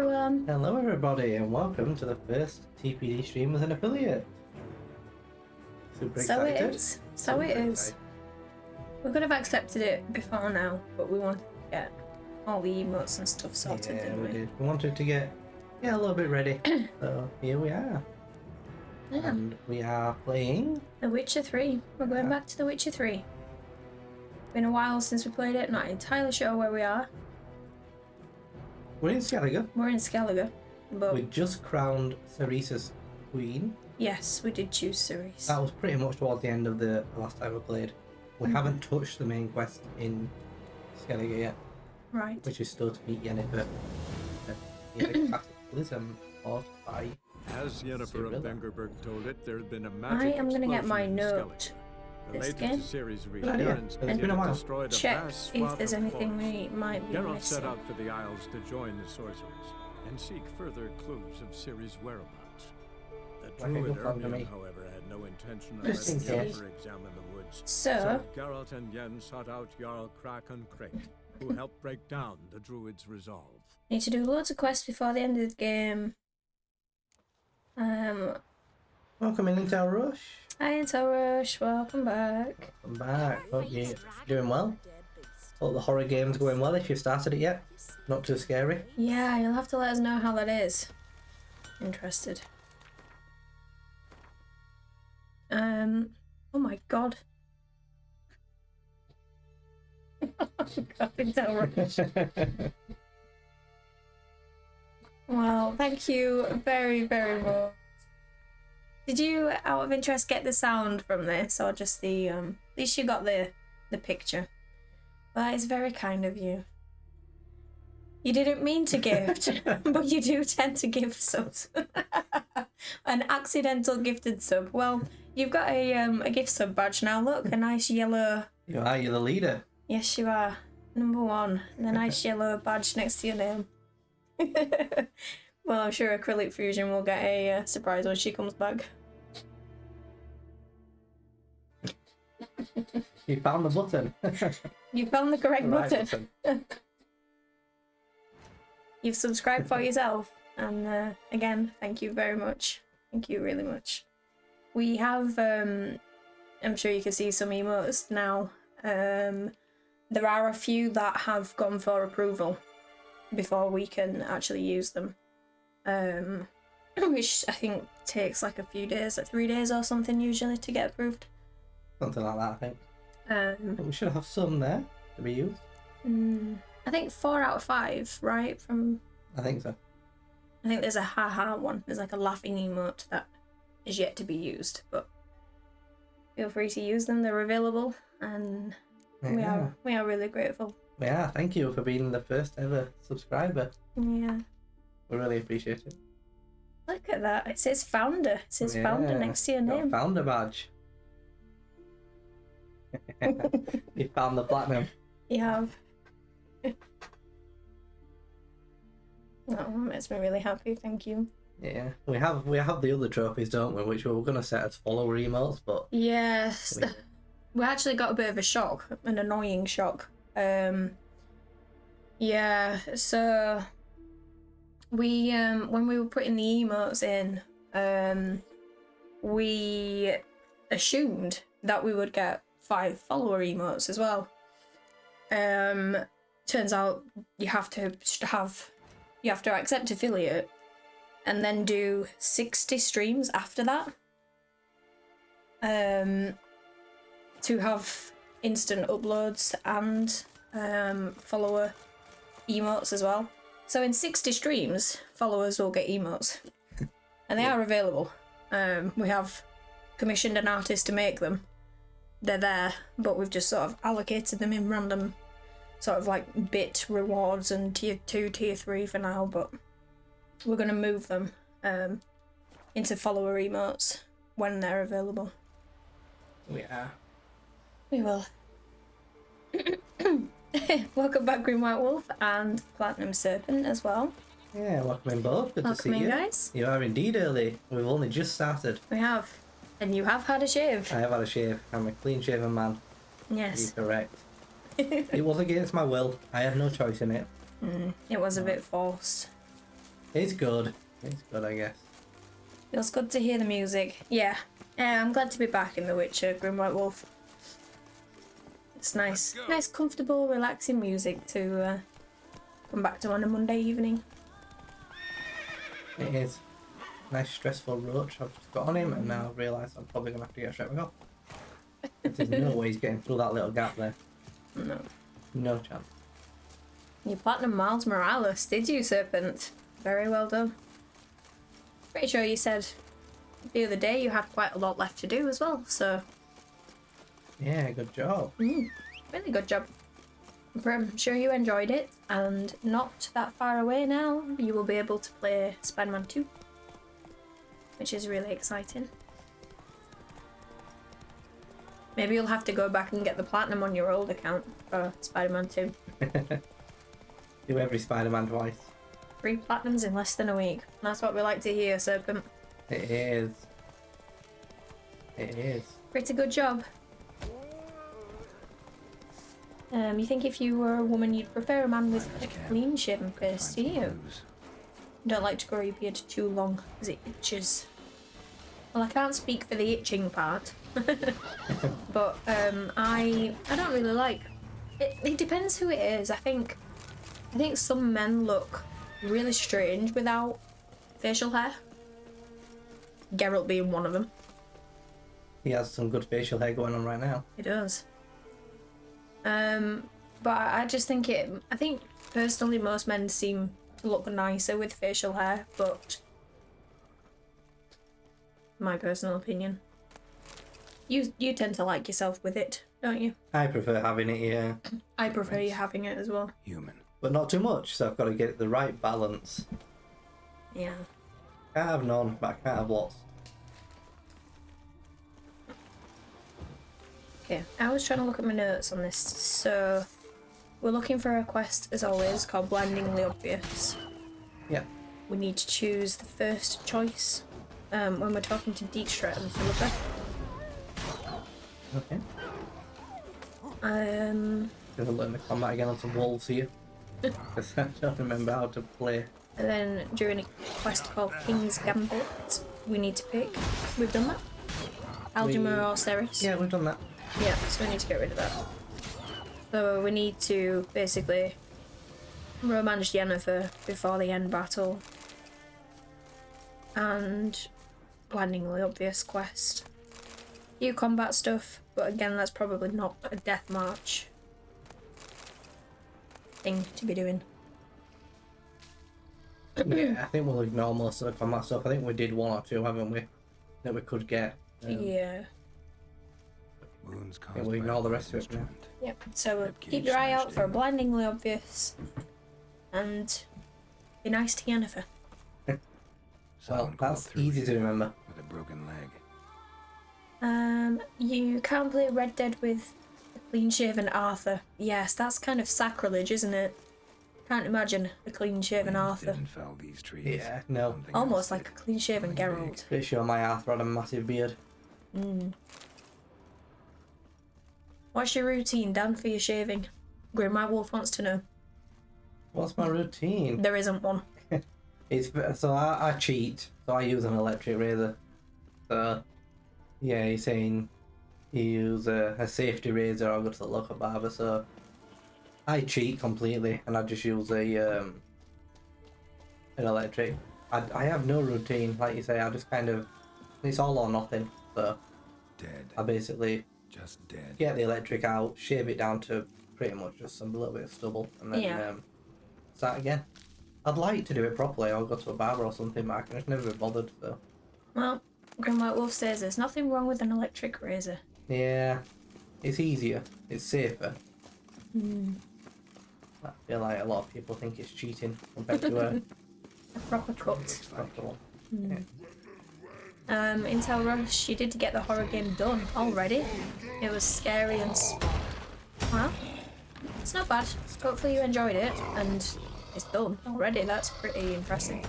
everyone. Hello everybody and welcome to the first TPD stream as an affiliate. Super So excited. it is. So it is. We could have accepted it before now, but we wanted to get all the emotes and stuff sorted, Yeah, didn't we we? did. We wanted to get a little bit ready. So here we are. Yeah. And we are playing. The Witcher 3. We're going back to The Witcher 3. Been a while since we played it, not entirely sure where we are. We're in Skellige. We're in Skellige, but We just crowned Ceresa's queen. yes, we did choose Ceres. That was pretty much towards the end of the last time we played. We haven't touched the main quest in Skellige yet, Right. which is still to meet Yennefer. The cataclysm caused by As Yennefer of Cyrilla. Vengerberg told it, there had been a magic I am gonna get my explosion in note Skellige. this Related game. to Ceres' idea. reappearance, It's been a while. destroyed a Check vast if swath there's of anything forest. we might be Geralt set missing. out for the Isles to join the sorcerers and seek further clues of Ceres' whereabouts. The Okay, druid good fun to me. Ermion, however, had no intention of Just letting in case. Yennefer examine the woods. So, Geralt and Yen sought out Jarl Krakon Crate, who helped break down the druid's resolve. need to do loads of quests before the end of the game. Welcome in Intel Rush. Hi, Intel Rush. Welcome back. I'm back. Hope you're doing well. Hope the horror game's going well if you've started it yet. Not too scary. Yeah, you'll have to let us know how that is. Interested. Oh my god. Intel Rush. Well, thank you very, very much. Did you, out of interest, get the sound from this, or just the, at least you got the picture. Well, that is very kind of you. You didn't mean to gift, but you do tend to give subs. An accidental gifted sub. Well, you've got a gift sub badge now. Look, a nice yellow. You're the leader. Yes, you are. Number 1. The nice yellow badge next to your name. Well, I'm sure Acrylic Fusion will get a surprise when she comes back. You found the button. You found the correct Right button. You've subscribed for yourself. And again, thank you very much. Thank you really much. We have, I'm sure you can see some emotes now. There are a few that have gone for approval before we can actually use them. Which I think takes like a few days, like 3 days or something usually to get approved. Something like that, I think. But we should have some there to be used. I think 4 out of 5, right? I think so. I think there's a haha one. There's like a laughing emote that is yet to be used, but feel free to use them. They're available, and Yeah. we are really grateful. Yeah, thank you for being the first ever subscriber. Yeah. We really appreciate it. Look at that. It says founder. It says founder next to your Got a name. founder badge. You found the platinum. You have. That makes me really happy. Thank you. Yeah, we have the other trophies, don't we? Which we were gonna set as follower emotes, but Yes. We actually got a bit of a shock, an annoying shock. Yeah, so we when we were putting the emotes in, we assumed that we would get 5 follower emotes as well. Turns out you have to accept affiliate and then do 60 streams after that. To have instant uploads and follower emotes as well. So in 60 streams, followers will get emotes. And they are available. We have commissioned an artist to make them. They're there, but we've just sort of allocated them in random sort of like bit rewards and tier 2, tier 3 for now, but we're going to move them into follower emotes when they're available. yeah. We will. Welcome back, Green White Wolf and Platinum Serpent as well. Yeah, welcome in both. Good to see Welcome in, you. guys. You are indeed early. We've only just started. We have. And you have had a shave. I have had a shave. I'm a clean shaven man. Yes. You're correct. It was against my will. I had no choice in it. It was a bit forced. It's good. It's good, I guess. Feels good to hear the music. Yeah. I'm glad to be back in The Witcher, Grim White Wolf. It's nice. Nice, comfortable, relaxing music to come back to on a Monday evening. It is. Nice stressful roach I've just got on him, and now I've realised I'm probably going to have to get a straight back off. There's no way he's getting through that little gap there. No. No chance. You platinum Miles Morales, did you, Serpent? Very well done. Pretty sure you said the other day you had quite a lot left to do as well, so... Yeah, good job. really good job. I'm sure you enjoyed it, and not that far away now, you will be able to play Spider-Man 2, which is really exciting. Maybe you'll have to go back and get the platinum on your old account for Spider-Man 2. Do every Spider-Man twice. 3 platinums in less than a week. That's what we like to hear, Serpent. It is. It is. Pretty good job. You think if you were a woman you'd prefer a man with a clean shaven face, do you? You don't like to grow your beard too long because it itches. Well, I can't speak for the itching part. But I don't really like it. It depends who it is. I think some men look really strange without facial hair. Geralt being one of them. He has some good facial hair going on right now. He does. But I just think I think personally most men seem to look nicer with facial hair, but my personal opinion. You tend to like yourself with it, don't you? I prefer having it, yeah. I prefer you having it as well. Human. But not too much, so I've got to get the right balance. Yeah. Can't have none, but I can't have lots. Okay, I was trying to look at my notes on this, so we're looking for a quest, as always, called Blindingly Obvious. Yeah. We need to choose the first choice when we're talking to Dijkstra and Philippa. Okay. Gonna learn the combat again on some wolves here. Because I don't remember how to play. And then during a quest called King's Gambit, we need to pick. We've done that. Algemir or Ceres. Yeah, we've done that. Yeah, so we need to get rid of that. So we need to basically romance Yennefer before the end battle. And Blindingly Obvious quest. Few combat stuff, but again that's probably not a death march thing to be doing. Yeah, I think we'll ignore most of the combat stuff. I think we did 1 or 2, haven't we? That we could get. Yeah. Wounds caused we'll by ignore the a rest of it now. instrument. Yep. So Rib keep cage your eye out smashed for in. Blindingly Obvious, and be nice to Yennefer. Well, Someone crawled that's through easy here to remember. with a broken leg. You can't play Red Dead with a clean-shaven Arthur. Yes, that's kind of sacrilege, isn't it? Can't imagine a clean-shaven Winds Arthur. didn't fell these trees. Yeah, no. Something Almost else like did. a clean-shaven Something Geralt. big. Pretty sure my Arthur had a massive beard. What's your routine, Dan, for your shaving? Grim White Wolf wants to know. What's my routine? There isn't one. So I cheat. So I use an electric razor. So yeah, he's saying you use a safety razor or go to the local barber. So I cheat completely and I just use an electric. I have no routine, like you say. I just kind of, it's all or nothing. So Dead. I basically Just dead. get the electric out, shave it down to pretty much just a little bit of stubble, and then Yeah. start again. I'd like to do it properly or go to a barber or something, but I can just never be bothered. So Well, Grim White Wolf says there's nothing wrong with an electric razor. yeah, it's easier, it's safer. I feel like a lot of people think it's cheating compared to a A proper cut. proper one. Yeah. Intel Rush, you did get the horror game done already. It was scary and... Well, it's not bad. Hopefully you enjoyed it, and it's done already. That's pretty impressive.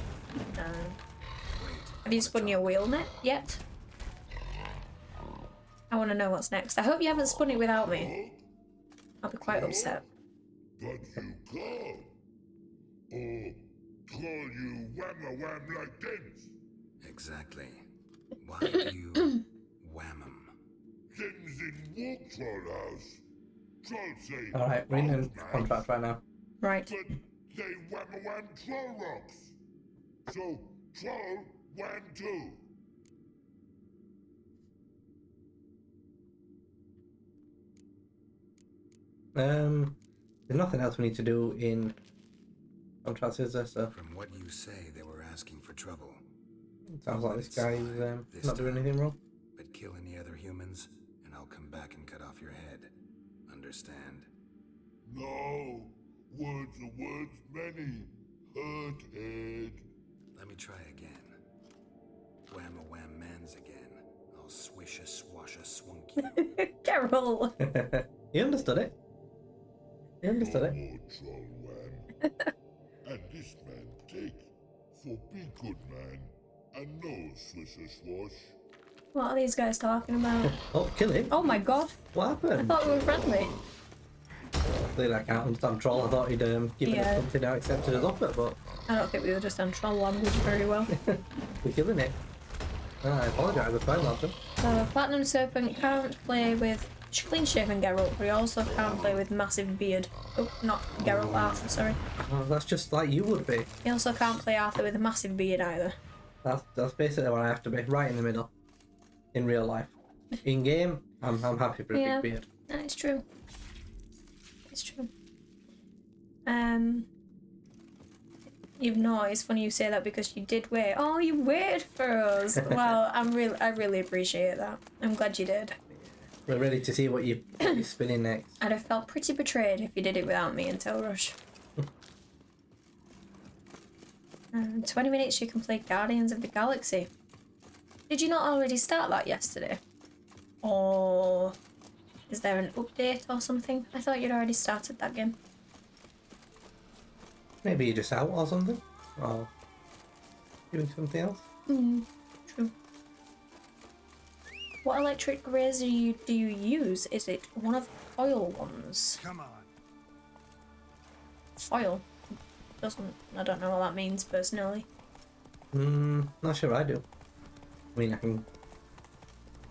Have you spun your wheel net yet? I want to know what's next. I hope you haven't spun it without me. I'll be quite upset. call you Whamma Wham like Gens. Exactly. Why do you wham 'em? Gens in Walk Troll House. Troll say Alright, we're in "Old a man," contract right now. Right. but they Whamma Wham Troll Rocks. So Troll Wham too. There's nothing else we need to do in contracts, is there? So From what you say, they were asking for trouble. sounds like this guy is This not doing time. anything wrong. But kill any other humans, and I'll come back and cut off your head. Understand? No. Words are words many. Hurt head. Let me try again. Wham a wham mans again. I'll swish a swash a swunk you. Carol. He understood it. He understood it. More Troll Wham. And this man take. For be good man. And no swisher swash. What are these guys talking about? Oh, kill him. Oh my god. What I happened? thought we were friendly. Clearly, I can't understand troll. I thought he'd given us Yeah. something now accepted as offer, but I don't think we understand troll language very well. we're killing it. I apologise, we're playing that. So, Platinum Serpent can't play with clean shaven Geralt, but he also can't play with massive beard. Oh, not Geralt, Arthur, sorry. Oh, that's just like you would be. He also can't play Arthur with a massive beard either. That's basically what I have to be, right in the middle. In real life. In game, I'm happy for a Yeah. big beard. No, it's true. It's true. You've noticed, it's funny you say that because you did wait. Oh, you waited for us. Well, I really appreciate that. I'm glad you did. We're ready to see what you're spinning next. I'd have felt pretty betrayed if you did it without me until Rush. 20 minutes you can play Guardians of the Galaxy. Did you not already start that yesterday? Or is there an update or something? I thought you'd already started that game. Maybe you're just out or something? Or doing something else? True. What electric razor do you use? Is it one of the oil ones? Come on. Oil? I don't know what that means personally. Not sure I do. I mean, I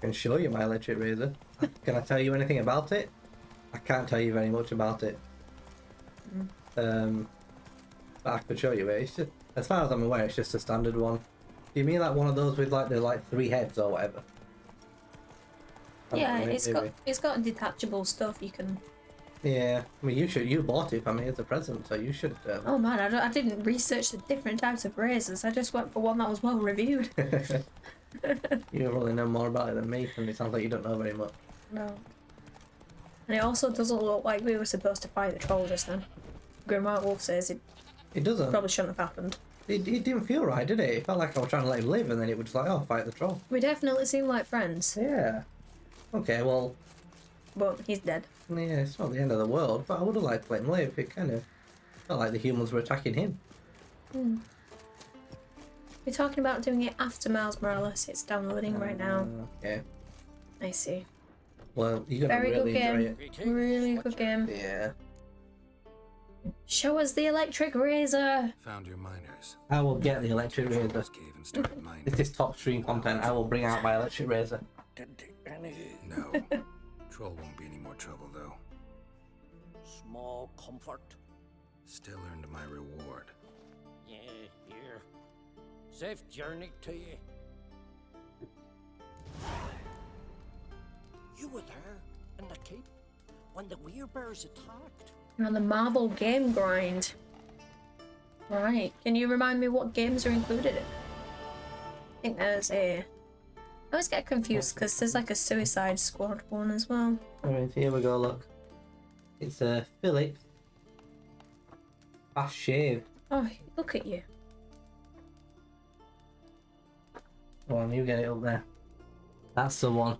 can show you my electric razor. Can I tell you anything about it? I can't tell you very much about it. But I could show you it. It's just, as far as I'm aware, it's just a standard one. Do you mean like one of those with like the 3 heads or whatever? I don't Yeah, know, maybe. it's got detachable stuff you can. Yeah, I mean you bought it for me as a present, so you should. Oh man, I didn't research the different types of razors. I just went for one that was well reviewed. You probably know more about it than me, and it sounds like you don't know very much. No. And it also doesn't look like we were supposed to fight the troll just then. Grimmark Wolf says it It doesn't. probably shouldn't have happened. It didn't feel right, did it? It felt like I was trying to let him live, and then it was just like, oh, fight the troll. We definitely seem like friends, Yeah. Okay, well, but he's dead. yeah, it's not the end of the world, but I would have liked to let him live. It kind of felt like the humans were attacking him. We're talking about doing it after Miles Morales. It's downloading right now. Okay. I see. Well, you're gonna Very really good enjoy game. it. Really good game. Yeah. Show us the electric razor. Found your miners. I will get the electric razor. Troll's cave and started mining. This is top stream content. I will bring out my electric razor. Didn't take any No. Troll won't be any more trouble though. Small comfort. Still earned my reward. Yeah, here. Safe journey to you. You were there in the keep when the werebears attacked. You're on the Marble game grind. Right. Can you remind me what games are included in it? I think there's a. I always get confused because there's like a Suicide Squad one as well. Alright, here we go, look. It's a Philips Fast Shave. Oh, look at you. Go on, you get it up there. That's the one.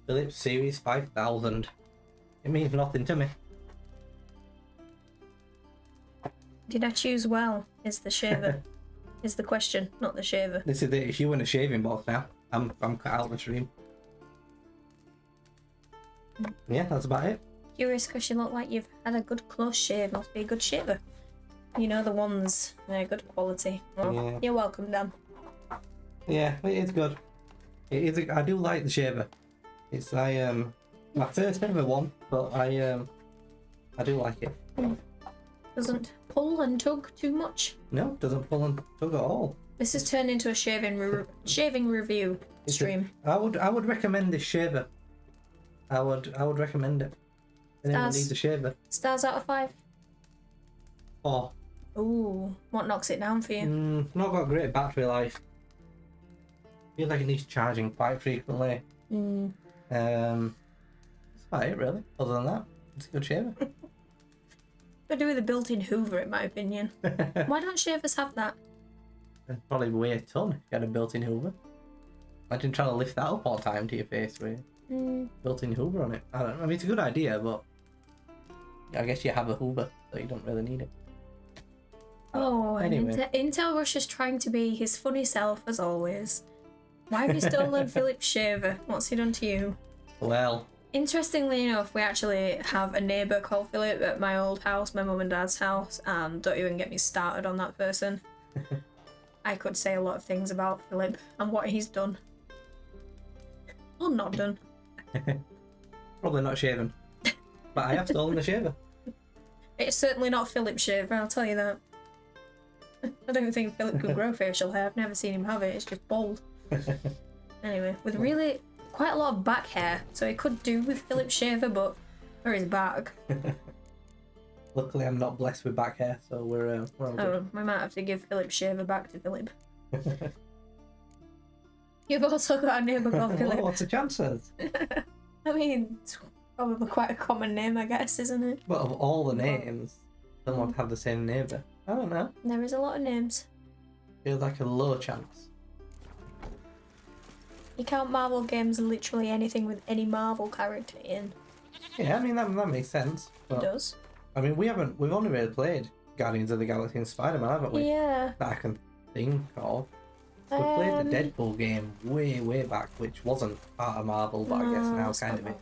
Philips Series 5000. It means nothing to me. Did I choose well? Is the shaver? Is the question, not the shaver. This is it. It's you in a shaving box now. I'm cut out of the stream. Yeah, that's about it. Curious because you look like you've had a good close shave. Must be a good shaver. You know, the ones, they're good quality. Well, Yeah. you're welcome, Dan. Yeah, it is good. It is. I do like the shaver. It's my first ever one, but I do like it. Doesn't pull and tug too much. No, doesn't pull and tug at all. This has turned into a shaving review stream. I would recommend this shaver. I would recommend it. Anyone Stars. needs a shaver. Stars out of 5. Oh, Ooh, what knocks it down for you? not got great battery life. Feel like it needs charging quite frequently. That's about it really. Other than that, it's a good shaver. Could do with a built-in Hoover, in my opinion. Why don't shavers have that? It'd probably weigh a ton if you had a built-in Hoover. Imagine trying to lift that up all the time to your face with built-in Hoover on it. I don't know. I mean, it's a good idea, but I guess you have a Hoover, so you don't really need it. Oh, Anyway. Intel Rush is trying to be his funny self, as always. Why have you stolen Philip's shaver? What's he done to you? Well, Interestingly enough, we actually have a neighbour called Philip at my old house, my mum and dad's house, and don't even get me started on that person. I could say a lot of things about Philip and what he's done. Or not done. probably not shaven. But I have stolen the shaver. It's certainly not Philip's shaver, I'll tell you that. I don't think Philip could grow facial hair. I've never seen him have it. It's just bald. Anyway, with really quite a lot of back hair, so it could do with Philip's shaver, but for his back. Luckily, I'm not blessed with back hair, so we're all good. Oh, we might have to give Philip's shaver back to Philip. You've also got a neighbour called Philip. What's the chances? I mean, it's probably quite a common name, I guess, isn't it? But of all the names, someone would have the same neighbour. I don't know. There is a lot of names. Feels like a low chance. You count Marvel games literally anything with any Marvel character in. Yeah, I mean that makes sense. It But, does. I mean, we've only really played Guardians of the Galaxy and Spider-Man, haven't we? Yeah. That I can think of. We played the Deadpool game way back, which wasn't part of Marvel, but I guess No, now it's kind not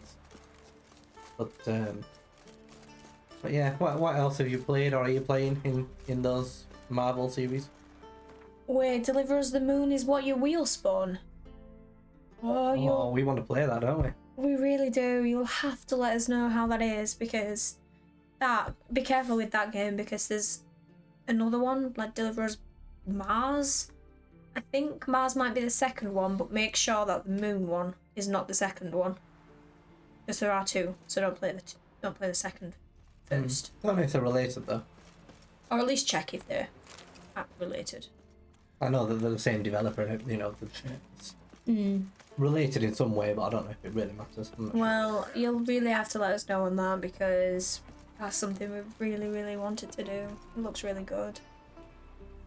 of is. But yeah, what else have you played, or are you playing in those Marvel series? Wait, Deliver Us the Moon is what your wheel spawn? Oh, Oh, we want to play that, don't we? we really do. You'll have to let us know how that is, because be careful with that game, because there's another one, like Deliver Us Mars. I think Mars might be the second one, but make sure that the Moon one is not the second one. Because there are two, so don't play the second first. Don't know if they're related though. Or at least check if they're related. I know that they're the same developer, you know, it's related in some way, but I don't know if it really matters. I'm not sure. Well, you'll really have to let us know on that, because that's something we really wanted to do. It looks really good.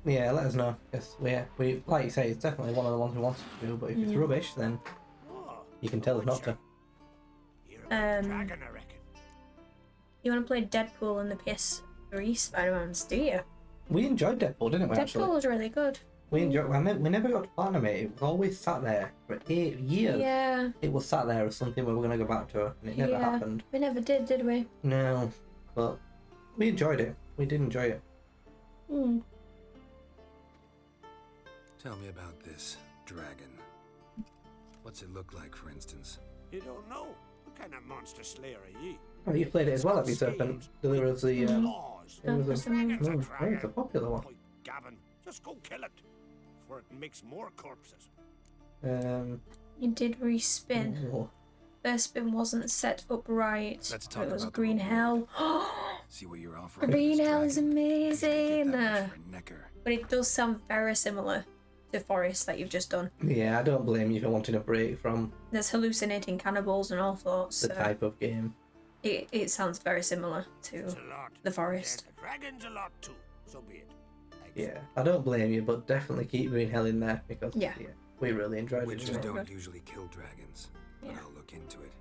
Yeah, let us know. Yes, we like you say, it's definitely one of the ones we wanted to do, but if it's rubbish, then you can tell us not to. You're a Um, dragon, I reckon. You want to play Deadpool and the PS3 Spider-Mans, do you? We enjoyed Deadpool, didn't we? Deadpool Actually, was really good. we enjoyed. We never got to platinum it. It was always sat there for 8 years. Yeah, It was sat there as something we were going to go back to, and it never yeah. happened. We never did we? No, but we enjoyed it. We did enjoy it. Hmm. Tell me about this dragon. What's it look like, for instance? You don't know. What kind of monster slayer are ye? Oh, you played it as well, have you, Serpent? Deliver us the. Laws. It was a, Dragon's a it's dragon. a popular one. Quite gabbin'. Just go kill it. For it makes more corpses. You did respin. Oh, First spin wasn't set up right. Let's talk It was about the Green reward. Hell. See what you're offering. Green this Hell is dragon. amazing. Get that much for a necker. But it does sound very similar to Forest that you've just done. yeah, I don't blame you for wanting a break from There's hallucinating cannibals and all sorts. the So type of game. it sounds very similar to It's a lot. the Forest. The dragon's a lot too. So be it. Yeah, I don't blame you, but definitely keep Green Hell in there because Yeah. we really enjoyed it. Witches as well. don't usually kill dragons, but Yeah. I'll look into it.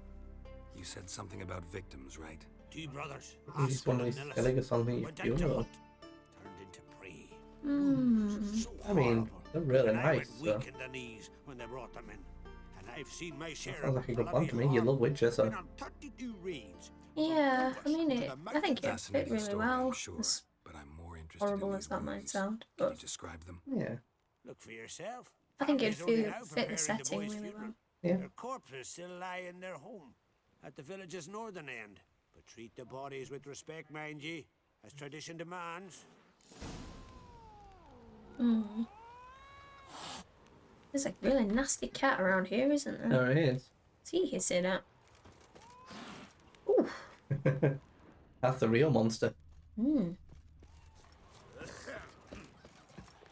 You said something about victims, right? Two brothers. You just want to Oscar and telling Nillis, us something went you out to know. hunt, turned into prey. Mm. So I mean, horrible. they're really And I nice. went So weak in the knees when they brought them in. And I've seen my share sounds like a good bloody plan to me. You horror. love Witcher, so Been on 32 raids. Yeah, I From mean Douglas it. to the I think it fit Fascinating really story, well. I'm sure, It's- but I'm more interested horrible in as these that might ruins. sound, Can you but describe them? Yeah. Look for yourself. I think it'd Families only now fit the preparing setting boy's really funeral. well. Yeah. Their corpses still lie in their home at the village's northern end. But treat the bodies with respect, mind ye, as tradition demands. There's a really nasty cat around here, isn't there? There it is. What's he hissing at? Ooh. That's the real monster. I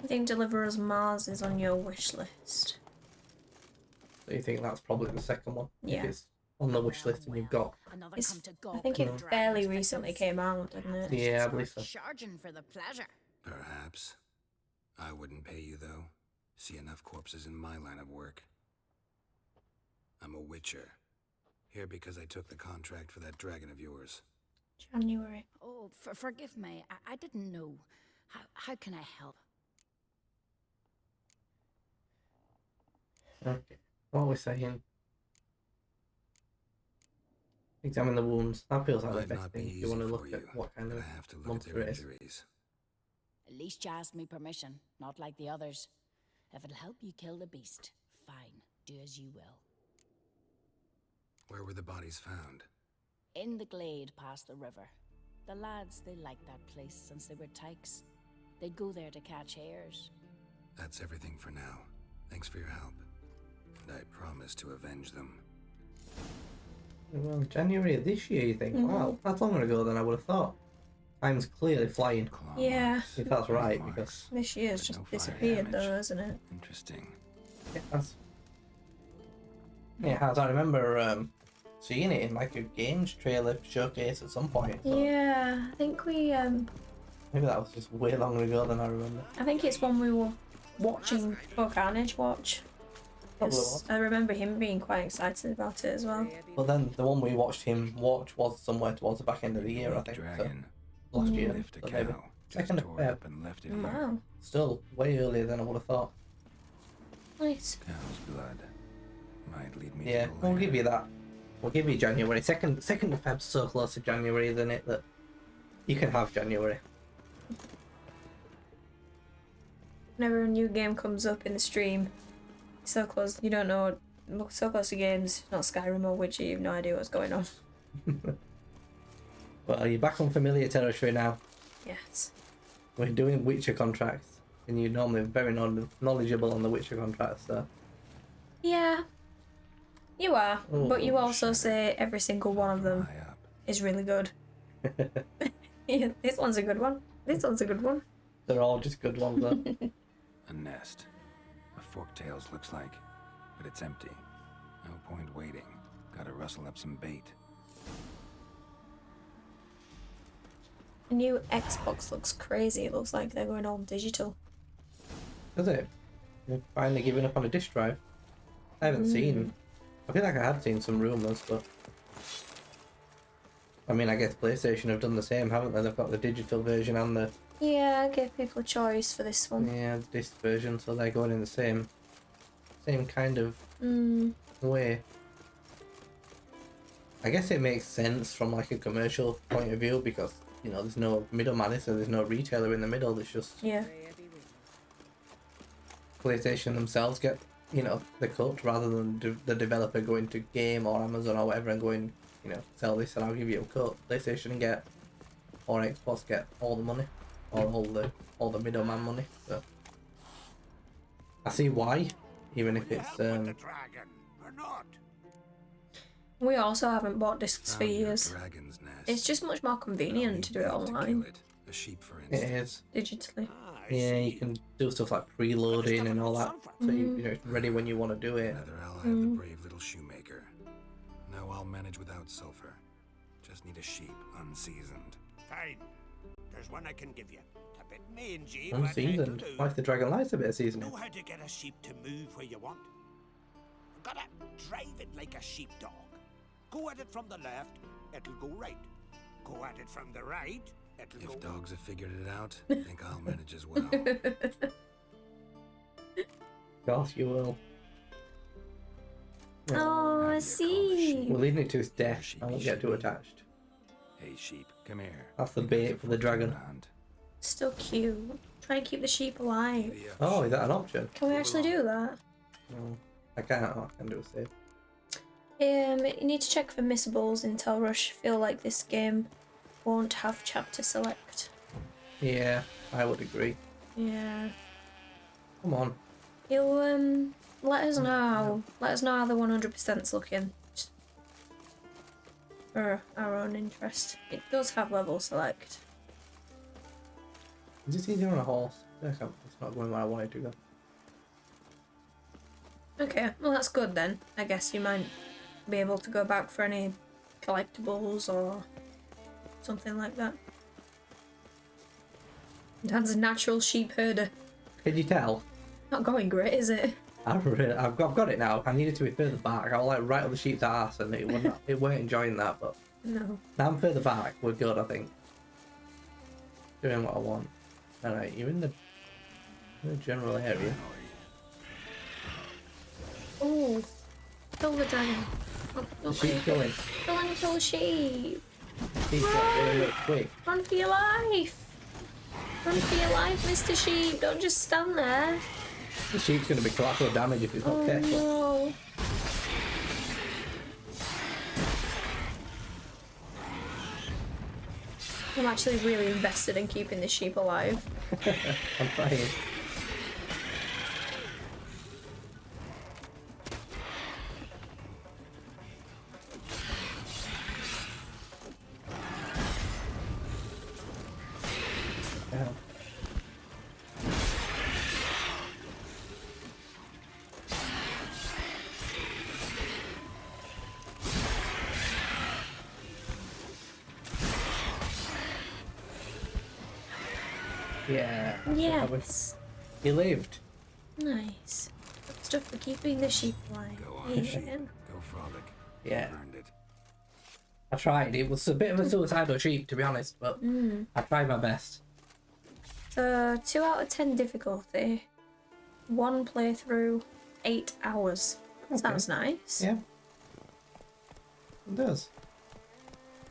think Deliverer's Mars is on your wish list. So you think that's probably the second one? Yeah. If it's on the wish list and you've got. Another It's- come to I gawk think at it the fairly dragon's recently victims. came out, didn't it? Yeah, I believe so. Charging for the pleasure. Perhaps. I wouldn't pay you, though. See enough corpses in my line of work. I'm a witcher. Here because I took the contract for that dragon of yours. January. Oh, forgive me. I didn't know. How can I help? Okay. What are we saying? Examine the wounds. That feels like the Might best not be thing. If easy you want to for look you, at what kind but of I have to look at monster their it is. injuries. At least you asked me permission, not like the others. If it'll help you kill the beast, fine. Do as you will. Where were the bodies found? In the glade past the river. The lads, they liked that place since they were tykes. They'd go there to catch hares. That's everything for now. Thanks for your help. And I promise to avenge them. Well, January of this year, you think? Wow, that's longer ago than I would have thought. Time's clearly flying. Claw Yeah. marks, If that's right, bite because marks. This year's But just no fire disappeared damage. though, isn't it? Interesting. it has. It has. I remember seeing it in like a games trailer showcase at some point. So Yeah, I think we maybe that was just way longer ago than I remember. I think it's when we were watching Bo Carnage watch. Probably 'Cause was. I remember him being quite excited about it as well. But then the one we watched him watch was somewhere towards the back end of the year, I think. Dragon. So last year. Lift a So maybe. cow. Just Second of tore it Feb. up and left it here. Wow. Still way earlier than I would have thought. Nice. Cow's blood. Might lead me Yeah, to the we'll give lair. you that. We'll give you January. Second of Feb's so close to January, isn't it, that you can have January. Whenever a new game comes up in the stream, it's so close, you don't know, look so close to games, not Skyrim or Witcher, you have no idea what's going on. Well, you're back on familiar territory now. Yes. We're doing Witcher contracts, and you're normally very knowledgeable on the Witcher contracts, so. Yeah. You are, Oh, but you also shudder. say every single one of them High up. is really good. Yeah, this one's a good one. This one's a good one. They're all just good ones, though. A nest. A forktails looks like, but it's empty. No point waiting. Gotta rustle up some bait. The new Xbox looks crazy. It looks like they're going all digital. Does it? You're finally giving up on a disk drive? I haven't seen. I feel like I had seen some rumours, but. I mean, I guess PlayStation have done the same, haven't they? They've got the digital version and the Yeah, give people a choice for this one. the disc version, so they're going in the same kind of way. I guess it makes sense from like a commercial point of view because there's no middleman, so there's no retailer in the middle. It's just Yeah. PlayStation themselves get the cut rather than the developer going to Game or Amazon or whatever and going sell this and I'll give you a cut. PlayStation get or Xbox get all the money or all the middleman money. So I see why, even if Will you it's help with the dragon or not? We also haven't bought discs for Found your years. dragon's nest. It's just much more No convenient need to do it kill online, it. A sheep, for it instance. is. digitally. Ah, I Yeah, see. you can do stuff like preloading and all that, so it's ready when you want to do it. Another ally of the brave little shoemaker. Now I'll manage without sulfur. Just need a sheep, unseasoned. Fine. There's one I can give you. A bit mangy, but Unseasoned. it'll do. Why if the Dragon Light's a bit of seasoning? Know how to get a sheep to move where you want. Gotta drive it like a sheepdog. Go at it from the left, it'll go right. Go at it from the right, it'll If go. dogs have figured it out, I think I'll manage as well. Gosh, you will. Oh, I Have your see. We're leading it to his death. Sheepy, I won't get too sheepy. attached. Hey sheep, come here. That's the Think bait there's a for the fortune dragon. to hunt. Still cute. Try and keep the sheep alive. Oh, is that an option? Can we actually do that? No, I can't. I can do a save. You need to check for missables in Tel Rush. I feel like this game won't have chapter select. Yeah, I would agree. Yeah. Come on. You'll let us know. Let us know how the 100%'s looking. Just for our own interest. It does have level select. Is this easier on a horse? It's not going where I wanted to go. Okay, well that's good then. I guess you might be able to go back for any collectibles or something like that. Dad's a natural sheep herder. Can you tell? Not going great, is it? I've got it now. I needed to be further back. I was like right on the sheep's ass, and it weren't enjoying that. But No. now I'm further back. We're good, I think. Doing what I want. All right, you're in the general area. Oh, kill the dragon. Oh, The sheep's going. Kill and kill the sheep. Sheep's got really quick. Run for your life. Run for your life, Mr. Sheep. Don't just stand there. The sheep's going to be collateral damage if it's not Oh careful. no. I'm actually really invested in keeping the sheep alive. I'm trying. Yeah. Yeah. Yes. He lived. Nice. Good stuff for keeping the sheep alive. Go on, sheep. Yeah. Go frolic. Yeah. You've earned it. I tried. It was a bit of a suicidal sheep, to be honest, but I tried my best. So 2 out of 10 difficulty. 1 playthrough, 8 hours. Sounds nice. Yeah. It does.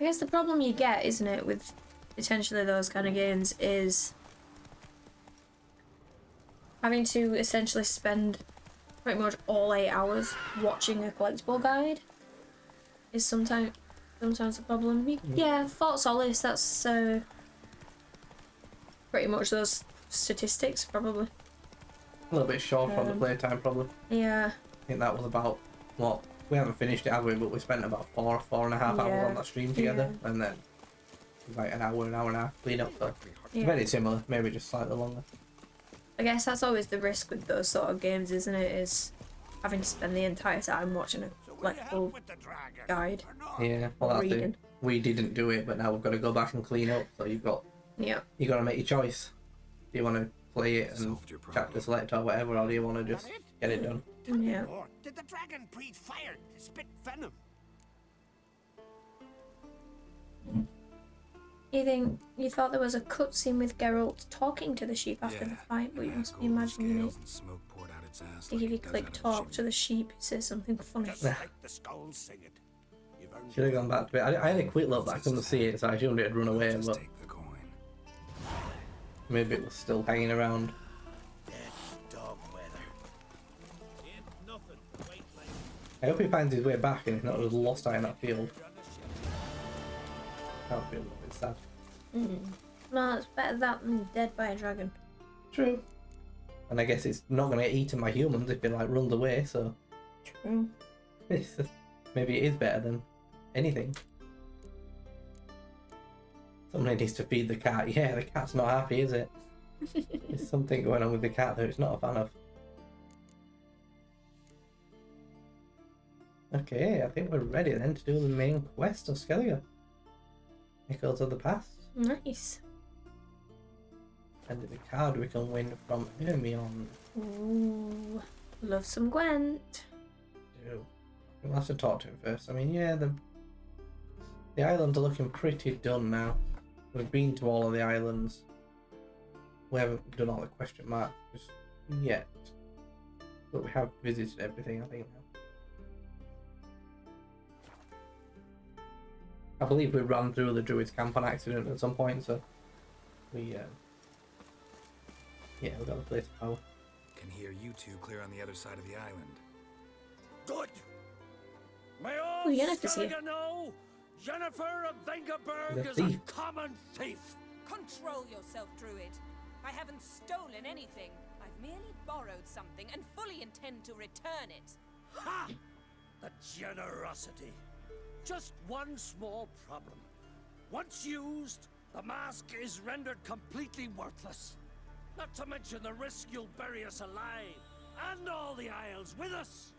I guess the problem you get, isn't it, with potentially those kind of games is having to essentially spend pretty much all 8 hours watching a collectible guide is sometimes a problem. Yeah, Fort Solis, that's pretty much those statistics, probably. A little bit short on the playtime, probably. Yeah. I think that was about, what, we haven't finished it, have we? But we spent about 4.5 hours Yeah. on that stream together, and then like an hour and a half clean up. So Yeah. very similar, maybe just slightly longer. I guess that's always the risk with those sort of games, isn't it? Is having to spend the entire time watching a So will you collectible help with the dragon? guide. Or not? Yeah, well that's Reading. it. We didn't do it, but now we've got to go back and clean up. So you got Yeah. to make your choice. Do you want to play it and Solved your problem. chapter select or whatever, or do you want to just get it done? Yeah. Or did the dragon breathe fire to spit venom? You thought there was a cutscene with Geralt talking to the sheep after the fight, but you must be imagining it. And smoke poured out its ass I think like if you it does click out of a talk to chimney. the sheep, it says something funny. Just like the skulls sing it. You've earned Should have gone back to it. I had a quick look, but I couldn't see it, so I assumed it had run away. Just But take the coin. maybe it was still hanging around. dog weather. Ain't nothing to wait like I hope he finds his way back and he's not just lost out in that field. Can't feel a little bit sad. No, it's better that than dead by a dragon. True. And I guess it's not going to get eaten by humans if it like runs away, so True. maybe it is better than anything. Somebody needs to feed the cat. Yeah, the cat's not happy, is it? There's something going on with the cat that it's not a fan of. Okay, I think we're ready then to do the main quest of Skellige. Echoes of the Past. Nice. And the card we can win from Hermione. Ooh. Love some Gwent. We'll have to talk to him first. I mean, yeah, the islands are looking pretty done now. We've been to all of the islands. We haven't done all the question marks just yet. But we have visited everything, I think, now. I believe we ran through the Druid's camp on accident at some point, so we Yeah, we got the place of power. Can hear you two clear on the other side of the island. Good. May Oh, all Yennefer's here. Skellige know Yennefer of Vengerberg The is thief. a common thief. Control yourself, Druid. I haven't stolen anything. I've merely borrowed something and fully intend to return it. Ha! The generosity. Just one small problem. Once used, the mask is rendered completely worthless. Not to mention the risk you'll bury us alive, and all the Isles with us.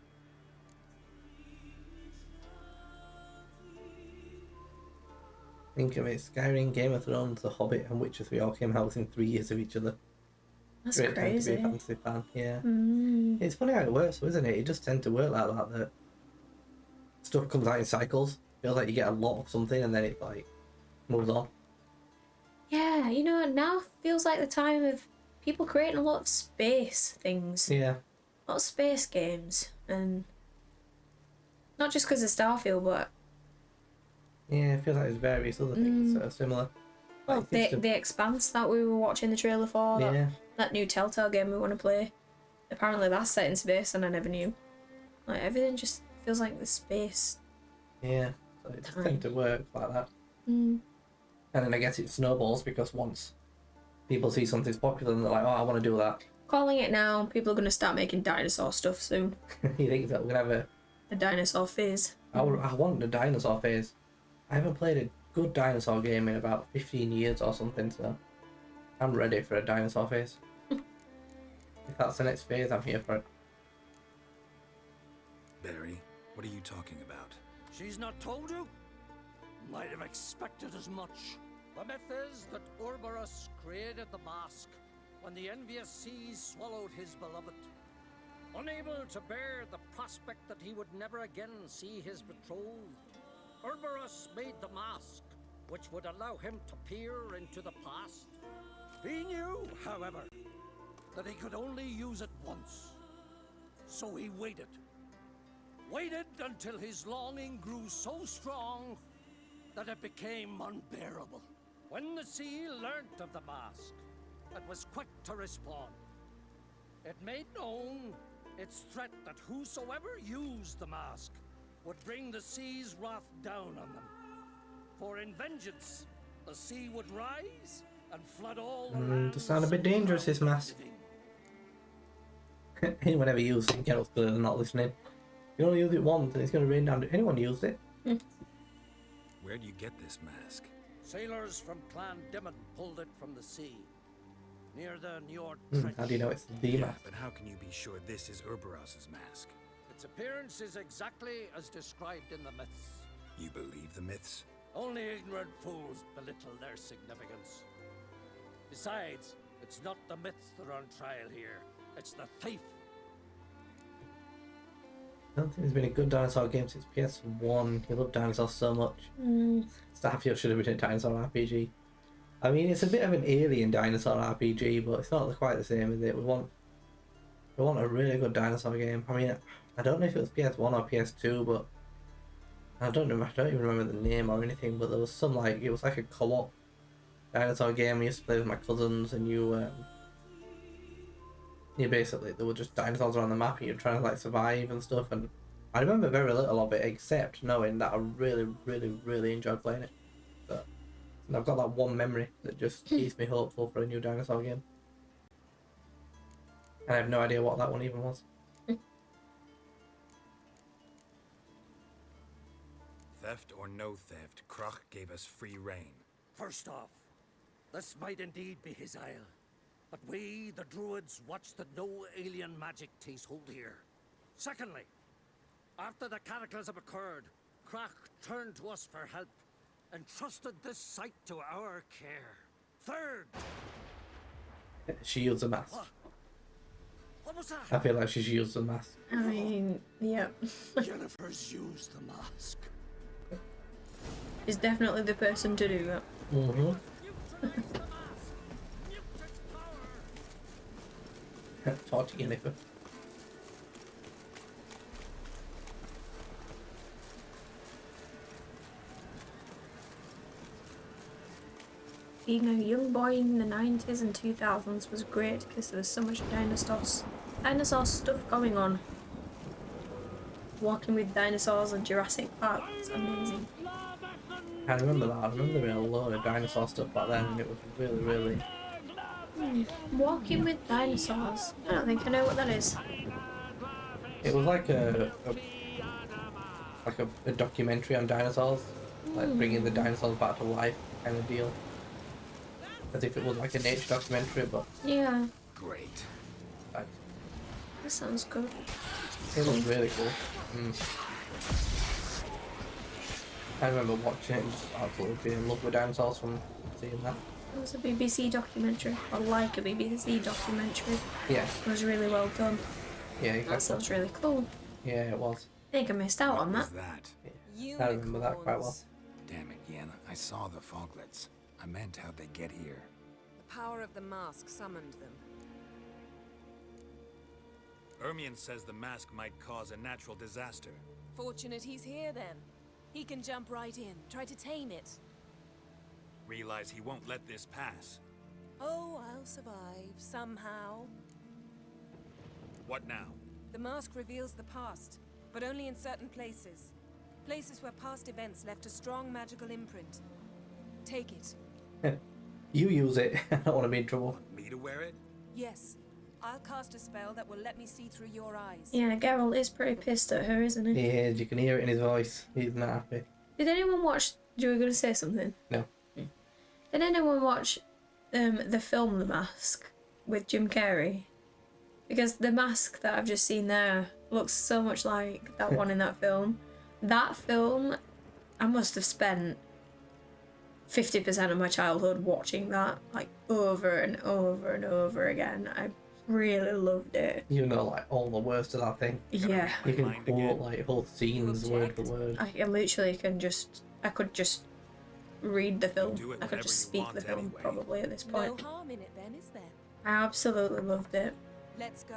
Think of it, Skyrim, Game of Thrones, The Hobbit, and Witcher 3 all came out within 3 years of each other. That's Great time to be crazy. a fantasy fan, yeah. Mm. It's funny how it works, though, isn't it? It just tends to work like that, that stuff comes out in cycles. Feels like you get a lot of something and then it, like, moves on. Yeah, you know, now feels like the time of people creating a lot of space things. Yeah. A lot of space games. And not just because of Starfield, but Yeah, it feels like there's various other things that are similar. well, Like, it's the Expanse that we were watching the trailer for, yeah. that new Telltale game we want to play. Apparently that's set in space and I never knew. Like, everything just feels like the space. Yeah. So it just tends to work like that. Mm. And then I guess it snowballs because once people see something's popular and they're like, oh, I want to do that. Calling it now, people are going to start making dinosaur stuff soon. You think that we're going to have A dinosaur phase. I want the dinosaur phase. I haven't played a good dinosaur game in about 15 years or something, so I'm ready for a dinosaur phase. If that's the next phase, I'm here for it. Barry, what are you talking about? She's not told you? Might have expected as much. The myth is that Ouroboros created the mask when the envious seas swallowed his beloved. Unable to bear the prospect that he would never again see his betrothed, Ouroboros made the mask, which would allow him to peer into the past. He knew, however, that he could only use it once. So he waited. Waited until his longing grew so strong that it became unbearable. When the sea learnt of the mask, it was quick to respond. It made known its threat that whosoever used the mask would bring the sea's wrath down on them. For in vengeance, the sea would rise and flood all the lands. Does sound a bit dangerous, this mask. Anyone ever used it? Geralt's clearly not listening. You only use it once and it's going to rain down. Anyone used it? Where do you get this mask? Sailors from Clan Dimon pulled it from the sea, near the Njord How Trench. do you know it's the Yeah, mask? but how can you be sure this is Ouroboros' mask? Its appearance is exactly as described in the myths. You believe the myths? Only ignorant fools belittle their significance. Besides, it's not the myths that are on trial here. It's the thief. I don't think there's been a good dinosaur game since PS1. You love dinosaurs so much. Starfield should have been a dinosaur RPG. I mean, it's a bit of an alien dinosaur RPG, but it's not quite the same, is it? We want a really good dinosaur game. I mean, I don't know if it was PS1 or PS2, but I don't even remember the name or anything. But there was some it was like a co-op dinosaur game. I used to play with my cousins, and you basically, there were just dinosaurs around the map, and you're trying to survive and stuff. And I remember very little of it, except knowing that I really, really, really enjoyed playing it. So, and I've got that one memory that just keeps me hopeful for a new dinosaur game. And I have no idea what that one even was. Theft or no theft, Kroch gave us free rein. First off, this might indeed be his isle. But we, the Druids, watch that no alien magic takes hold here. Secondly, after the cataclysm occurred, Kroch turned to us for help and trusted this site to our care. Third, She used a mask. what was that? I feel like she used a mask. I mean, yeah. Yennefer's used the mask. Is definitely the person to do that. Mm-hmm. Neutralize the mask! Mute its power! Talk to Yennefer. being a young boy in the 90s and 2000s was great because there was so much dinosaur stuff going on. Walking with Dinosaurs and Jurassic Park was amazing. I remember that. I remember there being a load of dinosaur stuff back then, and it was really, really. Walking with Dinosaurs. I don't think I know what that is. It was like a documentary on dinosaurs, like bringing the dinosaurs back to life kind of deal. As if it was like a nature documentary, but Yeah, Great. like, that sounds good. it was really cool. I remember watching it and just absolutely being in love with dinosaurs from seeing that. It was a BBC documentary, or like a BBC documentary. Yeah, It was really well done. yeah, That exactly. sounds really cool. Yeah, it was. I think I missed out on What that. was that? I remember that quite well. Unicorns. Damn it, Yen. I saw the foglets. I meant how'd they get here? The power of the mask summoned them. Ermion says the mask might cause a natural disaster. Fortunate he's here then. He can jump right in, try to tame it. Realize he won't let this pass. Oh, I'll survive, somehow. What now? The mask reveals the past, but only in certain places. Places where past events left a strong magical imprint. Take it. You use it. I don't want to be in trouble. Me to wear it? Yes. I'll cast a spell that will let me see through your eyes. Yeah, Geralt is pretty pissed at her, isn't he? He is. You can hear it in his voice. He's not happy. Did anyone watch... You were going to say something? No. Did anyone watch the film The Mask with Jim Carrey? Because the mask that I've just seen there looks so much like that one in that film. That film, I must have spent 50% of my childhood watching that, like, over and over and over again. I really loved it. You know, like, all the worst of that thing. Yeah. You can Mind quote, again? like, whole scenes word for word. I literally can just... I could just read the film. do it I could whenever just you speak want the film anyway. probably at this No point. harm in it then, is there? I absolutely loved it. Let's go.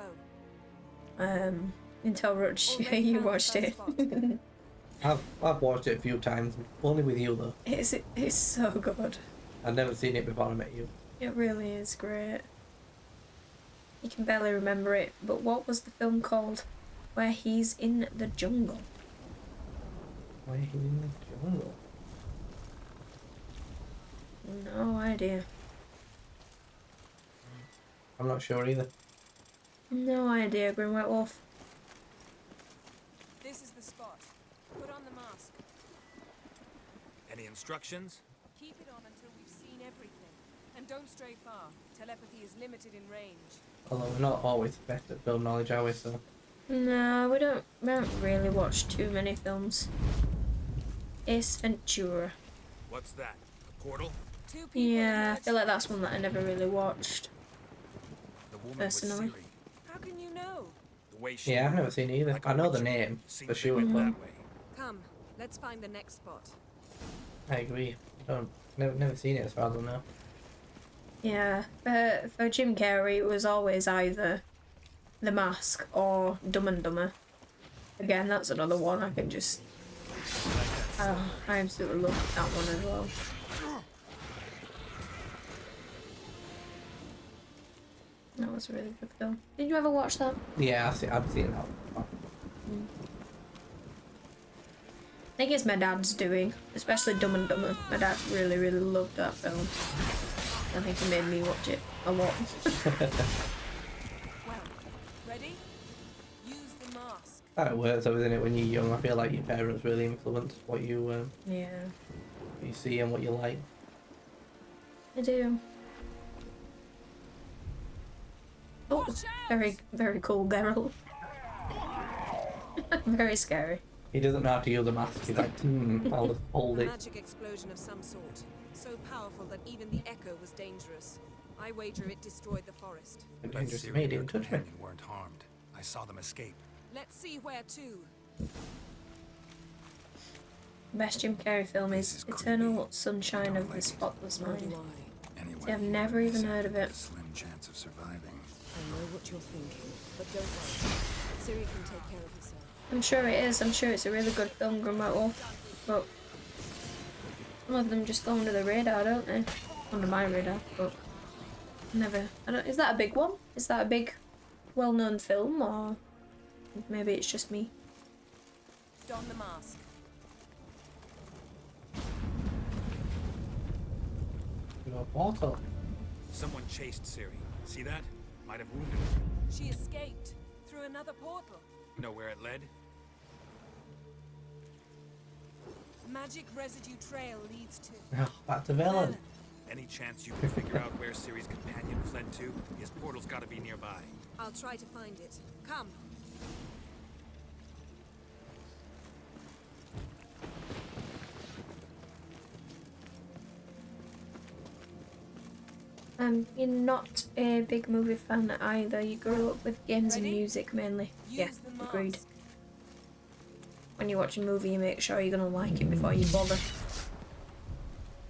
Until Rutch, Already you found the watched first it. spot. I've watched it a few times, only with you though. It's so good. I'd never seen it before I met you. It really is great. You can barely remember it, but what was the film called? Where he's in the jungle. Why he's in the jungle? No idea. I'm not sure either. No idea, Green White Wolf. This is the spot. Put on the mask. Any instructions? Keep it on until we've seen everything. And don't stray far. Telepathy is limited in range. Although we're not always the best at film knowledge, are we? So No, we haven't really watched too many films. Ace Ventura. What's that? A portal? Two people Yeah, I emerged feel like from that's one that I never really watched. The woman Personally. with Ciri. How can you know? The way she yeah, I've never moved, seen it either. like a I know the witch. name Seemed for they sure, went but that way. Come, let's find the next spot. I agree. Never seen it as far as I know. Yeah, for Jim Carrey, it was always either The Mask or Dumb and Dumber. Again, that's another one I can just... Oh, I absolutely love that one as well. That was a really good film. Did you ever watch that? Yeah, I've seen that. I think it's my dad's doing, especially Dumb and Dumber. My dad really, really loved that film. I think he made me watch it a lot. Well, ready? Use the mask. That works though, isn't it? When you're young, I feel like your parents really influence what you Yeah, see and what you like. I do. Oh, Watch out! very, very cool, Geralt. Very scary. He doesn't know how to use a mask. He's like, I'll just hold A it. magic explosion of some sort. So powerful that even the echo was dangerous. I wager it destroyed the forest. And But just Ciri made and it her and touch me. companion weren't harmed. I saw them escape. Let's see where to. Best Jim Carrey film This is is creepy. Eternal Sunshine Don't of the like it. Spotless Nor do Mind. I. Anyone See, I've here never is even at heard of it. a slim chance of surviving. I know what you're thinking, but don't worry. Ciri can take care of herself. I'm sure it is. I'm sure it's a really good film, Green White Wolf. But some of them just go under the radar, don't they? under my radar, but never. I don't. Is that a big one? Is that a big, well-known film, or maybe it's just me? Don the mask. No portal. Someone chased Ciri. See that? Might have wounded her. She escaped through another portal. Know where it led? Magic residue trail leads to Oh, back to Velen. Velen. Any chance you can figure out where Ciri's companion fled to? His portal's gotta be nearby. I'll try to find it. Come. You're not a big movie fan either. You grew up with games and Ready? music mainly. Use Yeah, the mask. agreed. When you watch a movie, you make sure you're gonna like it before you bother.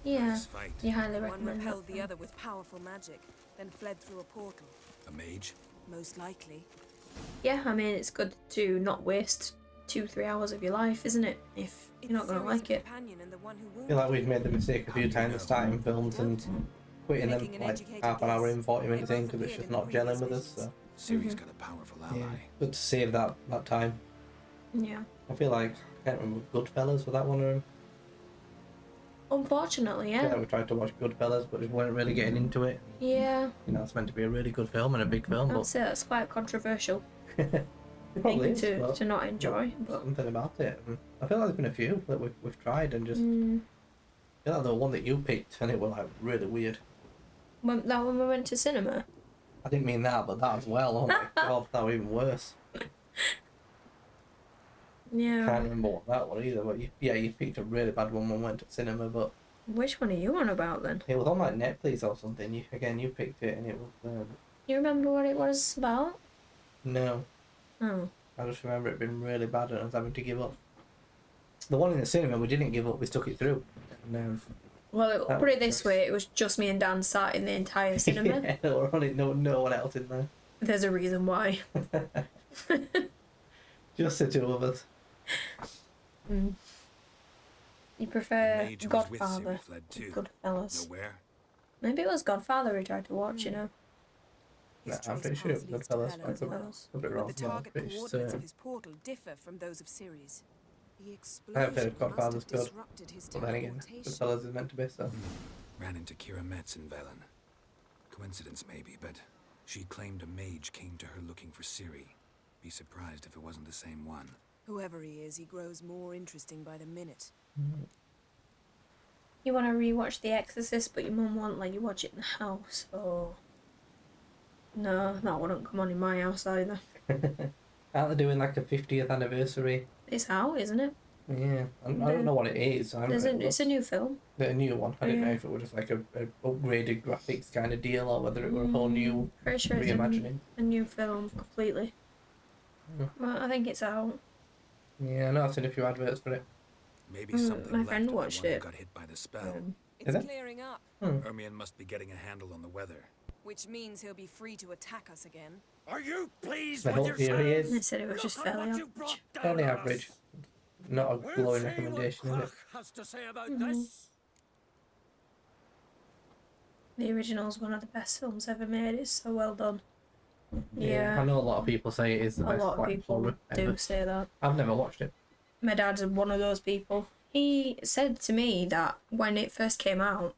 Yeah, Nice fight. you highly One recommend repelled that. the other with powerful magic, then fled through a portal. A mage? Most likely. Yeah, I mean it's good to not waste 2-3 hours of your life, isn't it? If you're not gonna Ciri's like it. companion and the one who I feel like wounded we've made the mistake a few times of starting films and quitting them Making an like educated half an hour guess. in, 40 minutes They in, both because it's appeared just in not the gelling previous with us. So Ciri's got a powerful ally. yeah, good to save that time. Yeah. I feel like I can't remember Goodfellas, was that one of them? Unfortunately, I feel yeah. like we tried to watch Goodfellas, but just weren't really getting into it. Yeah, You know, it's meant to be a really good film and a big film, I'd but say that's quite a concontroversial it thing probably is. to but not enjoy. But something about it. And I feel like there's been a few that we've tried and just. mm, I feel like the one that you picked and it was like really weird. when we went to cinema. I didn't mean that, but that as well. Oh my god, that was even worse. Yeah. Can't remember what that was either. But you picked a really bad one when we went to cinema. But Which one are you on about then? it was on like Netflix or something. You picked it and it was. You remember what it was about? No, Oh. I just remember it being really bad and I was having to give up. The one in the cinema, we didn't give up. We stuck it through. And, Well, That put it was this just- way, it was just me and Dan sat in the entire cinema. yeah, there were only no one else in there. There's a reason why. Just the two of us. Mm. You The prefer mage was with Godfather Ciri fled to too. Goodfellas? Know where? Maybe it was Godfather we tried to watch, you know. Nah, His I'm trace pretty sure it path was leads to Goodfellas. Velen I as could well. be But wrong. the but I'm target pretty coordinates certain. of his portal differ from those of Ciri's. The heard explosion must have Godfather's good, disrupted his But then again, teleportation. Goodfellas is meant to be so. Ran into Kira Metz in Velen. Coincidence maybe, but she claimed a mage came to her looking for Ciri. Be surprised if it wasn't the same one. Whoever he is, he grows more interesting by the minute. You want to rewatch The Exorcist, but your mum won't let you watch it in the house, or... No, that wouldn't come on in my house either. Aren't they doing like a 50th anniversary? It's out, isn't it? Yeah, I don't know what it is. It's a new film. A new one. I didn't know Yeah. if it was just like a upgraded graphics kind of deal or whether it were a whole new Pretty sure it's reimagining. a new film completely. Mm. Well, I think it's out. Yeah, I know I've seen a few adverts for it. Maybe Mm, something my left friend of the watched one who it. got hit by the spell. It's Is it? clearing up, Ermion must be getting a handle on the weather. which means he'll be free to attack us again. Are you pleased The with whole yourself? theory is They said it was just Look on fairly what you average. brought down fairly on us. average. Not a We'll glowing see recommendation, what is it? Kruk has to say about Mhm. this. The original's one of the best films ever made. It's so well done. I Yeah, know a lot of people say it is the a best lot of like, people horror do ever. say that. I've never watched it. My dad's one of those people. He said to me that when it first came out,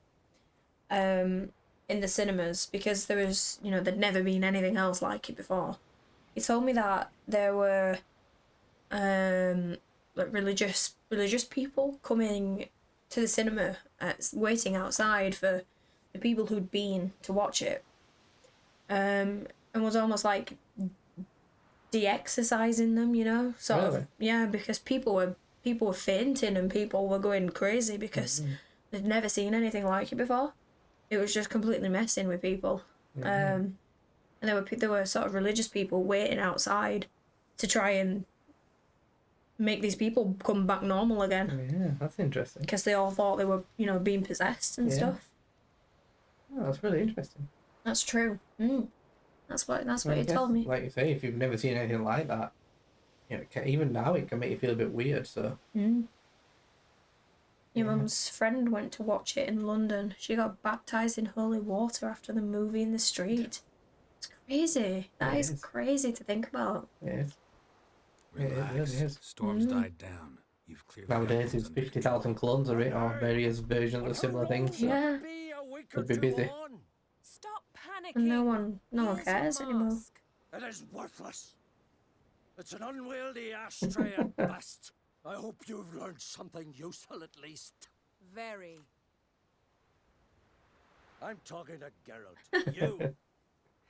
in the cinemas, because there was, there'd never been anything else like it before. He told me that there were, like religious people coming to the cinema, waiting outside for the people who'd been to watch it, and was almost like de-exercising them, sort Really? of. Yeah, because people were fainting and people were going crazy because they'd never seen anything like it before. It was just completely messing with people. And there were sort of religious people waiting outside to try and make these people come back normal again, Yeah, that's interesting. because they all thought they were, being possessed and Yeah. stuff. Oh, that's really interesting. That's true. That's what I he guess, told me. Like you say, if you've never seen anything like that, even now it can make you feel a bit weird. So Mm. Your mum's friend went to watch it in London. She got baptised in holy water after the movie in the street. It's crazy. That It is is. crazy to think about. Yes. Yeah, it really Relax. is. Storm's died down. You've clearly got Nowadays, things it's under 50,000 clones of it, or various versions of similar things. So Yeah. Be a week could or be two busy. on. Stop panicking. And no one Here's your cares anymore. mask. It is worthless. It's an unwieldy ashtray at best. I hope you've learned something useful at least. Very. I'm talking to Geralt. You.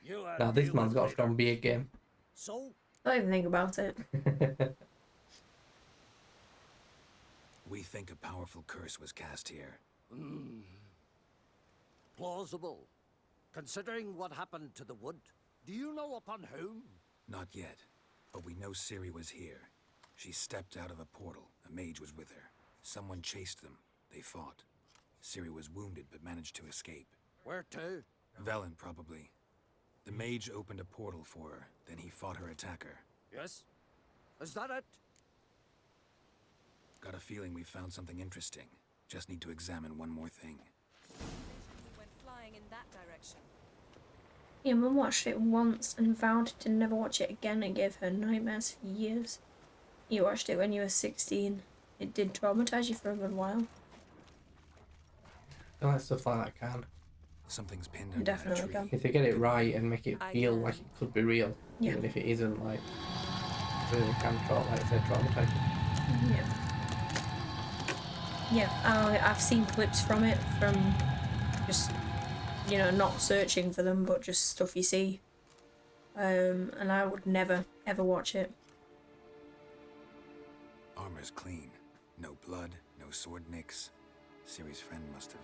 You are now this you man's as got a leader. strong beard game. So, Don't even think about it. We think a powerful curse was cast here. plausible. Considering what happened to the wood, do you know upon whom? Not yet, but we know Ciri was here. She stepped out of a portal. A mage was with her. Someone chased them. They fought. Ciri was wounded but managed to escape. Where to? Velen, probably. The mage opened a portal for her, then he fought her attacker. Yes? Is that it? Got a feeling we found something interesting. Just need to examine one more thing. We went flying in that direction. Your mum watched it once and vowed to never watch it again and gave her nightmares for years. You watched it when you were 16. It did traumatise you for a good while. I like stuff like that can. Something's pinned under Definitely that tree. can. If they get it right and make it I feel can. like it could be real, Yeah. even if it isn't, like, really can like I said, traumatise you. Yeah. Yeah, I've seen clips from it, from just, not searching for them, but just stuff you see. And I would never, ever watch it. Armor's clean. No blood, no sword nicks. Ciri's friend must have...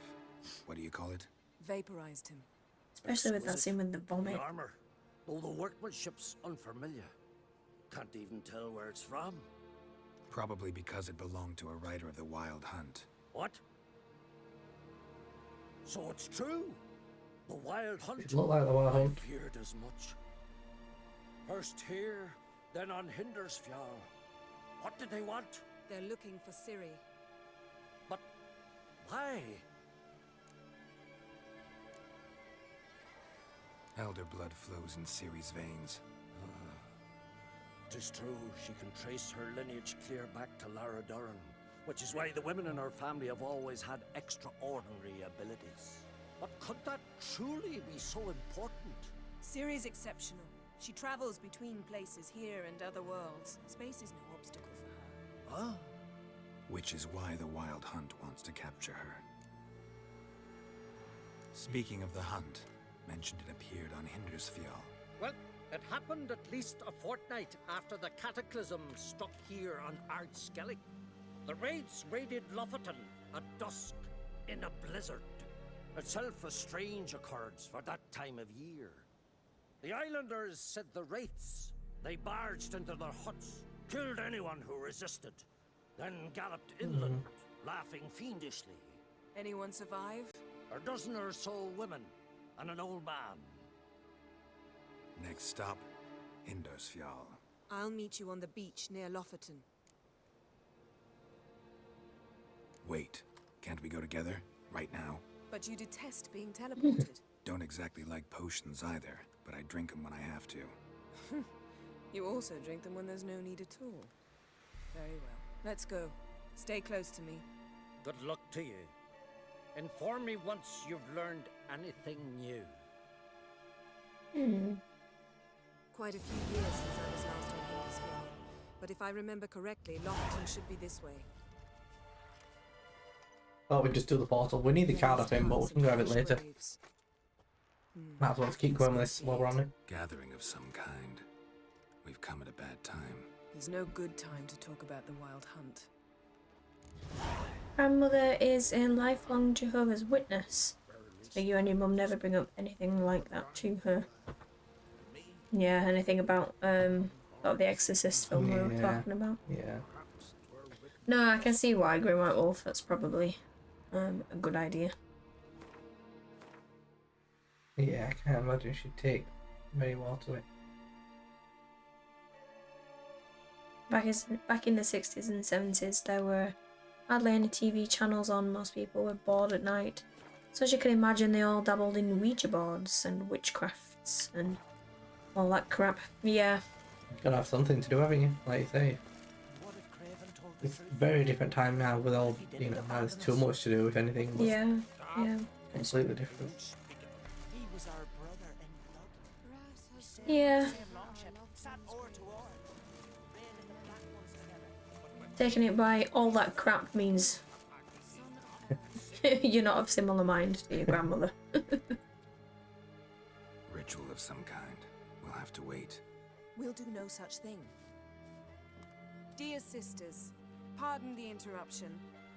What do you call it? Vaporized him. Especially with that Exquisite. scene with the vomit. The armor, though the workmanship's unfamiliar. Can't even tell where it's from. Probably because it belonged to a rider of the Wild Hunt. What? So it's true. The Wild Hunt. It looked like the Wild I Hunt. feared as much. First here, then on Hindersfjall. What did they want? They're looking for Ciri. But why? Elder blood flows in Ciri's veins. Tis true, she can trace her lineage clear back to Lara Duran, which is why the women in her family have always had extraordinary abilities. But could that truly be so important? Ciri's exceptional. She travels between places here and other worlds. Space is no obstacle for her. Huh? Which is why the Wild Hunt wants to capture her. Speaking of the hunt, mentioned it appeared on Hindersfjall. Well, it happened at least a fortnight after the cataclysm struck here on Ardskellig. The raids raided Lofoten at dusk in a blizzard. Itself a strange occurrence for that time of year. The islanders said the wraiths. They barged into their huts, killed anyone who resisted, then galloped inland, laughing fiendishly. Anyone survive? A dozen or so women and an old man. Next stop, Hindersfjall. I'll meet you on the beach near Lofoten. Wait, can't we go together? Right now? But you detest being teleported. Don't exactly like potions either, but I drink them when I have to. You also drink them when there's no need at all. Very well. Let's go. Stay close to me. Good luck to you. Inform me once you've learned anything new. Quite a few years since I was last on Hindersfjall. But if I remember correctly, Lofoten should be this way. Oh, we just do the portal. We need the card, I think, but we can grab it later. Might as well just keep going with this while we're on it. Gathering of some kind. We've come at a bad time. There's no good time to talk about the Wild Hunt. Grandmother is a lifelong Jehovah's Witness. So you and your mum never bring up anything like that to her. Yeah, anything about The Exorcist film we were Yeah. talking about. Yeah. No, I can see why Green White Wolf. That's probably a good idea. Yeah, I can't imagine she'd take very well to it. Back in the 60s and 70s, there were hardly any TV channels on. Most people were bored at night. So as you can imagine, they all dabbled in Ouija boards and witchcrafts and all that crap. Yeah. Gotta have something to do, haven't you? Like you say. It's a very different time now with all, you know, now there's too much to do, if anything. But Yeah. Yeah. completely different. Yeah. Taking it by all that crap means you're not of similar mind to your grandmother. Ritual of some kind. We'll have to wait. We'll do no such thing. Dear sisters, pardon the interruption,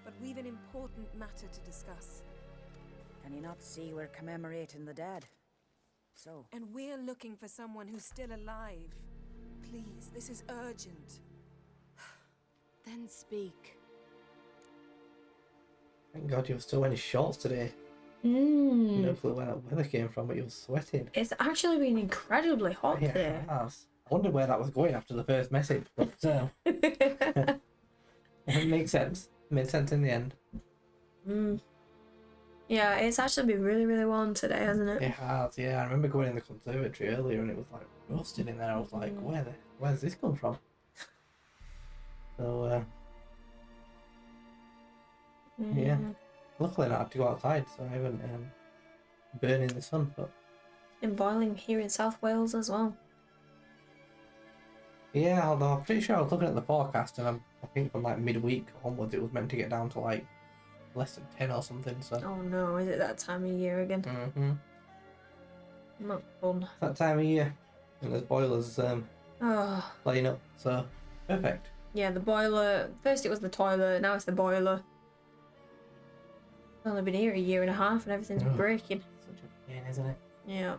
but we've an important matter to discuss. Can you not see we're commemorating the dead? So? And we're looking for someone who's still alive. Please, this is urgent. Then speak. Thank God you were still wearing shorts today. Mm. No clue where that weather came from, but you were sweating. It's actually been incredibly hot Yeah, today. it has. I wondered where that was going after the first message, but it makes sense. Made sense in the end. Mm. Yeah, it's actually been really, really warm today, hasn't it? It has, yeah. I remember going in the conservatory earlier and it was like roasting in there. I was like, where's this come from? So, yeah. Luckily I don't have to go outside, so I haven't burned in the sun, but It's been boiling here in South Wales as well. yeah, although I'm pretty sure I was looking at the forecast and I think from like midweek onwards it was meant to get down to like less than 10 or something, so. Oh no, is it that time of year again? Mm-hmm. Not fun. It's that time of year, and there's boilers Oh, playing up, so perfect. yeah, the boiler. First it was the toilet, now it's the boiler. It's only been here a year and a half and everything's Oh. breaking. Such a pain, isn't it? Yeah.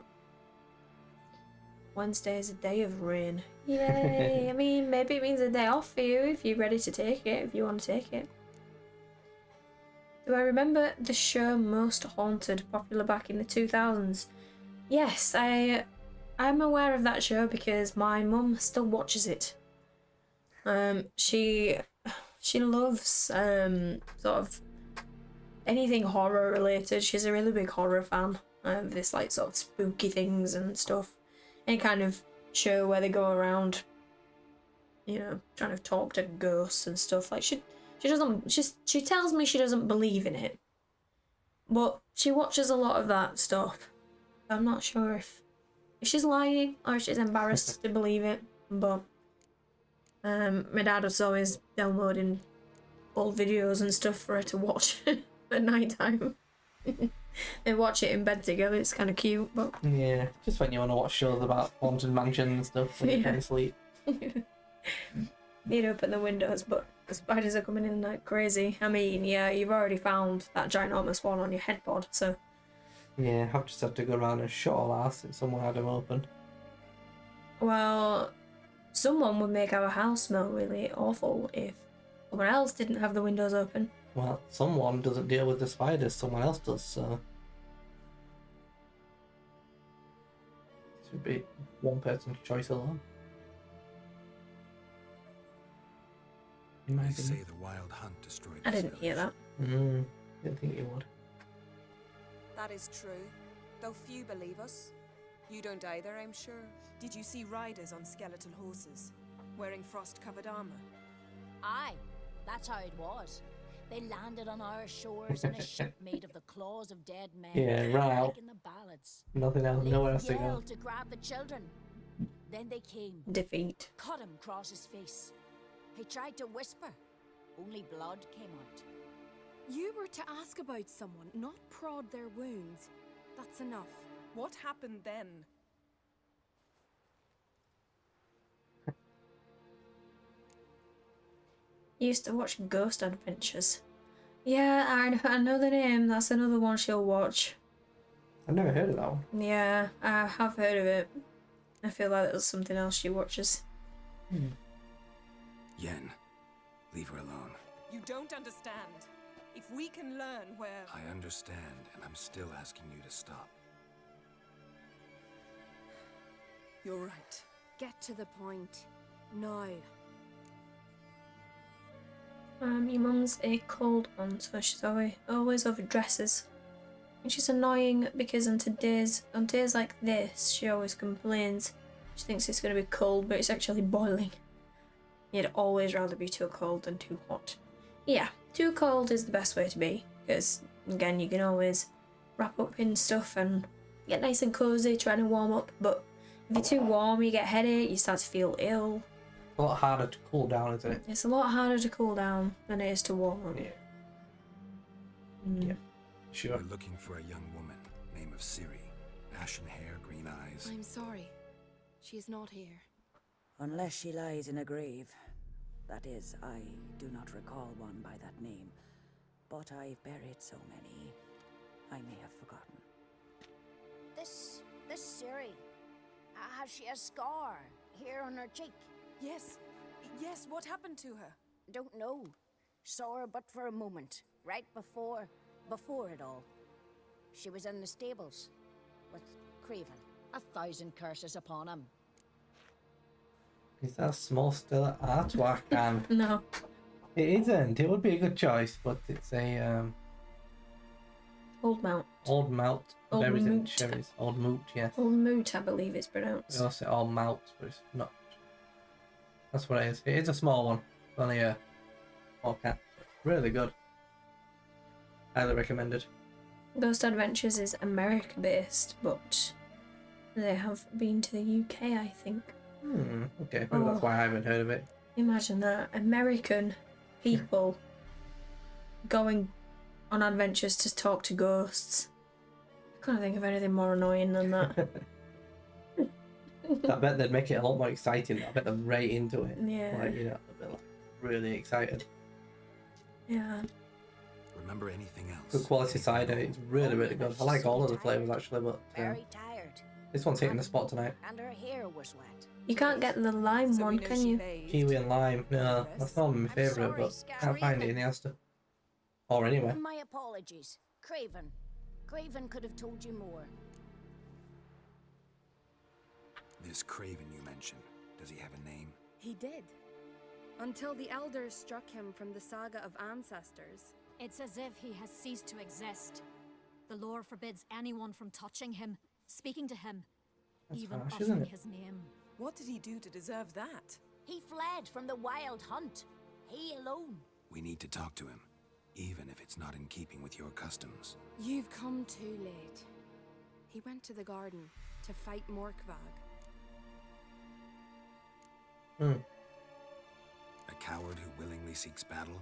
Wednesday is a day of rain. Yay! I mean, maybe it means a day off for you if you're ready to take it, if you want to take it. Do I remember the show Most Haunted, popular back in the 2000s? Yes, I'm aware of that show because my mum still watches it. She loves sort of anything horror related. She's a really big horror fan of this like sort of spooky things and stuff. Any kind of show where they go around, you know, trying to talk to ghosts and stuff. Like she tells me she doesn't believe in it, but she watches a lot of that stuff. I'm not sure if she's lying or if she's embarrassed to believe it, but my dad was always downloading old videos and stuff for her to watch at night time. They watch it in bed together. It's kind of cute, but Yeah, just when you want to watch shows about haunted mansion and stuff when you can't sleep. You'd open the windows, but the spiders are coming in like crazy. I mean, yeah, you've already found that ginormous one on your headboard, so Yeah, I've just had to go around and shut all our since someone had them open. well, someone would make our house smell really awful if someone else didn't have the windows open. Well, someone doesn't deal with the spiders, someone else does, so. It should be one person's choice alone. In my They opinion. say the wild hunt destroyed I this didn't hear that. village. Didn't think you would. That is true, though few believe us. You don't either, I'm sure. Did you see riders on skeletal horses, wearing frost-covered armor? Aye, that's how it was. They landed on our shores in a ship made of the claws of dead men. Yeah, right out. Like in the ballads. Nothing else, nowhere else to go. Yelled to grab the children. Then they came, Defeat. cut him across his face. He tried to whisper. Only blood came out. You were to ask about someone, not prod their wounds. That's enough. What happened then? Used to watch Ghost Adventures. Yeah, I know the name. That's another one she'll watch. I've never heard of that one. Yeah, I have heard of it. I feel like that's something else she watches. Yen, leave her alone. You don't understand. If we can learn where... I understand, and I'm still asking you to stop. You're right. Get to the point. Now. Your mum's a cold one, so she's always over dresses. Which is annoying because on days like this, she always complains. She thinks it's going to be cold, but it's actually boiling. You'd always rather be too cold than too hot. Yeah, too cold is the best way to be, because again, you can always wrap up in stuff and get nice and cozy trying to warm up, but if you're too warm, you get a headache, you start to feel ill. A lot harder to cool down, isn't it? It's a lot harder to cool down than it is to warm up. Yeah. Mm. Yeah. Sure. We're looking for a young woman, name of Ciri. Ashen hair, green eyes. I'm sorry. She is not here. Unless she lies in a grave. That is, I do not recall one by that name. But I've buried so many, I may have forgotten. This Ciri. Has she a scar here on her cheek? Yes. Yes, what happened to her? Don't know. Saw her but for a moment, right before it all. She was in the stables with Craven. 1,000 curses upon him. Is that a small still artwork? And No. it isn't. It would be a good choice, but it's a Old Mount. old malt Old berries and moot. cherries. Old moot, yes. Old Moot, I believe it's They pronounced. also say old malt, but it's not. That's what it is. It is a small one. It's only a small cat. Really good. Highly recommended. Ghost Adventures is America based, but they have been to the UK, I think. Okay, maybe that's Oh. why I haven't heard of it. Imagine that. American people going on adventures to talk to ghosts. I can't think of anything more annoying than that. I bet they'd make it a lot more exciting. I bet they're right into it. Yeah. Like, you know, they're like really excited. Yeah. Remember anything else? Good quality cider. It's really, really good. I like all of the flavours actually, but Very tired. this one's hitting the spot tonight. And her hair was wet. You can't get the lime So we one, know can she you? bathed. Kiwi and lime. No, that's not my favourite, sorry, but can't find it in the Astor. Or anywhere. My apologies. Craven. Craven could have told you more. This Craven you mentioned, does he have a name? He did. Until the elders struck him from the saga of ancestors. It's as if he has ceased to exist. The lore forbids anyone from touching him, speaking to him, That's even harsh, isn't uttering it? his name. What did he do to deserve that? He fled from the wild hunt. He alone. We need to talk to him, even if it's not in keeping with your customs. You've come too late. He went to the garden to fight Morkvag. A coward who willingly seeks battle?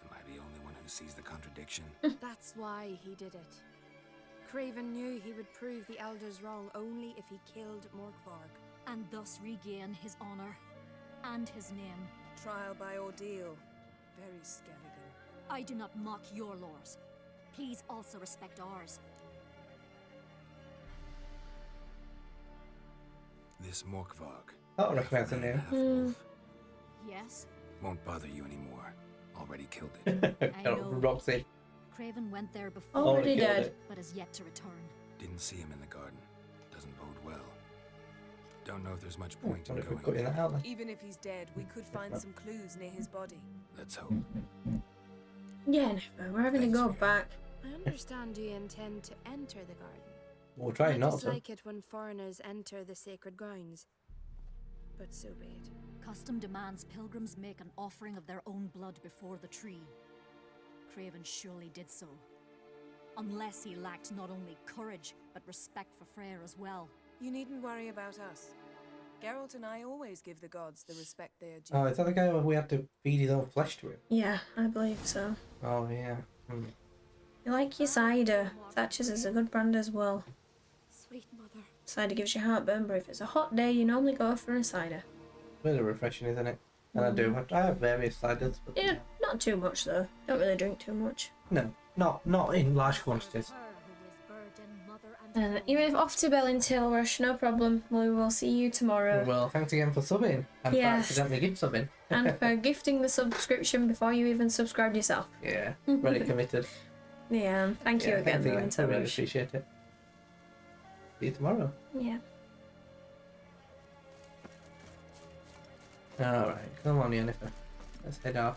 Am I the only one who sees the contradiction? That's why he did it. Craven knew he would prove the elders wrong only if he killed Morkvarg. And thus regain his honor and his name. Trial by ordeal. Very Skelligan. I do not mock your laws. Please also respect ours. This Morkvarg. That would recommend the name. half-wolf, Yes, won't bother you anymore. Already killed it. I know. Roxy. Craven went there before, Already killed dead. it. but is yet to return. Didn't see him in the garden. Doesn't bode well. Don't know if there's much point in What if we going cut you there. that out then? Even if he's dead, we could find some clues near his body. Let's hope. Yeah, never. We're having to go back. I understand you intend to enter the garden. We'll try I not to. dislike it when foreigners enter the sacred grounds. But so be it. Custom demands pilgrims make an offering of their own blood before the tree. Craven surely did so. Unless he lacked not only courage, but respect for Freyr as well. You needn't worry about us. Geralt and I always give the gods the respect they are due. Oh, is that the guy where we had to feed his own flesh to him? Yeah, I believe so. Oh, yeah. You like your cider. Thatcher's is a good brand as well. Sweet mother. Cider gives you heartburn, but if it's a hot day, you normally go for a cider. Really refreshing, isn't it? And I do. I have various ciders, but Yeah, not too much though. Don't really drink too much. no, not in large quantities. And you're off to Bellintilrush, no problem. We will see you tomorrow. Well, thanks again for subbing and for Yes. accidentally gift subbing. And for gifting the subscription before you even subscribed yourself. Yeah, really committed. Yeah, thank you Yeah, again, thanks again. I really Bellintilrush. appreciate it. See you tomorrow. Yeah. Alright, come on, Yennefer. Let's head off.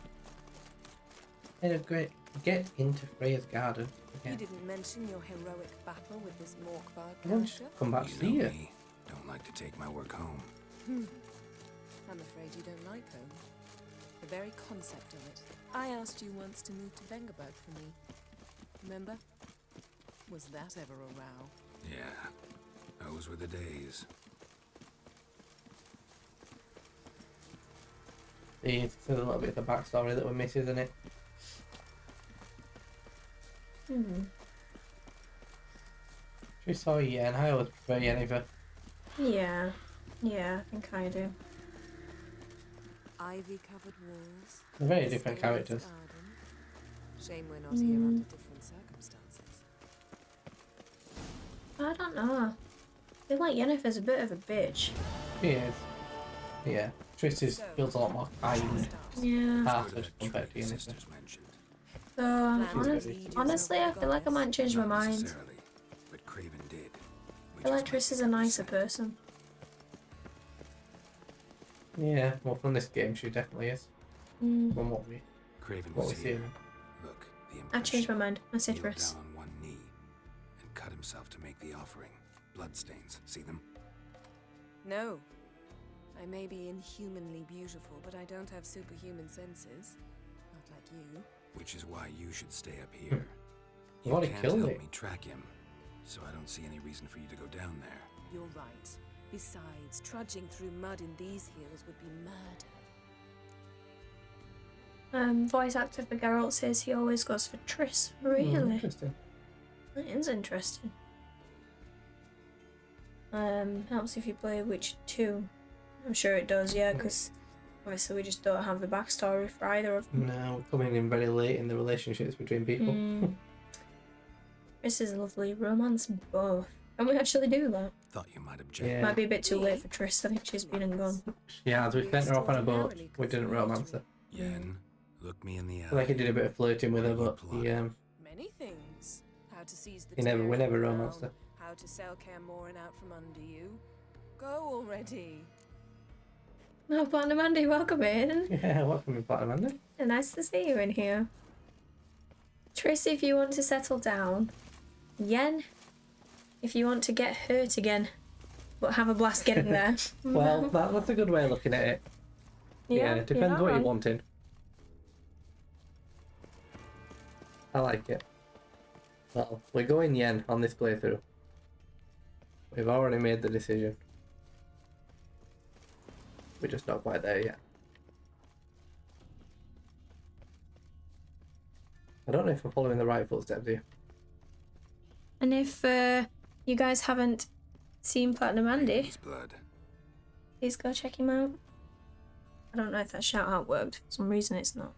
Great. Get into Freya's garden. You again. didn't mention your heroic battle with this Morkbard I want to character. come back to You see know you. me. Don't like to take my work home. I'm afraid you don't like home. The very concept of it. I asked you once to move to Vengerberg for me. Remember? Was that ever a row? Yeah, those were the days. There's a little bit of the backstory that we miss, isn't it? We saw Yen. I always prefer Yennefer. Yeah. Yeah, I think I do. Ivy-covered walls. They're very different spacious characters. garden. Shame we're not here under different circumstances. I don't know. I feel like Yennefer's a bit of a bitch. She is. Yeah. Triss feels a lot more kind. Yeah. Hearted compared to Yennefer. Sisters mentioned. So, very honestly, I feel like I might change my Not mind. necessarily, but Craven did. I feel like Triss is a nicer person. Yeah, well, from this game, she definitely is. From what we Craven what was we here. see. Look, the I changed my impression. mind. I say Kneeled Triss. down on one knee and cut himself to make the offering. Bloodstains. See them? No. I may be inhumanly beautiful, but I don't have superhuman senses. Not like you. Which is why you should stay up here. You wanna can't kill help me. me track him, so I don't see any reason for you to go down there. You're right. Besides, trudging through mud in these hills would be murder. Voice actor for Geralt says he always goes for Triss. Really? Interesting. That is interesting. Helps if you play Witcher 2. I'm sure it does, yeah, because obviously we just don't have the backstory for either of them. No, we're coming in very late in the relationships between people. This is a lovely romance both. And we actually do that. Thought you might object. Yeah. Might be a bit too late for Triss. I think she's been and gone. Yeah, as we sent her off on a boat, we didn't romance her. Yen, look me in the eye. I feel like he did a bit of flirting with her, but Many things. How to seize the we never Tyrian romanced crown, her. how to sell Kaer Morhen out from under you. Go already. Oh, Platinum Andy, welcome in. Yeah, welcome in Platinum Andy. Nice to see you in here. Triss, if you want to settle down. Yen, if you want to get hurt again, but have a blast getting there. Well, that's a good way of looking at it. Yeah, it depends what you're wanting. I like it. Well, we're going Yen on this playthrough. We've already made the decision. We're just not quite there yet. I don't know if we're following the right footsteps here. And if you guys haven't seen Platinum Andy, His blood. please go check him out. I don't know if that shout out worked. For some reason it's not.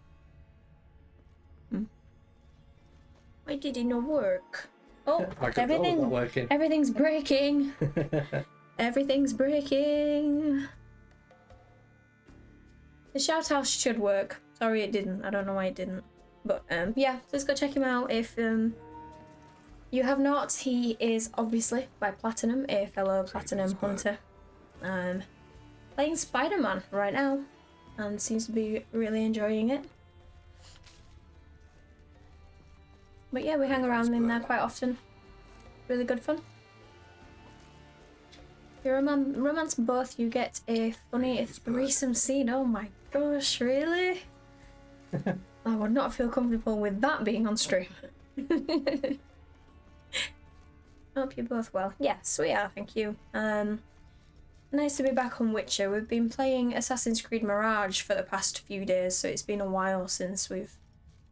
Why did it not work? Oh, My controller's not working. everything's breaking. Everything's breaking. The shout out should work. Sorry it didn't. I don't know why it didn't. But yeah, please go check him out if you have not. He is obviously by Platinum, a fellow Platinum hunter. Playing Spider-Man right now and seems to be really enjoying it. But yeah, we hang around in there quite often. Really good fun. If you romance both, you get a funny threesome scene. Oh my gosh, really? I would not feel comfortable with that being on stream. Hope you're both well. Yes, we are, thank you. Nice to be back on Witcher. We've been playing Assassin's Creed Mirage for the past few days, so it's been a while since we've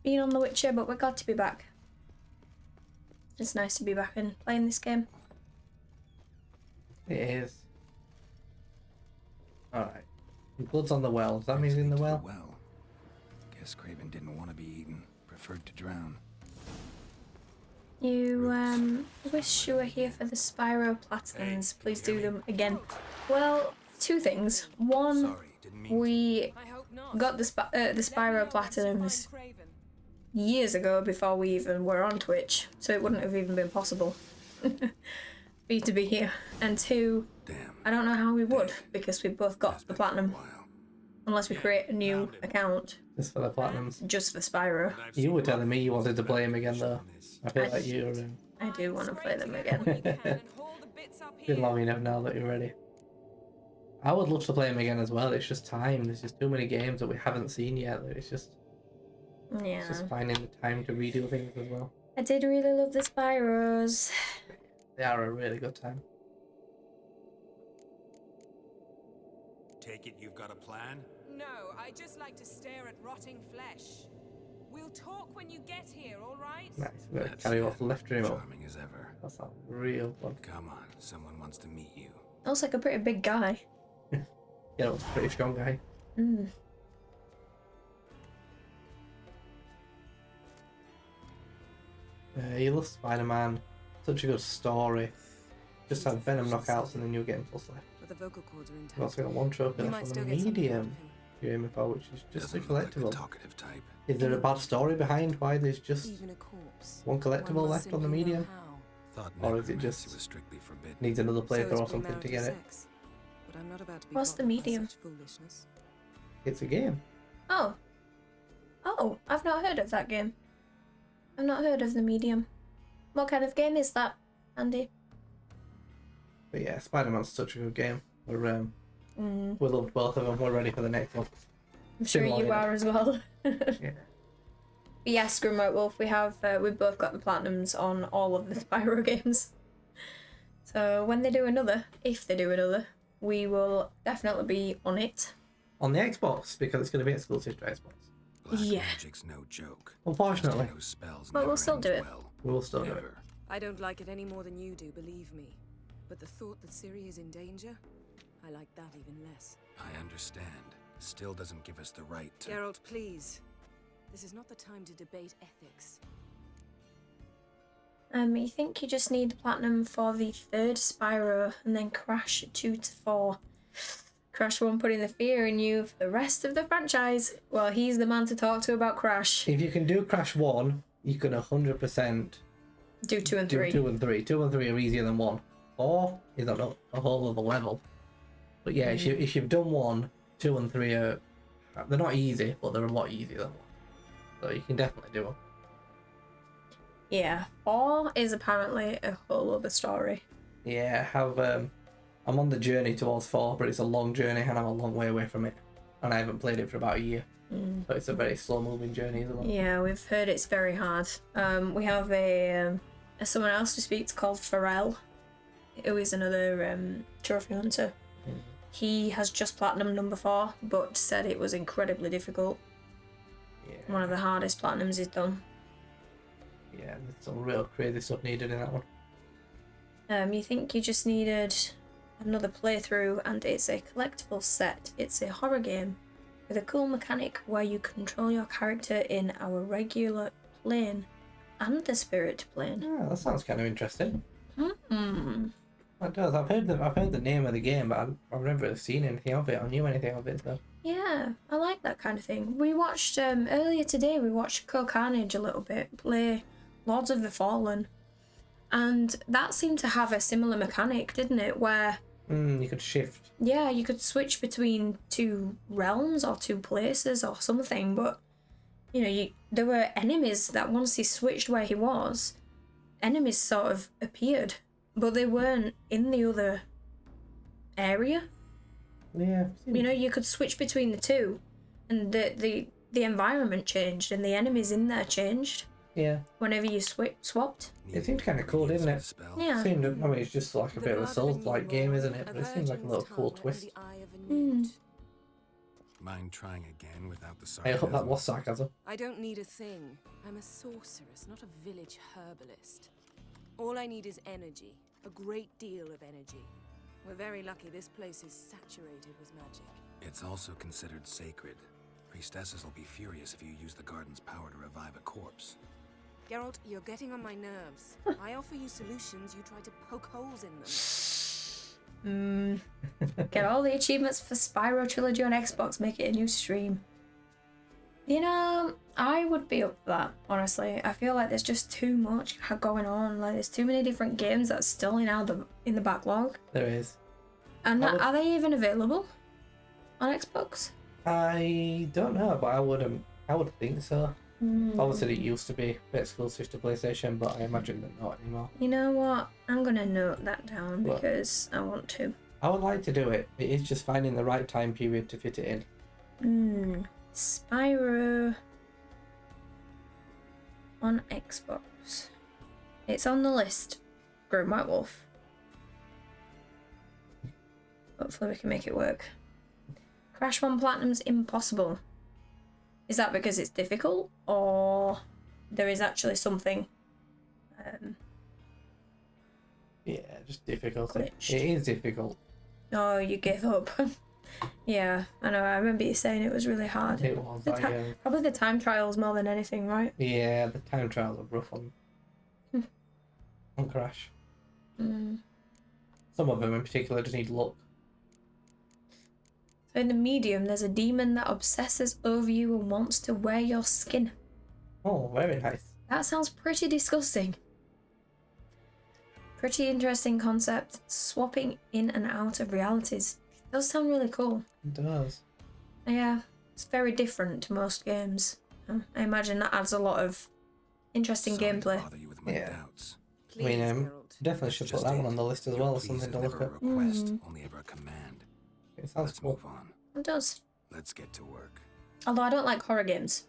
been on The Witcher, but we're glad to be back. It's nice to be back and playing this game. It is. Alright. Blood's on the well. Does that mean he's in the well? Well, guess Craven didn't want to be eaten. Preferred to drown. You wish you were here for the Spyro Platinums. Please do them again. Well, two things. One, we got the Spyro Platinums years ago before we even were on Twitch, so it wouldn't have even been possible for you to be here. And two, I don't know how we would, because we both got the Platinum. unless we create a new account Just for the platinums. just for Spyro. You were telling me you wanted to play him again, though. I feel like you're I do want to play them again. been long enough now that you're ready. I would love to play him again as well. It's just time. There's just too many games that we haven't seen yet. That it's just finding the time to redo things as well. I did really love the Spyros. They are a really good time. Take it you've got a plan? No, I just like to stare at rotting flesh. We'll talk when you get here, all right? Nice. We're gonna carry off the left remote. Charming as ever. That's a real fun. Come on, someone wants to meet you. Looks like a pretty big guy. Yeah, looks a pretty strong guy. Mm. He loves Spider-Man. Such a good story. Just have Venom knockouts and then you'll get him plus left. But the vocal cords are intact. We've also got one trophy left for the medium you're aiming for, which is just a collectible. Talkative type. Is there a bad story behind why there's just Even a corpse. one collectible left on the medium? Thought Or is it necromancy just was strictly forbidden. needs another So playthrough it's or something to premarital get it? sex. But I'm not about to be What's the bothered by medium? such foolishness. It's a game. Oh. Oh, I've not heard of that game. I've not heard of the medium. What kind of game is that, Andy? But yeah, Spider-Man's such a good game. We loved both of them. We're ready for the next one. I'm sure Been long you enough. are as well. Yeah. But yes, Grimrock Wolf, we've both got the platinums on all of the Spyro games. So when they do another, if they do another, we will definitely be on it. On the Xbox, because it's going to be exclusive to Xbox. Black Yeah. magic's no joke. Unfortunately. Those spells But we'll never still end do it. well. We will still do it. Never. I don't like it any more than you do, believe me. But the thought that Ciri is in danger, I like that even less. I understand. Still doesn't give us the right to... Geralt, please. This is not the time to debate ethics. You think you just need platinum for the third Spyro and then Crash 2 to 4. Crash 1 putting the fear in you for the rest of the franchise. Well, he's the man to talk to about Crash. If you can do Crash 1, you can 100% Do 2 and do 3. 2 and 3. 2 and 3 are easier than 1. 4 is a whole other level. But yeah, if you've done 1, 2 and 3 are... They're not easy, but they're a lot easier than 1. So you can definitely do them. Yeah, 4 is apparently a whole other story. Yeah, I'm on the journey towards 4, but it's a long journey and I'm a long way away from it. And I haven't played it for about a year. So it's a very slow moving journey as well. Yeah, we've heard it's very hard. We have a someone else to speak to called Pharrell, who is another trophy hunter. He has just platinum number 4, but said it was incredibly difficult. Yeah. One of the hardest platinums he's done. Yeah, there's some real crazy stuff needed in that one. You think you just needed another playthrough, and it's a collectible set. It's a horror game with a cool mechanic where you control your character in our regular plane and the spirit plane. Yeah, that sounds kind of interesting. It does. I've heard the name of the game, but I've never really seen anything of it or knew anything of it. So Yeah, I like that kind of thing. We watched earlier today. We watched Co Carnage a little bit play Lords of the Fallen, and that seemed to have a similar mechanic, didn't it? Where you could shift. yeah, you could switch between 2 realms or 2 places or something, but you know, there were enemies that once he switched where he was, enemies sort of appeared, but they weren't in the other area. Yeah. You know, you could switch between the 2, and the environment changed and the enemies in there changed. Yeah. Whenever you swapped. It seemed kind of cool, didn't it? Yeah. Seemed, I mean, it's just like a bit of a Souls-like game, isn't it? But it seems like a little cool twist. Mind trying again without the I sarcasm? hope that was sarcasm. I don't need a thing. I'm a sorceress, not a village herbalist. All I need is energy. A great deal of energy. We're very lucky this place is saturated with magic. It's also considered sacred. Priestesses will be furious if you use the garden's power to revive a corpse. Geralt, you're getting on my nerves. I offer you solutions, you try to poke holes in them. Get all the achievements for Spyro Trilogy on Xbox, make it a new stream. You know, I would be up for that, honestly. I feel like there's just too much going on. Like, there's too many different games that's still in the backlog. There is. And are they even available on Xbox? I don't know, but I would think so. Hmm. Obviously, it used to be exclusive to PlayStation, but I imagine they're not anymore. You know what? I'm gonna note that down What? because I want to. I would like to do it. It is just finding the right time period to fit it in. Spyro on Xbox. It's on the list. Grim White Wolf. Hopefully we can make it work. Crash 1 Platinum's impossible. Is that because it's difficult, or there is actually something? Yeah, just difficult. Glitched. It is difficult. Oh, you gave up. Yeah, I know. I remember you saying it was really hard. It was. Probably the time trials more than anything, right? Yeah, the time trials are rough on Crash. Some of them in particular just need luck. So in the medium, there's a demon that obsesses over you and wants to wear your skin. Oh, very nice. That sounds pretty disgusting. Pretty interesting concept. Swapping in and out of realities. It does sound really cool. It does. Yeah, it's very different to most games. I imagine that adds a lot of interesting gameplay. Yeah. I mean, definitely should put that one on the list as well as something to look at. Only ever a command. It sounds cool. Move on. It does. Let's get to work. Although I don't like horror games.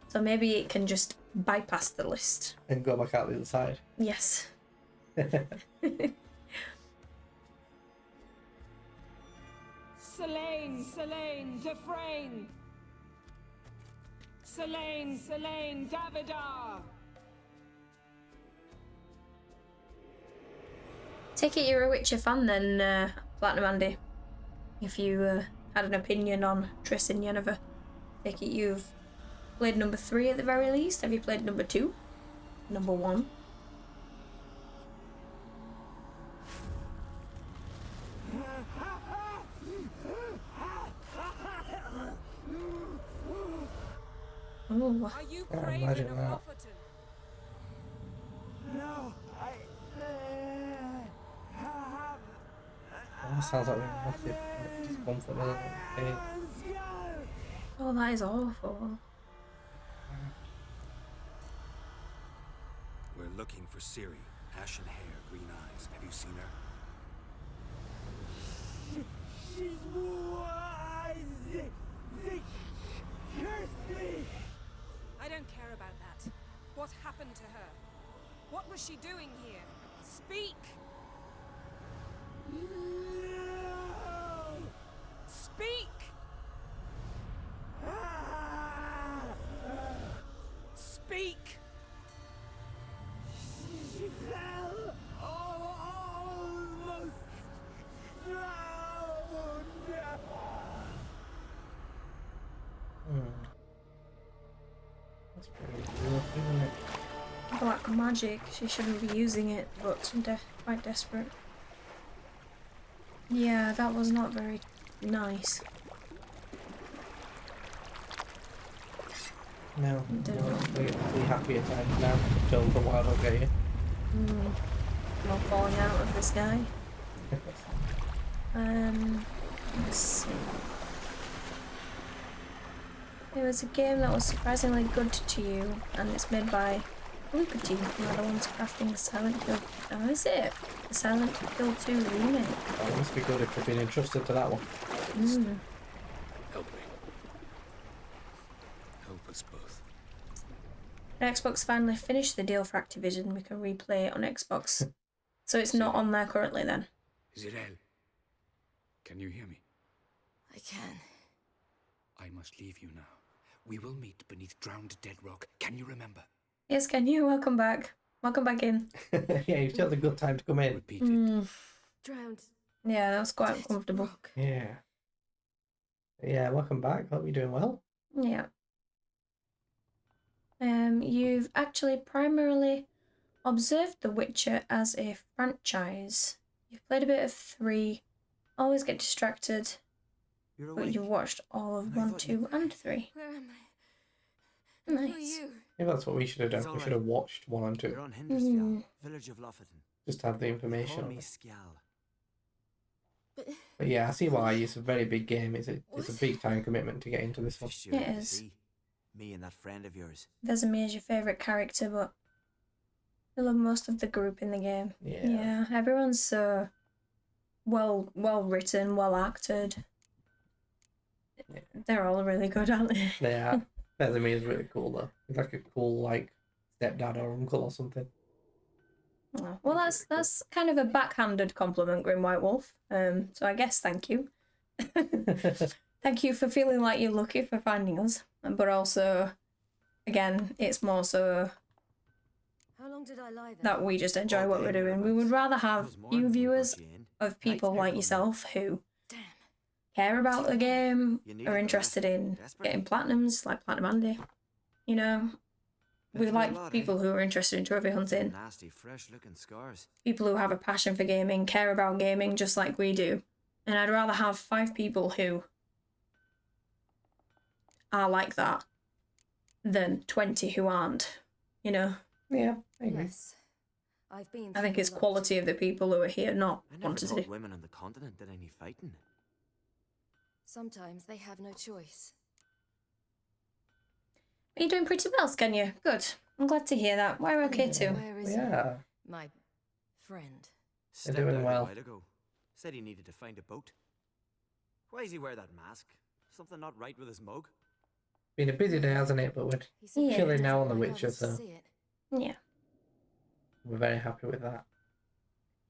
So maybe it can just bypass the list. And go back out the other side. Yes. Selene, Dufresne! Selene, Davidar! Take it you're a Witcher fan then, Platinum Andy. If you had an opinion on Triss and Yennefer. Take it you've played number 3 at the very least. Have you played number 2? Number 1? Oh, Are you I Craven imagine of that. Lofoten? No, That sounds like a massive discomfort. doesn't it? oh, that is awful. We're looking for Ciri. Ashen hair, green eyes. Have you seen her? She's wise. Curse me! I don't care about that. What happened to her? What was she doing here? Speak! No! Speak! Speak! She fell almost drowned. That's pretty rough, isn't it? Black magic. She shouldn't be using it, but quite desperate. Yeah, that was not very nice. No, Don't. we happier times now. Till the wild will get you. Not falling out of the sky. Let's see. It was a game that was surprisingly good to you, and it's made by Blooper Team, who are the ones crafting the Silent Hill. Oh, is it? The Silent Hill 2 remake. Oh, it must be good if you've been entrusted to that one. Help me. Help us both. Xbox finally finished the deal for Activision. We can replay it on Xbox. So it's not on there currently then. Zirel, can you hear me? I can. I must leave you now. We will meet beneath drowned dead rock. Can you remember? Yes, can you? Welcome back. Welcome back in. Yeah, you've chose a good time to come in. Repeat it. Drowned. Yeah, that was quite uncomfortable. Yeah. Yeah, welcome back. Hope you're doing well. Yeah. You've actually primarily observed The Witcher as a franchise. You've played a bit of 3, always get distracted, but you've watched all of 1, 2, and 3. Where am I? Nice. Who are you? Maybe that's what we should have done. We should have watched 1 and 2. We're on Hindersfjall, village of Lofoten. Just to have the information. Call on me it. Skjal. But But yeah, I see why. It's a very big game. It's a big time commitment to get into this one. Fished you It out, you is. see. Me and that friend of yours. Vesemir is your favourite character, but I love most of the group in the game. Yeah. Everyone's so well written, well acted. They're all really good, aren't they? They are. Vesemir is really cool though. He's like a cool like stepdad or uncle or something. Oh, well, that's kind of a backhanded compliment, Grim White Wolf. So I guess thank you. Thank you for feeling like you're lucky for finding us, but also, again, it's more so How long did I lie there? that we just enjoy what we're doing. We would rather have you viewers of people like yourself who care about the game, are interested in getting platinums, like Platinum Andy. You know, we like people who are interested in trophy hunting, Nasty, fresh-looking scars. people who have a passion for gaming, care about gaming just like we do. And I'd rather have 5 people who are like that than 20 who aren't, you know? Yeah, I agree. Yes. I've been I think through it's a lot. quality of the people who are here, not I never quantity. thought women on the continent did any fighting. Sometimes they have no choice. You're doing pretty well, Skenya. Good. I'm glad to hear that. We're okay too. Where is Yeah. my friend? They're Stepped doing out a well. while ago. Said he needed to find a boat. Why does he wear that mask? Something not right with his mug? Been a busy day, hasn't it? But we're Yeah. chilling now on The Like Witcher, others to so see it. Yeah. we're very happy with that.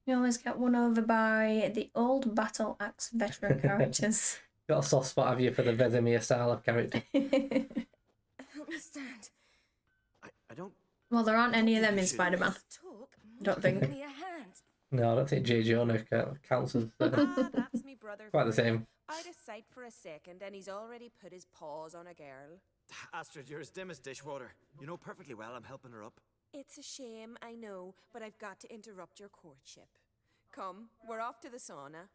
You always get won over by the old battle axe veteran characters. Got a soft spot, have you, for the Vesemir style of character? Help me stand. I don't... Well, there aren't any of them in should- Spider-Man. Talk. I don't think. Give me a hand. No, I don't think J. Jonah counts as Ah, that's me brother. quite the for you. same. Out of sight for a second, and he's already put his paws on a girl. Astrid, you're as dim as dishwater. You know perfectly well I'm helping her up. It's a shame, I know, but I've got to interrupt your courtship. Come, we're off to the sauna.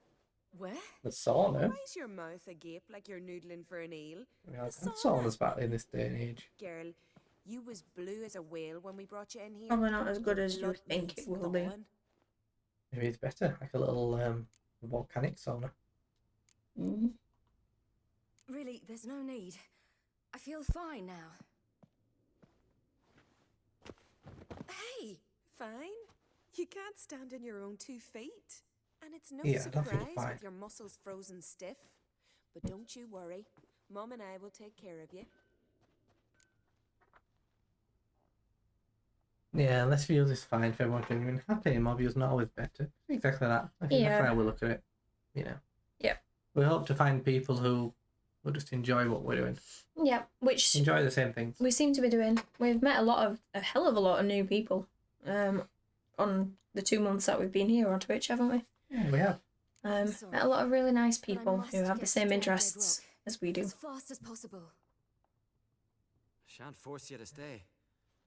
Where? The sauna? Why is your mouth agape like you're noodling for an eel? Yeah, sauna's back in this day and age. Girl, you was blue as a whale when we brought you in here. Probably not as good as you Blood think needs it will be. thawing. Maybe it's better, like a little volcanic sauna. Mm. Really, there's no need. I feel fine now. Hey, fine. You can't stand on your own 2 feet. And it's no Yeah, I don't feel surprise fine. with your muscles frozen stiff. But don't you worry. Mum and I will take care of you. Yeah, less views is fine for everyone genuine. Happy more views not always better. Exactly that. I think that's Yeah. how we look at it. You know. Yep. We hope to find people who will just enjoy what we're doing. Yeah, which Enjoy the same things. we seem to be doing. We've met a hell of a lot of new people on the 2 months that we've been here on Twitch, haven't we? Yeah, we have. Met a lot of really nice But I people must who have the get same to Dead interests Rock as we do. as fast as possible. Shan't force you to stay.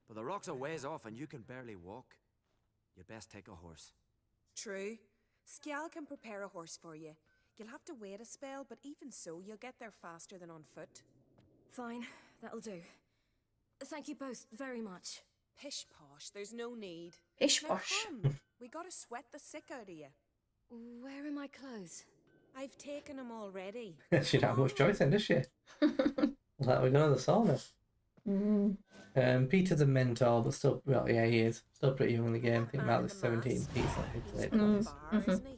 But the rocks are ways off and you can barely walk. You best take a horse. True. Skjal can prepare a horse for you. You'll have to wait a spell, but even so, you'll get there faster than on foot. Fine, that'll do. Thank you both very much. Pish posh, there's no need. Pish Now posh. come, we gotta sweat the sick out of you. Where are my clothes? I've taken them already. She don't have much choice then, does she? Like, we're going to the sauna. Mm. Peter's a mentor, but still, well, yeah, he is. Still pretty young in the game. I think about the 17 piece, like mid to late 20s. Bar, isn't he?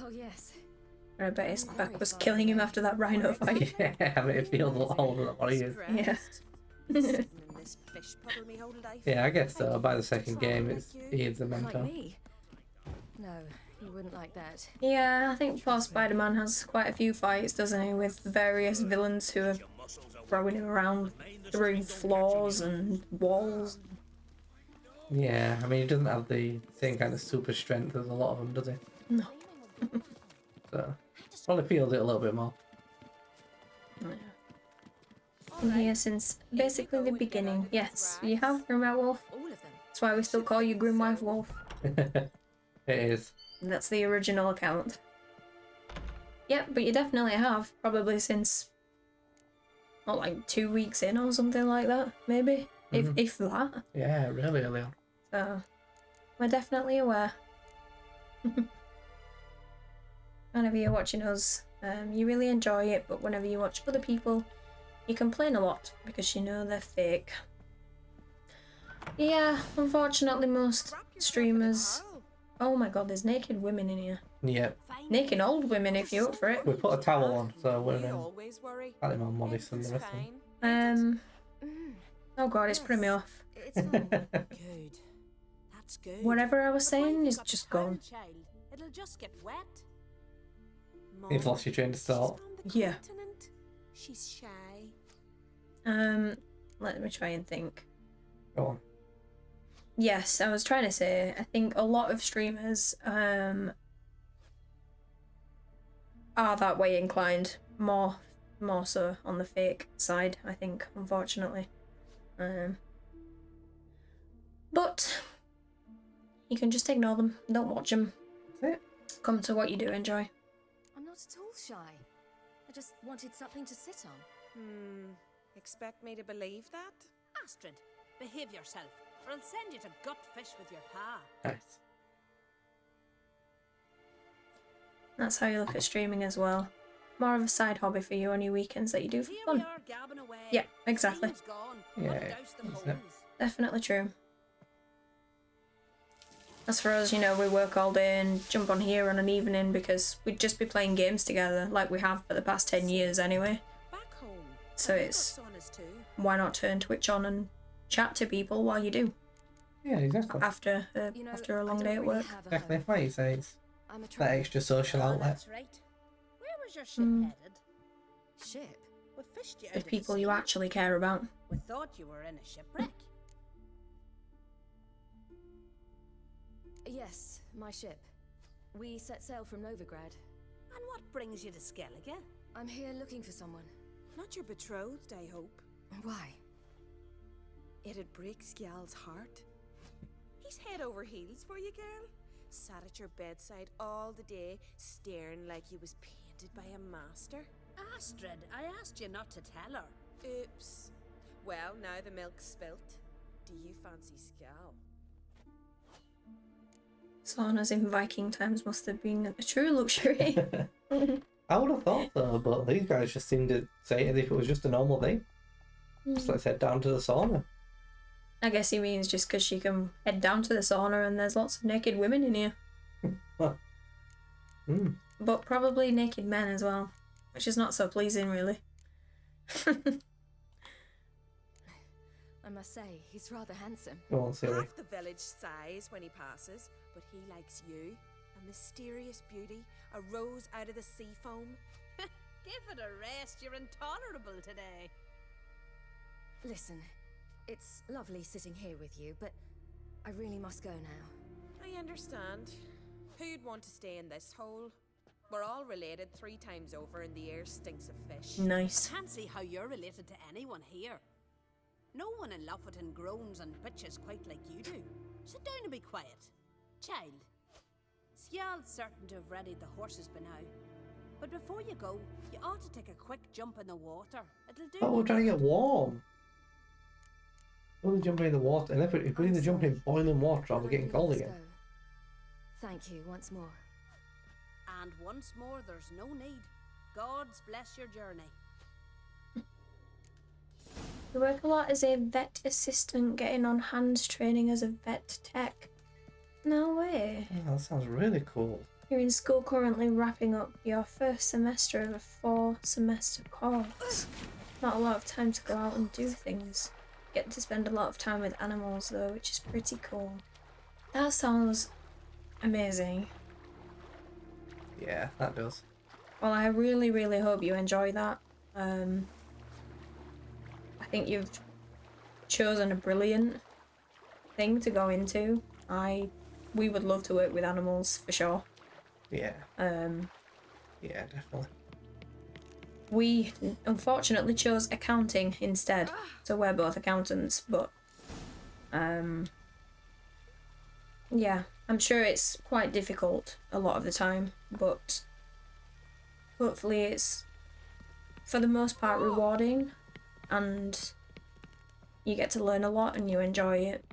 Oh, yes. I bet his back was killing him after that rhino fight. Yeah, I mean, it feels a lot older than what he is. Yeah. Sitting in this fish puddle me whole life. Yeah, I guess so. By the second game, he is the Like mentor. me? No, he wouldn't like that. Yeah, I think poor Spider-Man has quite a few fights, doesn't he, with various villains who are throwing him around through floors and walls. Yeah, I mean, he doesn't have the same kind of super strength as a lot of them, does he? No. So, probably feels it a little bit more. Been here since basically the beginning. Yes, you have, Grimwife Wolf. All of them. That's why we still call you Grimwife Wolf. It is. That's the original account. Yep, but you definitely have, probably since, what, like 2 weeks in or something like that, maybe? If that. Yeah, really early on. So, we're definitely aware. whenever you're watching us, you really enjoy it, but whenever you watch other people, you complain a lot because you know they're fake. Yeah, unfortunately most streamers... Oh my god, there's naked women in here. Yep. Naked old women if you're up for it. We put a towel on, so we're slightly more modest than the rest of them. Oh god, it's putting me off. It's fine. Good. That's good. Whatever I was saying is just gone. Child. It'll just get wet. You've lost your train of thought. Yeah. She's shy. Let me try and think. Go on. Yes, I was trying to say, I think a lot of streamers are that way inclined. More so on the fake side, I think, unfortunately. But you can just ignore them. Don't watch them. That's it. Come to what you do enjoy. I'm not at all shy. I just wanted something to sit on. Expect me to believe that? Astrid, behave yourself, or I'll send you to gut fish with your pa. Nice. That's how you look at streaming as well. More of a side hobby for you on your weekends that you do for fun. Yeah, exactly. Yeah, isn't it? Definitely true. As for us, you know, we work all day and jump on here on an evening because we'd just be playing games together like we have for the past 10 years anyway. So it's, why not turn Twitch on and chat to people while you do? Yeah, exactly. After a long day at work. Exactly. Like you say, it's that extra social outlet. That's right. Where was your ship headed? Ship? We fished you out The of people the you sea. actually care about. We thought you were in a shipwreck. Yes, my ship. We set sail from Novigrad. And what brings you to Skellige? I'm here looking for someone. Not your betrothed, I hope. Why? It'd break Skjal's heart. He's head over heels for you, girl. Sat at your bedside all the day, staring like he was painted by a master. Astrid, I asked you not to tell her. Oops. Well, now the milk's spilt. Do you fancy Skjal? Saunas in Viking times must have been a true luxury. I would have thought so, but these guys just seemed to say it as if it was just a normal thing. Just let's head down to the sauna. I guess he means just because you can head down to the sauna and there's lots of naked women in here. But probably naked men as well, which is not so pleasing, really. I must say, he's rather handsome. Go on, silly. Half the village sighs when he passes, but he likes you. A mysterious beauty, a rose out of the sea foam. Give it a rest, you're intolerable today. Listen, it's lovely sitting here with you, but I really must go now. I understand. Who'd want to stay in this hole? We're all related 3 times over and the air stinks of fish. Nice. I can't see how you're related to anyone here. No one in Lofoten groans and bitches quite like you do. Sit down and be quiet. Child, Skjal's certain to have readied the horses by now. But before you go, you ought to take a quick jump in the water. It'll do. Oh, we're trying to get warm. We're jumping in the water, and if we're either jumping in boiling water or we're getting cold again. Thank you once more. And once more, there's no need. God's bless your journey. You work a lot as a vet assistant, getting on hands training as a vet tech. No way. Oh, that sounds really cool. You're in school currently wrapping up your first semester of a 4-semester course. Not a lot of time to go out and do things. Get to spend a lot of time with animals though, which is pretty cool. That sounds amazing. Yeah, that does. Well, I really, really hope you enjoy that. I think you've chosen a brilliant thing to go into. We would love to work with animals for sure. Yeah. Yeah, definitely. We unfortunately chose accounting instead, so we're both accountants, but yeah, I'm sure it's quite difficult a lot of the time, but hopefully it's for the most part rewarding and you get to learn a lot and you enjoy it.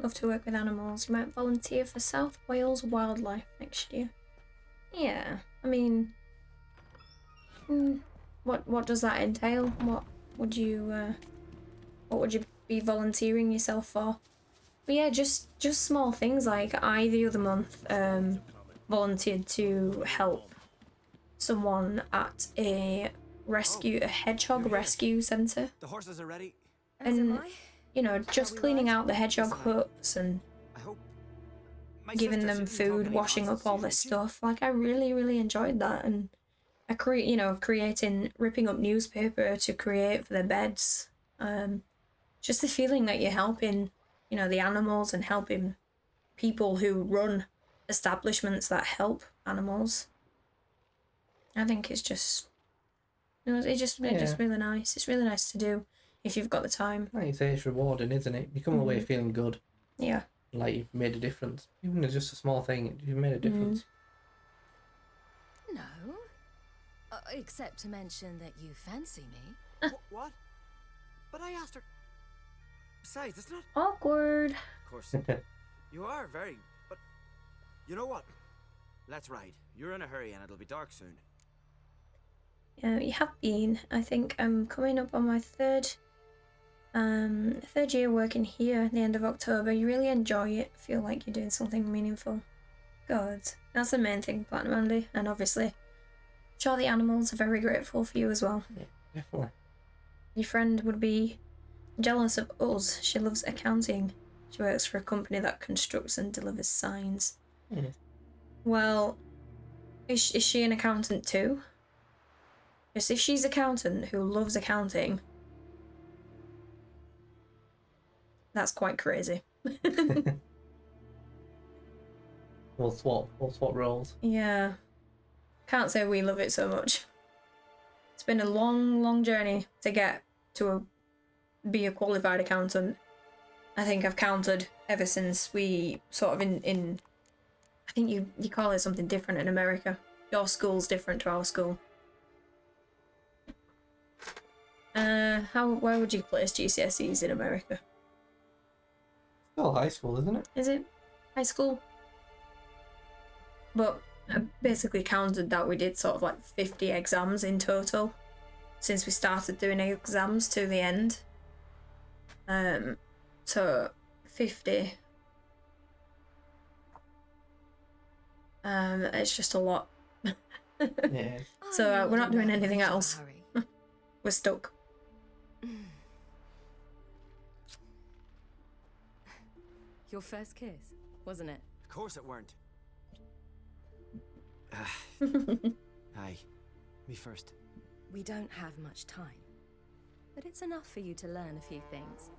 love to work with animals. You might volunteer for South Wales Wildlife next year. Yeah, I mean, what does that entail? What would you be volunteering yourself for? But yeah, just small things. Like I the other month volunteered to help someone at a hedgehog rescue centre. The horses are ready. And you know, just cleaning out the hedgehog huts and giving them food, washing up all this stuff. Like I really enjoyed that, and ripping up newspaper to create for their beds. Just the feeling that you're helping, the animals and helping people who run establishments that help animals. I think it's just, it's just really nice. It's really nice to do if you've got the time. Like you say, it's rewarding, isn't it? You come away feeling good. Yeah. Like you've made a difference. Even if it's just a small thing, you've made a difference. No. Except to mention that you fancy me. What? But I asked her. Besides, it's not... Awkward. Of course. You are very... But... You know what? Let's ride. You're in a hurry and it'll be dark soon. You have been. I think I'm coming up on my third year working here at the end of October. You really enjoy it. Feel like you're doing something meaningful. Good. That's the main thing, Platinum Andy. And obviously, I'm sure the animals are very grateful for you as well. Yeah, definitely. Your friend would be jealous of us. She loves accounting. She works for a company that constructs and delivers signs. Yeah. Well, is she an accountant too? Because if she's an accountant who loves accounting, that's quite crazy. We'll swap roles. Yeah. Can't say we love it so much. It's been a long journey to get to be a qualified accountant. I think I've counted ever since we sort of in I think you call it something different in America. Your school's different to our school. Where would you place GCSEs in America? Still high school, isn't it? Is it high school? But I basically counted that we did sort of like 50 exams in total since we started doing exams to the end. So 50. It's just a lot. Yeah. So we're not doing anything else. We're stuck. Your first kiss, wasn't it? Of course it weren't. Aye. Me first. We don't have much time, but it's enough for you to learn a few things.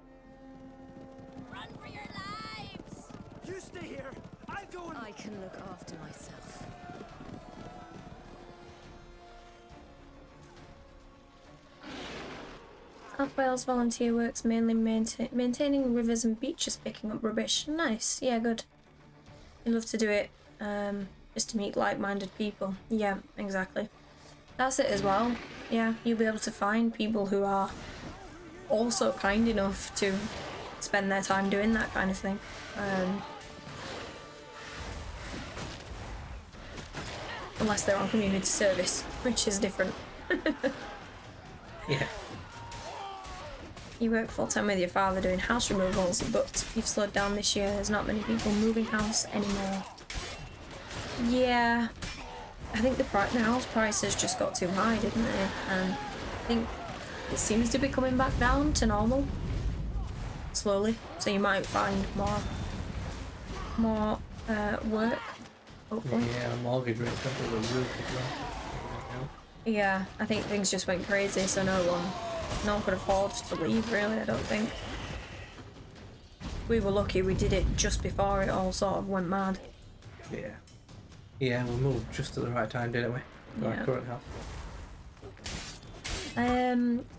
Run for your lives! You stay here! I'll go and... I can look after myself. South Wales volunteer works mainly maintaining rivers and beaches, picking up rubbish. Nice, yeah, good. You love to do it, just to meet like-minded people. Yeah, exactly. That's it as well. Yeah, you'll be able to find people who are also kind enough to spend their time doing that kind of thing. Unless they're on community service, which is different. Yeah. You work full-time with your father doing house removals, but you've slowed down this year. There's not many people moving house anymore. Yeah, I think the house prices just got too high, didn't they? And I think it seems to be coming back down to normal. Slowly. So you might find more work, hopefully. Yeah, mortgage rates up to the roof as well. Yeah, I think things just went crazy, so no one could afford to leave, really, I don't think. We were lucky we did it just before it all sort of went mad. Yeah. Yeah, we moved just at the right time, didn't we? To Yeah. our current house.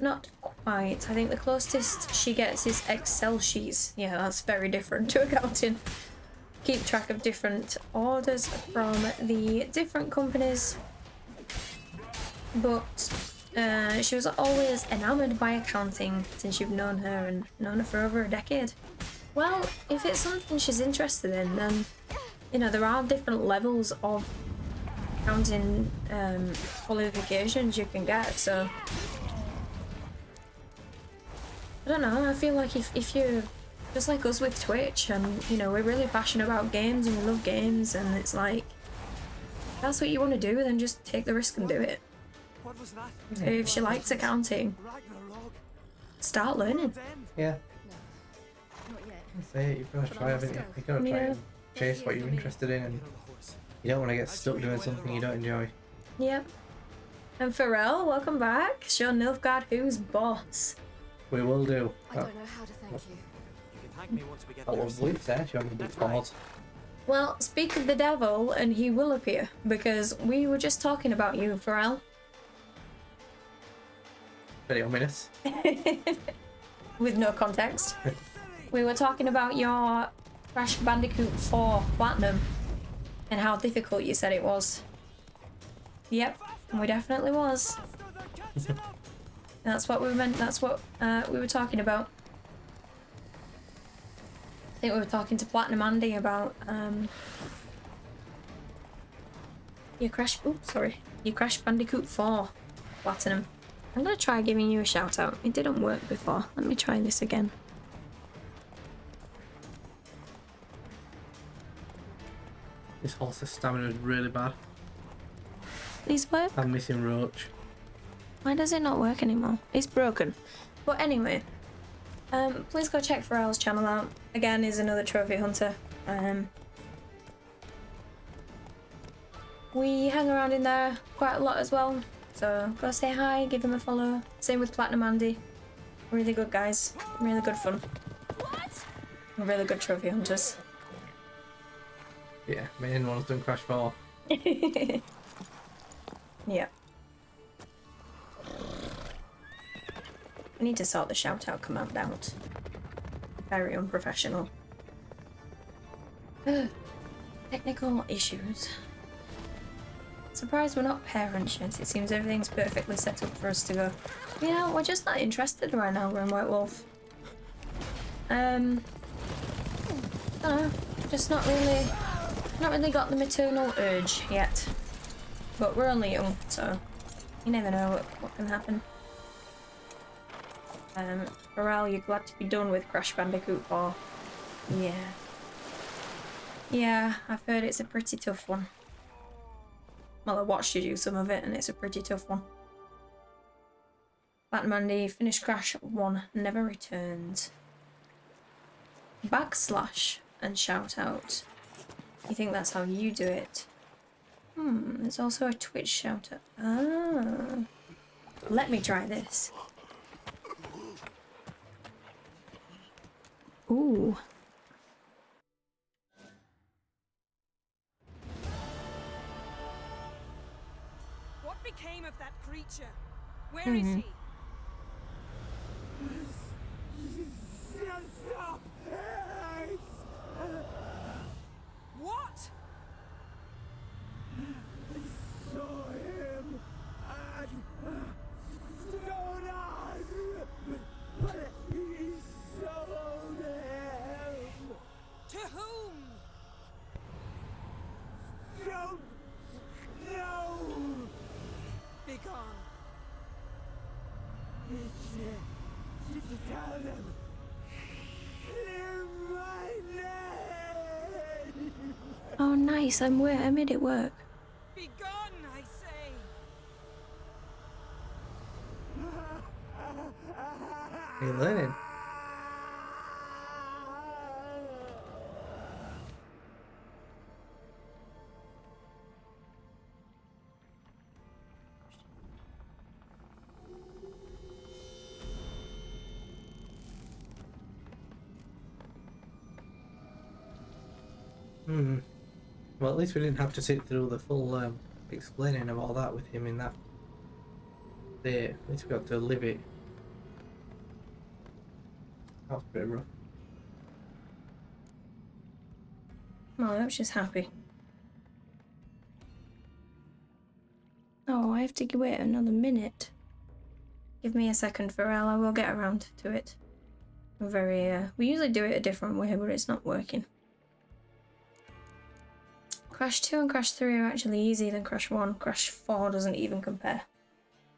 Not quite. I think the closest she gets is Excel sheets. Yeah, that's very different to accounting. Keep track of different orders from the different companies. But she was always enamoured by accounting since you've known her and known her for over a decade. Well, if it's something she's interested in, then, you know, there are different levels of counting qualifications you can get, so... I don't know, I feel like if you're just like us with Twitch, and, you know, we're really passionate about games and we love games, and it's like, if that's what you want to do, then just take the risk and do it. What was that? If she likes accounting, start learning. Yeah. Not yet. Say it, you've got to try, haven't you? You've got to try Yeah. and chase what you're interested in, and you don't want to get stuck doing something you don't enjoy. Yep. And Pharrell, welcome back. Show Nilfgaard who's boss. We will do. I don't know how to thank you. You can thank me once we get That there. was Luke there, she wanted to pause. Well, speak of the devil and he will appear, because we were just talking about you, Pharrell. Very ominous. With no context. We were talking about your Crash Bandicoot 4 Platinum and how difficult you said it was. Yep, we definitely was. That's what we meant, that's what we were talking about. I think we were talking to Platinum Andy about your Crash Bandicoot 4 Platinum. I'm gonna try giving you a shout out. It didn't work before. Let me try this again. This horse's stamina is really bad. These work? I'm missing Roach. Why does it not work anymore? It's broken. But anyway, please go check Pharrell's channel out. Again, he's another trophy hunter. We hang around in there quite a lot as well. So go say hi, give him a follow. Same with Platinum Andy. Really good guys. Really good fun. What? Really good trophy hunters. Yeah, main one's done Crash 4. Yeah. I need to sort the shout out command out. Very unprofessional. Technical issues. Surprised we're not parents yet. It seems everything's perfectly set up for us to go. You know, we're just not interested right now, we're in White Wolf. Just not really got the maternal urge yet. But we're only young, so you never know what can happen. Pharrell, you're glad to be done with Crash Bandicoot 4. Yeah. Yeah, I've heard it's a pretty tough one. Well, I watched you do some of it, and it's a pretty tough one. Platinum Andy, finished Crash 1, never returned. Backslash and shout out. You think that's how you do it? There's also a Twitch shout out. Ah. Let me try this. Ooh. What became of that creature? Where is he? What? Saw him at Stonan, but he sold him. To whom? Don't know. Be gone. Tell them. Clear my name. Oh, nice. I made it work. Be gone, I say. You're learning. Well, at least we didn't have to sit through the full explaining of all that with him in that day. At least we got to live it. That was pretty rough. Oh, I hope she's happy. Oh, I have to wait another minute. Give me a second, Pharrell. I will get around to it. We usually do it a different way, but it's not working. Crash 2 and Crash 3 are actually easier than Crash 1. Crash 4 doesn't even compare.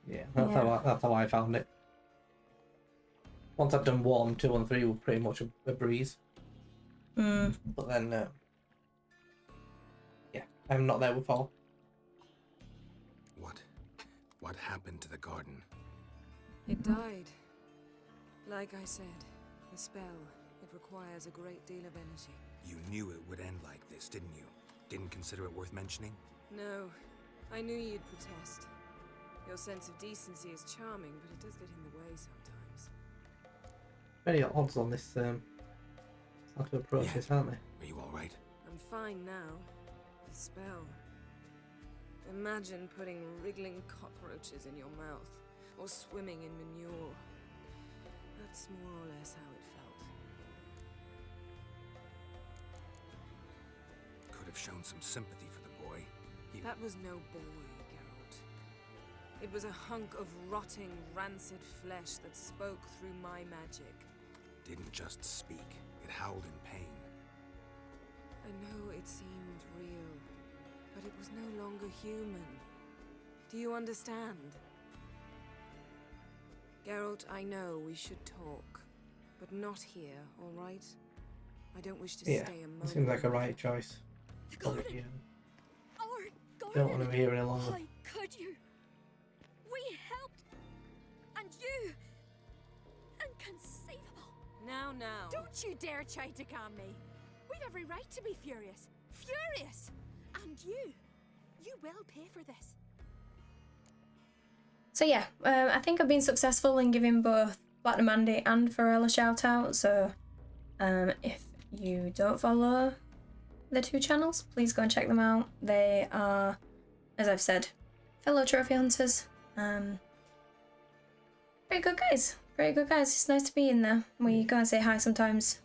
Yeah, that's how I found it. Once I've done 1, 2 and 3 were pretty much a breeze. But then, yeah, I'm not there with 4. What happened to the garden? It died. Like I said, the spell, it requires a great deal of energy. You knew it would end like this, didn't you? Didn't consider it worth mentioning? No, I knew you'd protest. Your sense of decency is charming, but it does get in the way sometimes. Very odds on this, how to approach this, aren't they? Are you alright? I'm fine now. The spell. Imagine putting wriggling cockroaches in your mouth, or swimming in manure. That's more or less how it felt. Could have shown some sympathy for the boy. That was no boy, Geralt. It was a hunk of rotting, rancid flesh that spoke through my magic. Didn't just speak. It howled in pain. I know it seemed real, but it was no longer human. Do you understand? Geralt, I know we should talk, but not here, all right? I don't wish to stay a moment. It seems like a right choice. Gordon! Our Gordon! Don't want to be here any longer. How could you? We helped, and you... Inconceivable! Now. Don't you dare try to calm me. We've every right to be furious. Furious! And you will pay for this. So yeah, I think I've been successful in giving both Platinum Andy and Pharrell a shout out. So if you don't follow the two channels, please go and check them out. They are, as I've said, fellow trophy hunters. Very good guys. Very good guys. It's nice to be in there. We go and say hi sometimes.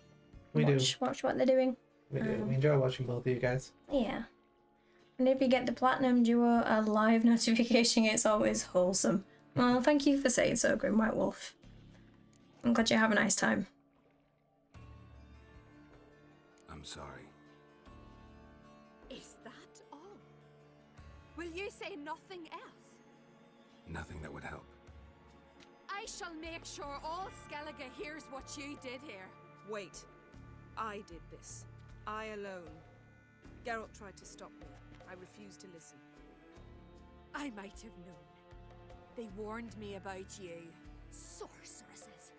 Watch what they're doing. We do. We enjoy watching both of you guys. Yeah. And if you get the Platinum Duo a live notification, it's always wholesome. Well, thank you for saying so, Grim White Wolf. I'm glad you have a nice time. I'm sorry. Is that all? Will you say nothing else? Nothing that would help. I shall make sure all Skellige hears what you did here. Wait. I did this. I alone. Geralt tried to stop me. I refused to listen. I might have known. They warned me about you. Sorceresses.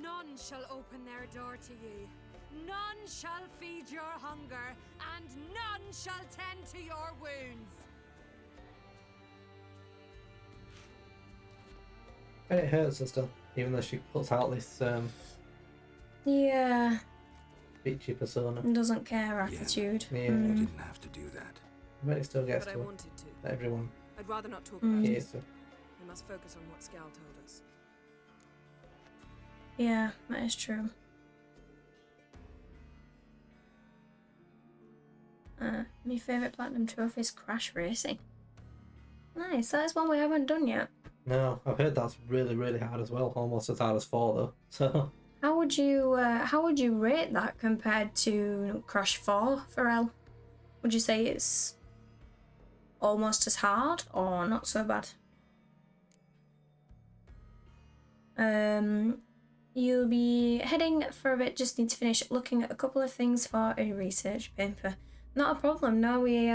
None shall open their door to you. None shall feed your hunger, and none shall tend to your wounds. But it hurts her still, even though she puts out this Yeah. bitchy persona. Doesn't care attitude. Yeah. You didn't have to do that. But it still gets But to I her. wanted to. Everyone. I'd rather not talk about Yeah, it. so. We must focus on what Scal told us. Yeah, that is true. My favourite Platinum trophy is Crash Racing. Nice, that is one we haven't done yet. No, I've heard that's really, really hard as well. Almost as hard as 4 though. So How would you rate that compared to Crash 4, Pharrell? Would you say it's almost as hard or not so bad? You'll be heading for a bit, just need to finish looking at a couple of things for a research paper. Not a problem, no, we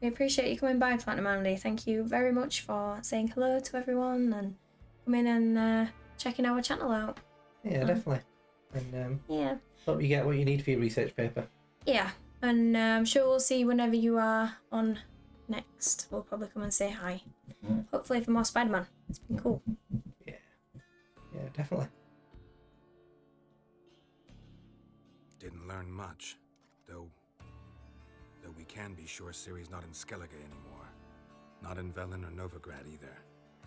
appreciate you coming by, Platinum Andy. Thank you very much for saying hello to everyone and coming and checking our channel out. yeah, definitely. And Yeah. hope you get what you need for your research paper. Yeah, and I'm sure we'll see whenever you are on next. We'll probably come and say hi. Hopefully for more Spider-Man. It's been cool. Yeah, definitely. Didn't learn much, though we can be sure Ciri's not in Skellige anymore. Not in Velen or Novigrad either.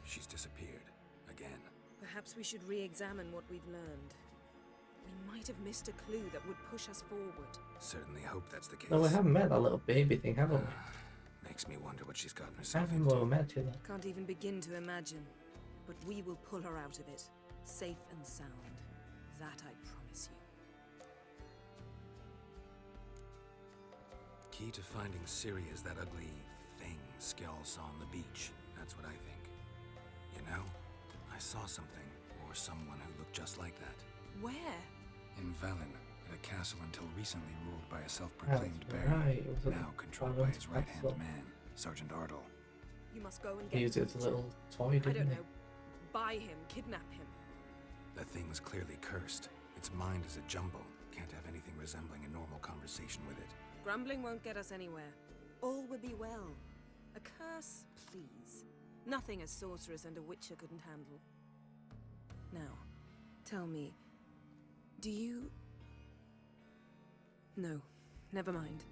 She's disappeared. Again. Perhaps we should re-examine what we've learned. We might have missed a clue that would push us forward. Certainly hope that's the case. No, we haven't met that little baby thing, haven't we? Makes me wonder what she's gotten I herself haven't into. well met you though. Can't even begin to imagine. But we will pull her out of it. Safe and sound. That I promise you. Key to finding Ciri is that ugly thing Skjall saw on the beach. That's what I think. You know, I saw something, or someone who looked just like that. Where? In Velen, at a castle until recently ruled by a self-proclaimed That's baron, right, it was now a controlled by his castle. right-hand man, Sergeant Ardle. You must go and He get used it as a little toy, I didn't don't he? know. Buy him, kidnap him. The thing's clearly cursed. Its mind is a jumble. Can't have anything resembling a normal conversation with it. Grumbling won't get us anywhere. All will be well. A curse, please. Nothing a sorceress and a witcher couldn't handle. Now, tell me, do you... No, never mind.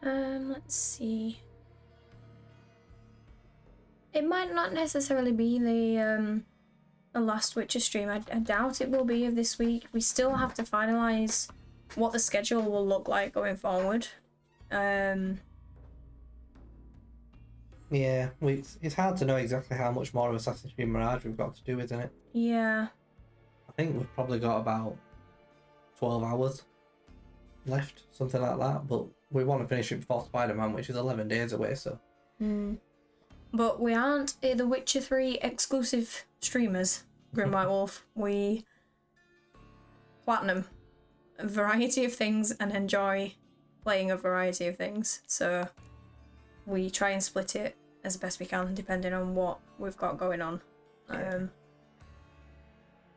Let's see. It might not necessarily be the last Witcher stream. I doubt it will be of this week. We still have to finalize what the schedule will look like going forward. Yeah, it's hard to know exactly how much more of Assassin's Creed Mirage we've got to do, isn't it? Yeah. I think we've probably got about 12 hours left, something like that, but we want to finish it before Spider-Man, which is 11 days away, so... But we aren't the Witcher 3 exclusive streamers, Grim White Wolf. We platinum a variety of things and enjoy playing a variety of things. So we try and split it as best we can, depending on what we've got going on.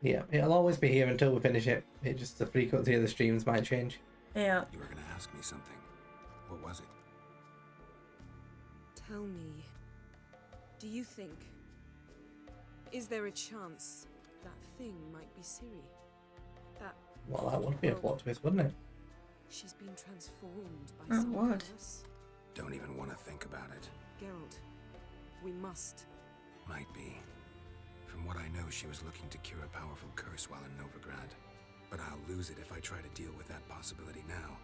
Yeah, it'll always be here until we finish it. It just, the frequency of the streams might change. Yeah. You were gonna ask me something. What was it? Tell me, do you think... Is there a chance that thing might be Ciri? That... Well, that would be a plot twist, wouldn't it? She's been transformed by Oh, some what? curse? Don't even want to think about it. Geralt, we must. Might be. From what I know, she was looking to cure a powerful curse while in Novigrad. But I'll lose it if I try to deal with that possibility now.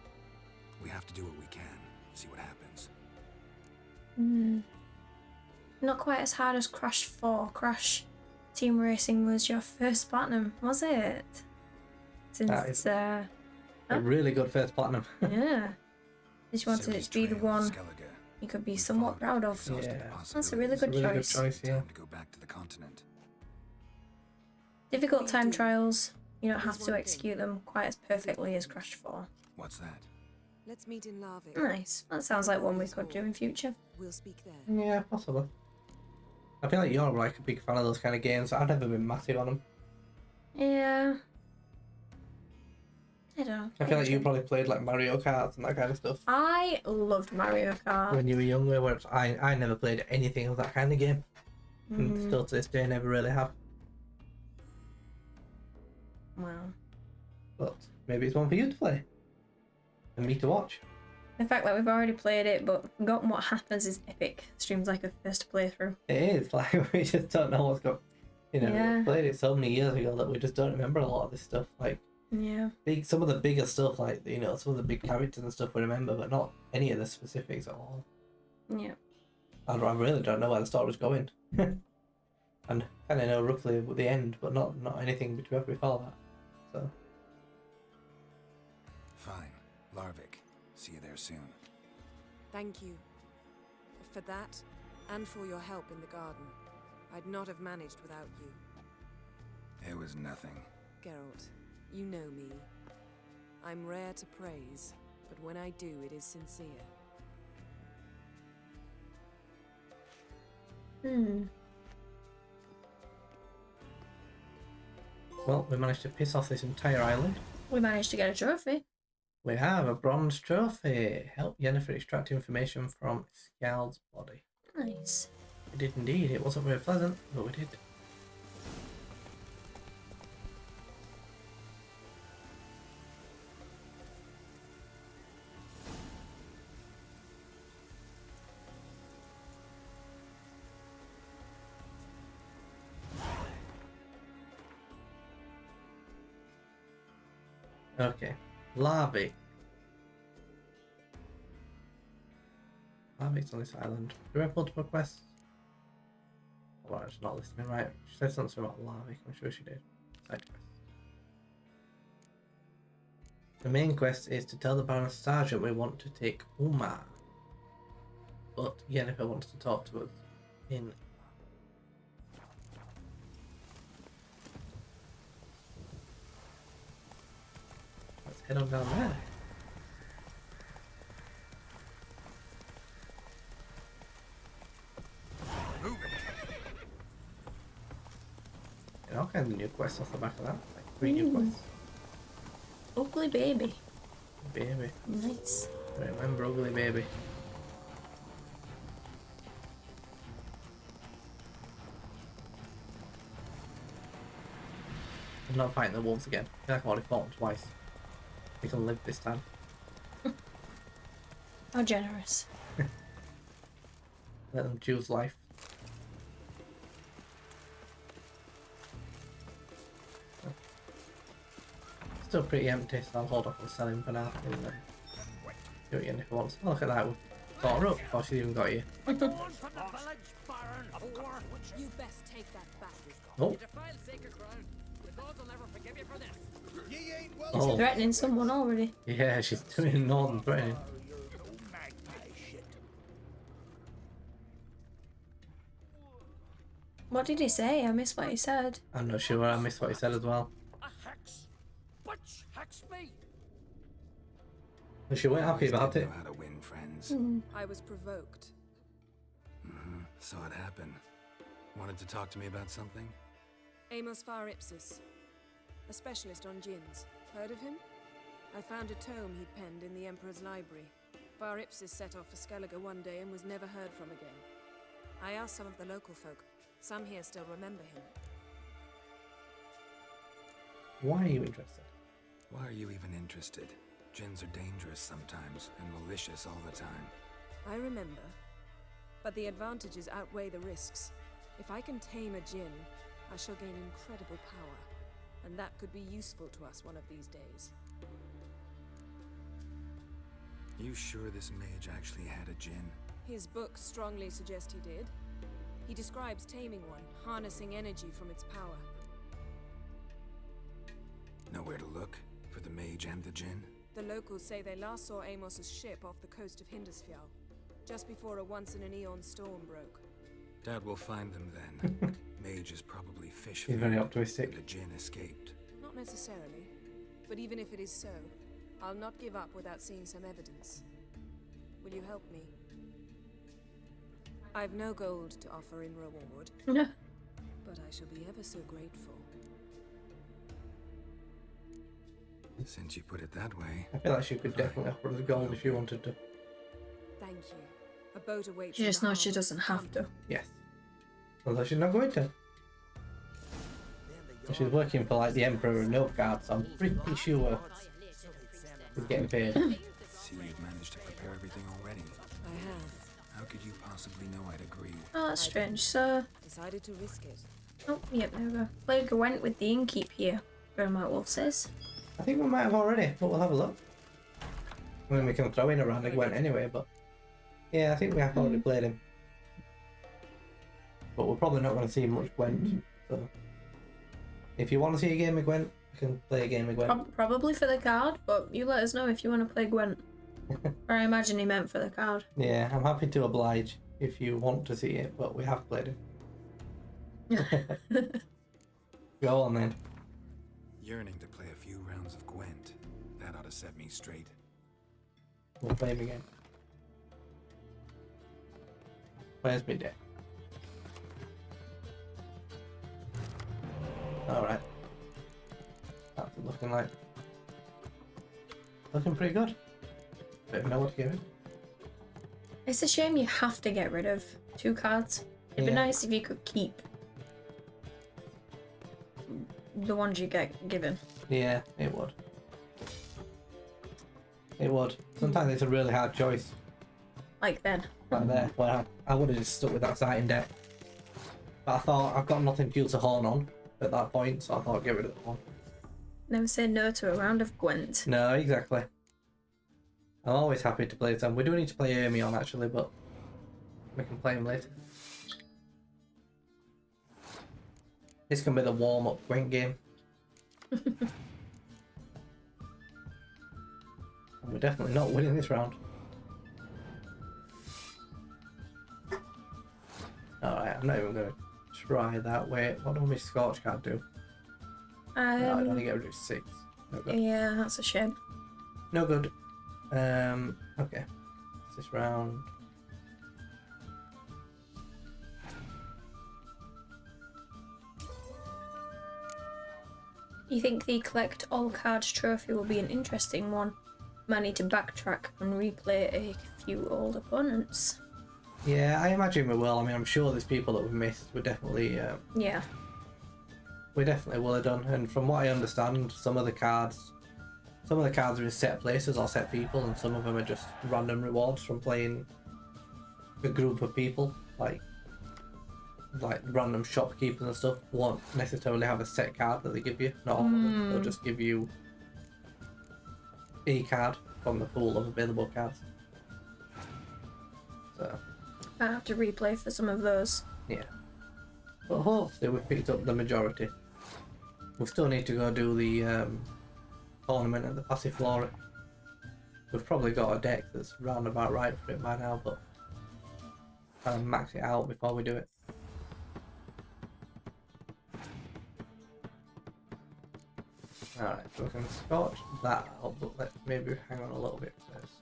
We have to do what we can, see what happens. Not quite as hard as Crash 4. Crash Team Racing was your first platinum, was it? That is Since, a really good first platinum. yeah. Just wanted it Ciri's to be the trail to one Skellige. you could be somewhat proud of. Yeah. That's a really good choice. Yeah. Time to go back to the continent. Difficult time trials, you don't have to execute them quite as perfectly as Crash 4. What's that? Let's meet in Larvik. Nice. That sounds like one we could do in future. We'll speak there. Yeah, possibly. I feel like you're like a big fan of those kind of games. I've never been massive on them. Yeah. I don't know. I feel like you probably played like Mario Kart and that kind of stuff I loved Mario Kart. when you were younger, whereas I never played anything of that kind of game. And still to this day never really have. Wow. But maybe it's one for you to play. And me to watch. The fact that we've already played it but forgotten what happens is epic. Streams like a first playthrough. It is, like we just don't know what's going. You know, Yeah. we played it so many years ago that we just don't remember a lot of this stuff. Like Yeah. some of the bigger stuff, like, you know, some of the big characters and stuff we remember, but not any of the specifics at all. Yeah. I really don't know where the story's going. And kind of know roughly the end, but not anything before that. So. Fine. Larvik. See you there soon. Thank you. For that, and for your help in the garden. I'd not have managed without you. It was nothing. Geralt, you know me. I'm rare to praise, but when I do, it is sincere. Well, we managed to piss off this entire island. We managed to get a trophy. We have a bronze trophy. Help Yennefer extract information from Skjald's body. Nice. We did indeed. It wasn't very pleasant, but we did. Okay. Larvik. Larvik's on this island. Do we have multiple quests? Well, it's not listening right. She said something about Larvic. I'm sure she did. Side quest. The main quest is to tell the Baron Sergeant we want to take Umar. But Yennefer wants to talk to us in. Let's head on down there. And all kinds of new quests off the back of that. Like 3 new quests. Ugly baby. Baby. Nice. Remember Ugly Baby. I'm not fighting the wolves again. I feel like I've already fought them twice. We can live this time. How generous. Let them choose life. Still pretty empty, so I'll hold off on selling for now. And then do it again if it wants. Oh, look at that. We've got her up before she's even got you. You best take that back. Oh. She's threatening someone already. Yeah, she's doing northern threatening. What did he say? I missed what he said. I'm not sure. I missed what he said as well. Which hex me? But she weren't happy about it. Know how to win friends. I was provoked. Saw it happen. Wanted to talk to me about something? Amos Far Ipsis, a specialist on djinns. Heard of him? I found a tome he'd penned in the Emperor's library. Far Ipsis set off for Skellige one day and was never heard from again. I asked some of the local folk. Some here still remember him. Why are you interested? Why are you even interested? Djinns are dangerous sometimes, and malicious all the time. I remember. But the advantages outweigh the risks. If I can tame a djinn, I shall gain incredible power. And that could be useful to us one of these days. You sure this mage actually had a djinn? His books strongly suggest he did. He describes taming one, harnessing energy from its power. Nowhere to look for the mage and the djinn? The locals say they last saw Amos's ship off the coast of Hindisfjall, just before a once-in-an-eon storm broke. Doubt we'll find them then. Mage is probably fish He's food, very optimistic. and the djinn escaped. Not necessarily. But even if it is so, I'll not give up without seeing some evidence. Will you help me? I've no gold to offer in reward. No. But I shall be ever so grateful. Since you put it that way. I feel like she could definitely offer us gold if she wanted to. Thank you. A boat awaits. She in just the knows she harbor. doesn't have to. Yes. Although she's not going to. She's working for like the Emperor and Nilfgaard, so I'm pretty sure she's getting paid. See, you've managed to prepare everything already. I have. How could you possibly know I'd agree? Oh, that's strange. So, Decided to risk it. oh, yep, there we go. Play Gwent with the innkeep here. Grandma Wolf says. I think we might have already, but we'll have a look. I mean, we can throw in a round of Gwent anyway, but yeah, I think we have already played him. But we're probably not going to see much Gwent, so if you want to see a game of Gwent, we can play a game of Gwent. Probably for the card, but you let us know if you want to play Gwent. Or I imagine he meant for the card. Yeah, I'm happy to oblige if you want to see it, but we have played him. Go on then. Yearning to play a few rounds of Gwent. That ought to set me straight. We'll play him again. Where's my deck? Alright. That's looking like... Looking pretty good. Don't even know what to give it. It's a shame you have to get rid of 2 cards. It'd be Yeah. nice if you could keep the ones you get given. Yeah, it would. It would. Sometimes it's a really hard choice. Like then. Right there. Well, I would have just stuck with that sighting deck. But I thought I've got nothing fuel to horn on at that point, so I thought I'd get rid of that one. Never say no to a round of Gwent. No, exactly. I'm always happy to play some. We do need to play Ermion actually, but we can play him later. This can be the warm-up Gwent game. And we're definitely not winning this round. Alright, I'm not even going to try that. Wait, what does my Scorch card do? No, I only get rid of 6. No good. Yeah, that's a shame. No good. Okay. This round. You think the collect all cards trophy will be an interesting one? Might need to backtrack and replay a few old opponents. Yeah, I imagine we will. I mean, I'm sure there's people that we've missed. Yeah. We definitely will have done. And from what I understand, some of the cards are in set places or set people, and some of them are just random rewards from playing a group of people, like random shopkeepers and stuff won't necessarily have a set card that they give you. Not all of them. They'll just give you a card from the pool of available cards. So I have to replay for some of those. yeah, but hopefully we've picked up the majority. We still need to go do the tournament at the Passiflora. We've probably got a deck that's round about right for it by now, but I'll max it out before we do it. Alright, so we can Scorch that up, but let's maybe hang on a little bit first.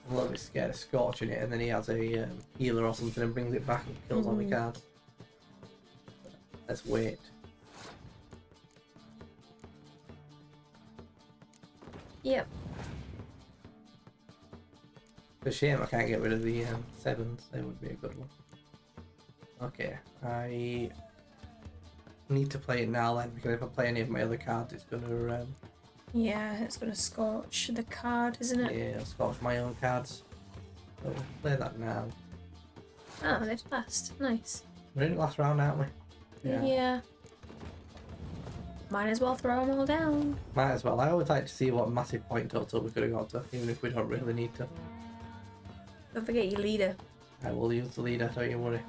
I'm a little bit scared of Scorching it, and then he has a healer or something and brings it back and kills all the cards. Let's wait. Yep. It's a shame I can't get rid of the 7s, they would be a good one. Okay, I need to play it now then, because if I play any of my other cards, it's gonna Yeah, it's gonna scorch the card, isn't it? yeah, I'll Scorch my own cards. So we'll play that now. Oh, they've passed. Nice. We're in the last round, aren't we? Yeah. Might as well throw them all down. Might as well. I always like to see what massive point total we could have got to, even if we don't really need to. Don't forget your leader. I will use the leader, don't you worry.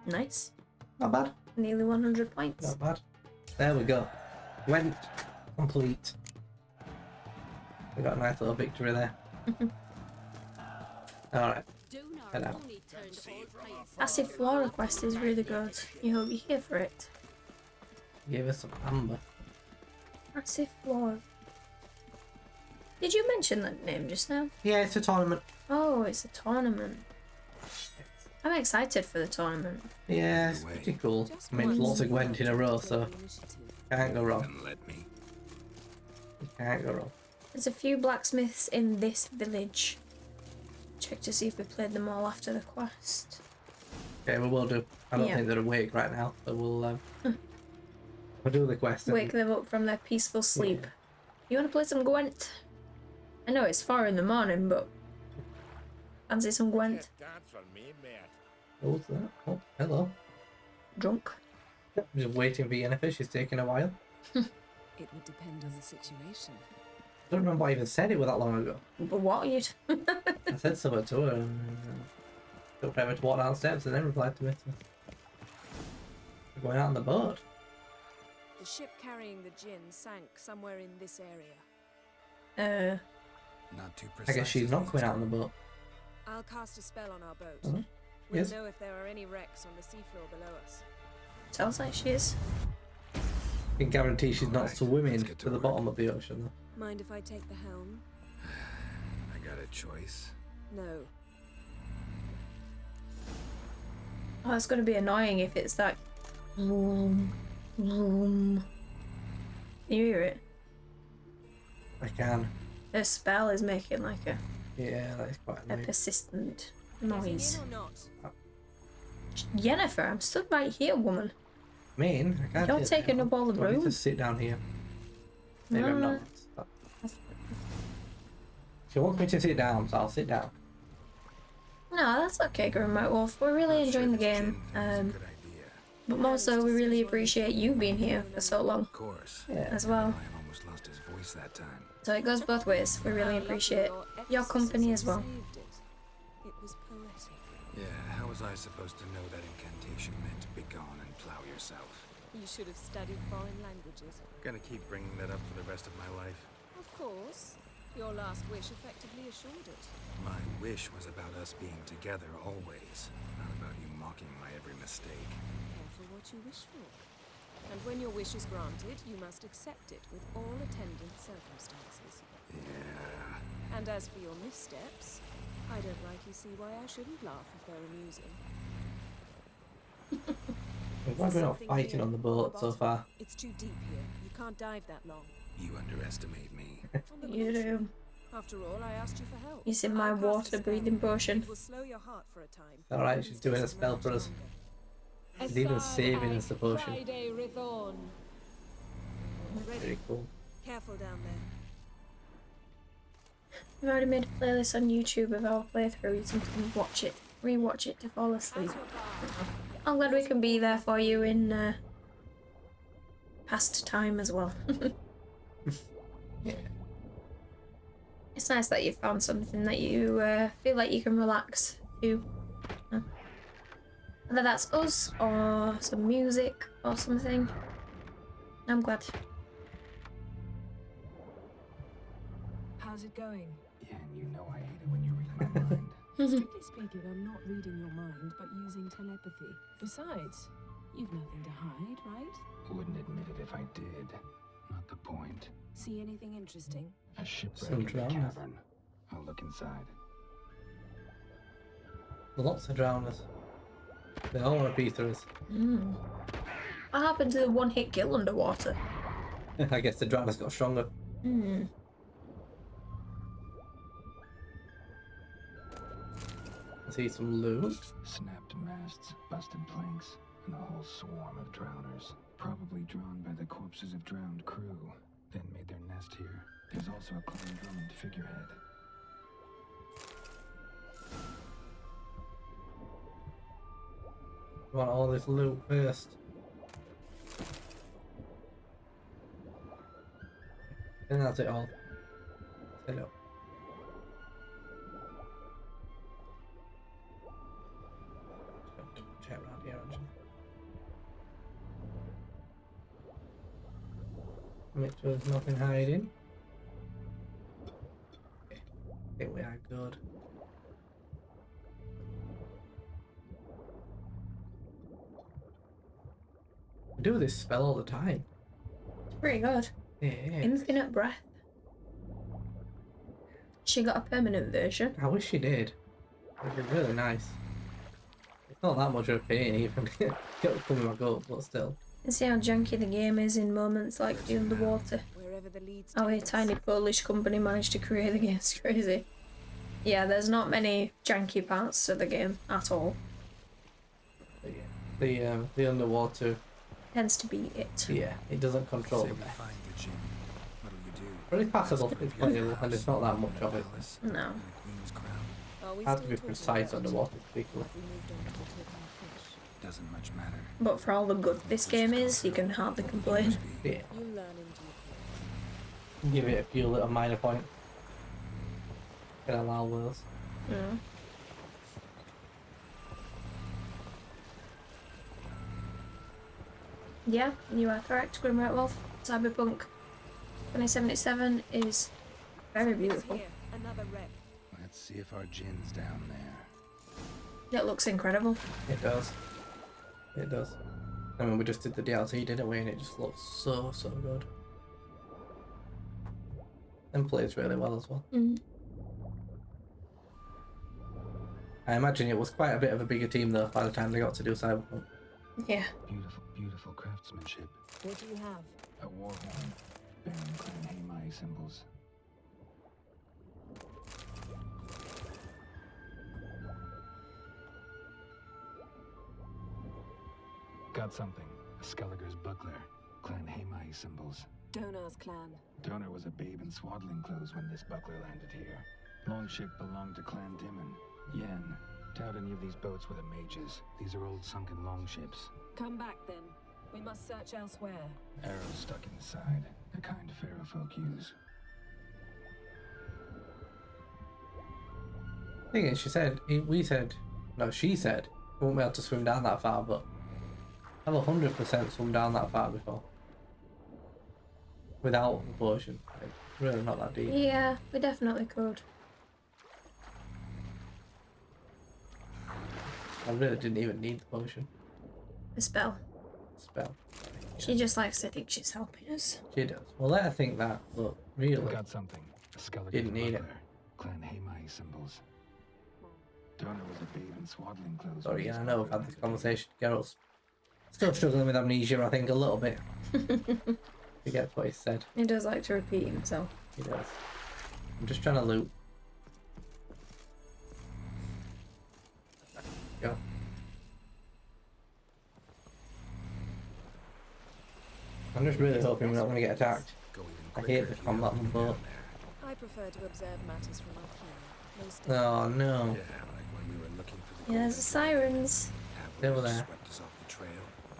Nice. Not bad. Nearly 100 points. Not bad. There we go. Went complete. We got a nice little victory there. Alright. Head out. Passiflora quest is really good. You hope you're here for it. Give us some amber. Passiflora. Did you mention that name just now? Yeah, it's a tournament. Oh, it's a tournament. I'm excited for the tournament. Yeah, it's pretty cool. I mean, lots of Gwent in a row, so can't go wrong. You can't go wrong. There's a few blacksmiths in this village. Check to see if we played them all after the quest. Okay, we will do. I don't Yeah. think they're awake right now, so we'll do the quest. and- Wake them up from their peaceful sleep. You want to play some Gwent? I know it's 4 in the morning, but fancy some Gwent? Who's that? Oh, hello. Drunk. I'm just waiting for Yennefer. She's taking a while. It would depend on the situation. I don't remember I even said it was that long ago. But what you? I said something to her and took forever to walk down the steps and then replied to me. We're going out on the boat. The ship carrying the gin sank somewhere in this area. Not too I precise. guess she's not coming out on the boat. I'll cast a spell on our boat. Mhm. We'll Yes. know if there are any wrecks on the seafloor below us. Sounds like she is. I can guarantee she's not swimming to the bottom of the ocean though. Mind if I take the helm? I got a choice. No. Oh, it's going to be annoying if it's that. Vroom, vroom. Can you hear it? I can. The spell is making like a Yeah, that is quite a annoying. persistent noise. Getting in or not? Jennifer, I'm stood right here, woman. I mean, I can't. You're do it taking now. up all the Do I need room. to sit down here. Maybe I'm No. not. She wants me to sit down, so I'll sit down. No, that's okay, Grimwhite Wolf. We're really enjoying the game. But more so, we really appreciate you being here for so long. Of course. Yeah. As well. Ryan almost lost his voice voice that time. So it goes both ways. We really appreciate your company as well. It was poetic. Yeah, how was I supposed to know that incantation meant begone and plow yourself? You should have studied foreign languages. Gonna keep bringing that up for the rest of my life. Of course. Your last wish effectively assured it. My wish was about us being together always, not about you mocking my every mistake. Careful what you wish for. And when your wish is granted, you must accept it with all attendant circumstances. Yeah. And as for your missteps, I don't rightly see why I shouldn't laugh if they're amusing. Why are we not fighting on the boat so far? It's too deep here. You can't dive that long. You underestimate me. You do. After all, I asked you for help. Using my water breathing potion. It will slow your heart for a time. Alright, she's doing a spell for us. She's even saving us the potion. Very cool. Careful down there. We've already made a playlist on YouTube of our playthroughs and can watch it, rewatch it to fall asleep. I'm glad we can be there for you in past time as well. Yeah. It's nice that you found something that you feel like you can relax to. Whether that's us or some music or something. I'm glad. How's it going? Yeah, and you know I hate it when you read my mind. Strictly speaking, I'm not reading your mind, but using telepathy. Besides, you've nothing to hide, right? Wouldn't admit it if I did. Not the point. See anything interesting? A shipwreck Some in the drowners. cavern. I'll look inside. Lots of drowners. They all want a piece of us. What happened to the one-hit kill underwater? I guess the drowners got stronger. See some loot. Snapped masts, busted planks, and a whole swarm of drowners. Probably drawn by the corpses of drowned crew. Then made their nest here. There's also a Clan Drummond figurehead. We want all this loot first. And that's it all. Hello. Check around here actually. Make sure there's nothing hiding. Okay. I think we are good. We do this spell all the time. It's pretty good. Yeah. Infinite breath. She got a permanent version. I wish she did. It'd be really nice. It's not that much of a pain even. Get coming back up, but still. And see how janky the game is in moments like the underwater. Wherever the leads How a take us. tiny Polish company managed to create the game. It's crazy. Yeah, there's not many janky parts to the game at all. But yeah. The underwater, Tends to be it. yeah, it doesn't control Say the we mech. find the gym. What'll you do? Really passable, it's playable, and it's not that much of it. Palace No. and a queen's crown. Are we Has to still be talking precise about underwater to be cool. have we moved on to the token fish? Doesn't much matter. But for all the good this game is, you can hardly complain. Yeah, You learn in due course. give it a few little minor points. Can allow those. Yeah. Yeah, you are correct, Grimwright Wolf. Cyberpunk 2077 is very beautiful. Here, another wreck. Let's see if our gin's down there. It looks incredible. It does. It does. I mean, we just did the DLC, didn't we? And it just looks so good. And plays really well as well. I imagine it was quite a bit of a bigger team though by the time they got to do Cyberpunk. Yeah. Beautiful, beautiful craftsmanship. What do you have? A war horn, bearing Clan Hamai symbols. Got something. A Skelliger's buckler. Clan Hamai symbols. Donar's clan. Donor was a babe in swaddling clothes when this buckler landed here. Longship belonged to Clan Dimon. Yen. Doubt any of these boats were the mages. These are old sunken longships. Come back then. We must search elsewhere. Arrows stuck in the side, the kind Pharaoh folk use. Thing is, she said, she said, we won't be able to swim down that far, but I've 100% swum down that far before. Without the potion. Like, really not that deep. Yeah, we definitely could. I really didn't even need the potion. A spell. Spell. She just likes to think she's helping us. She does. Well, let her think that, but really, Got something. A skeleton. didn't need it. Clan Hamai symbols. Donor was a babe in swaddling clothes. Sorry, yeah, I know I've had this conversation. Geralt's still struggling with amnesia, I think, a little bit. Forget what he said. He does like to repeat himself. He does. I'm just trying to loot. Go. I'm just really hoping we're not going to get attacked. I hate the combat on boat. I prefer to observe matters from up here. Most Oh no. Yeah, there's the sirens. They were there. Swept us off the trail.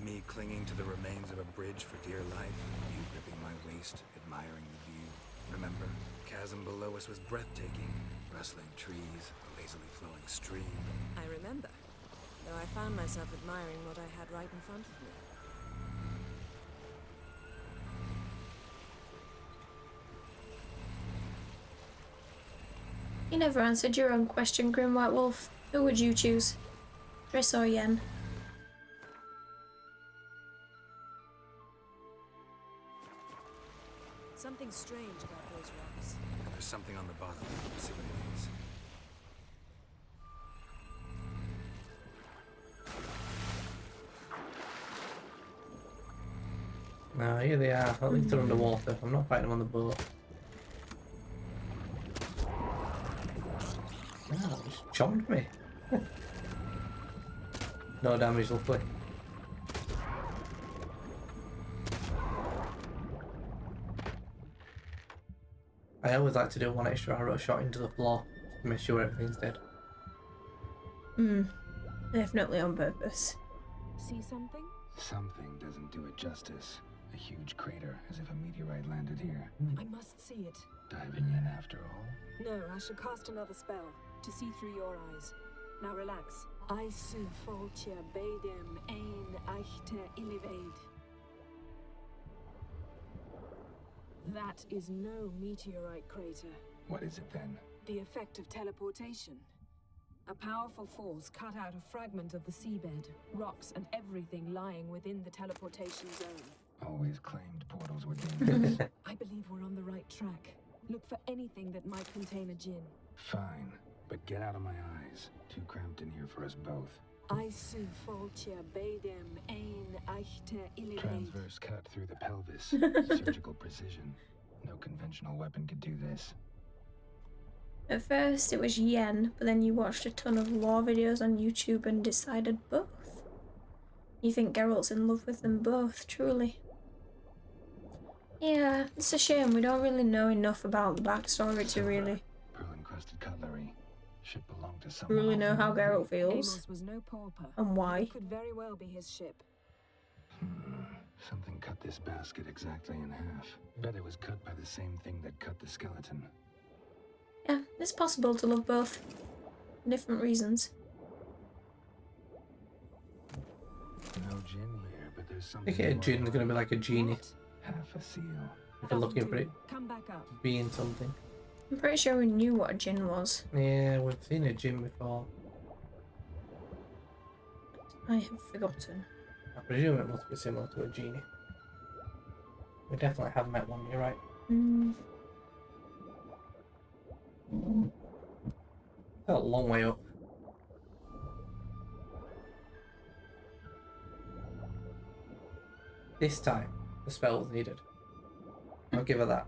Me clinging to the remains of a bridge for dear life. You gripping my waist, admiring the view. Remember, chasm below us was breathtaking. Rustling trees, a lazily flowing stream. I remember, though I found myself admiring what I had right in front of me. You never answered your own question, Grim White Wolf. Who would you choose? Triss or Yen? Something strange about those rocks. There's something on the bottom. Let's see what it is. No, here they are. At least they're underwater. I'm not fighting them on the boat. Oh, just chomped me. No damage, luckily. I always like to do one extra arrow shot into the floor to make sure everything's dead. Definitely on purpose. See something? Something doesn't do it justice. A huge crater, as if a meteorite landed here. I must see it. Diving in after all. No, I shall cast another spell to see through your eyes. Now relax. I su foltja beidem ein eichte illivaid. That is no meteorite crater. What is it then? The effect of teleportation. A powerful force cut out a fragment of the seabed, rocks and everything lying within the teleportation zone. Always claimed portals were dangerous. I believe we're on the right track. Look for anything that might contain a djinn. Fine, but get out of my eyes. Too cramped in here for us both. I su foltja beidem ein eichte illivaid. Transverse cut through the pelvis. Surgical precision. No conventional weapon could do this. At first it was Yen, but then you watched a ton of lore videos on YouTube and decided both. You think Geralt's in love with them both, truly. Yeah, it's a shame we don't really know enough about the backstory to really Pearl-encrusted cutlery. Ship belonged to someone. really know how Geralt feels Amos was no pauper. and why. It could very well be his ship. Something cut this basket exactly in half. Bet it was cut by the same thing that cut the skeleton. Yeah, it's possible to love both. For different reasons. No djinn here, but there's I something. think a djinn's gonna be like a genie. Half a seal. If you're looking for it Come back up. being something. I'm pretty sure we knew what a djinn was. Yeah, we've seen a djinn before. I have forgotten. I presume it must be similar to a genie. We definitely have met one, you're right. That's a long way up. This time, the spell was needed. I'll give her that.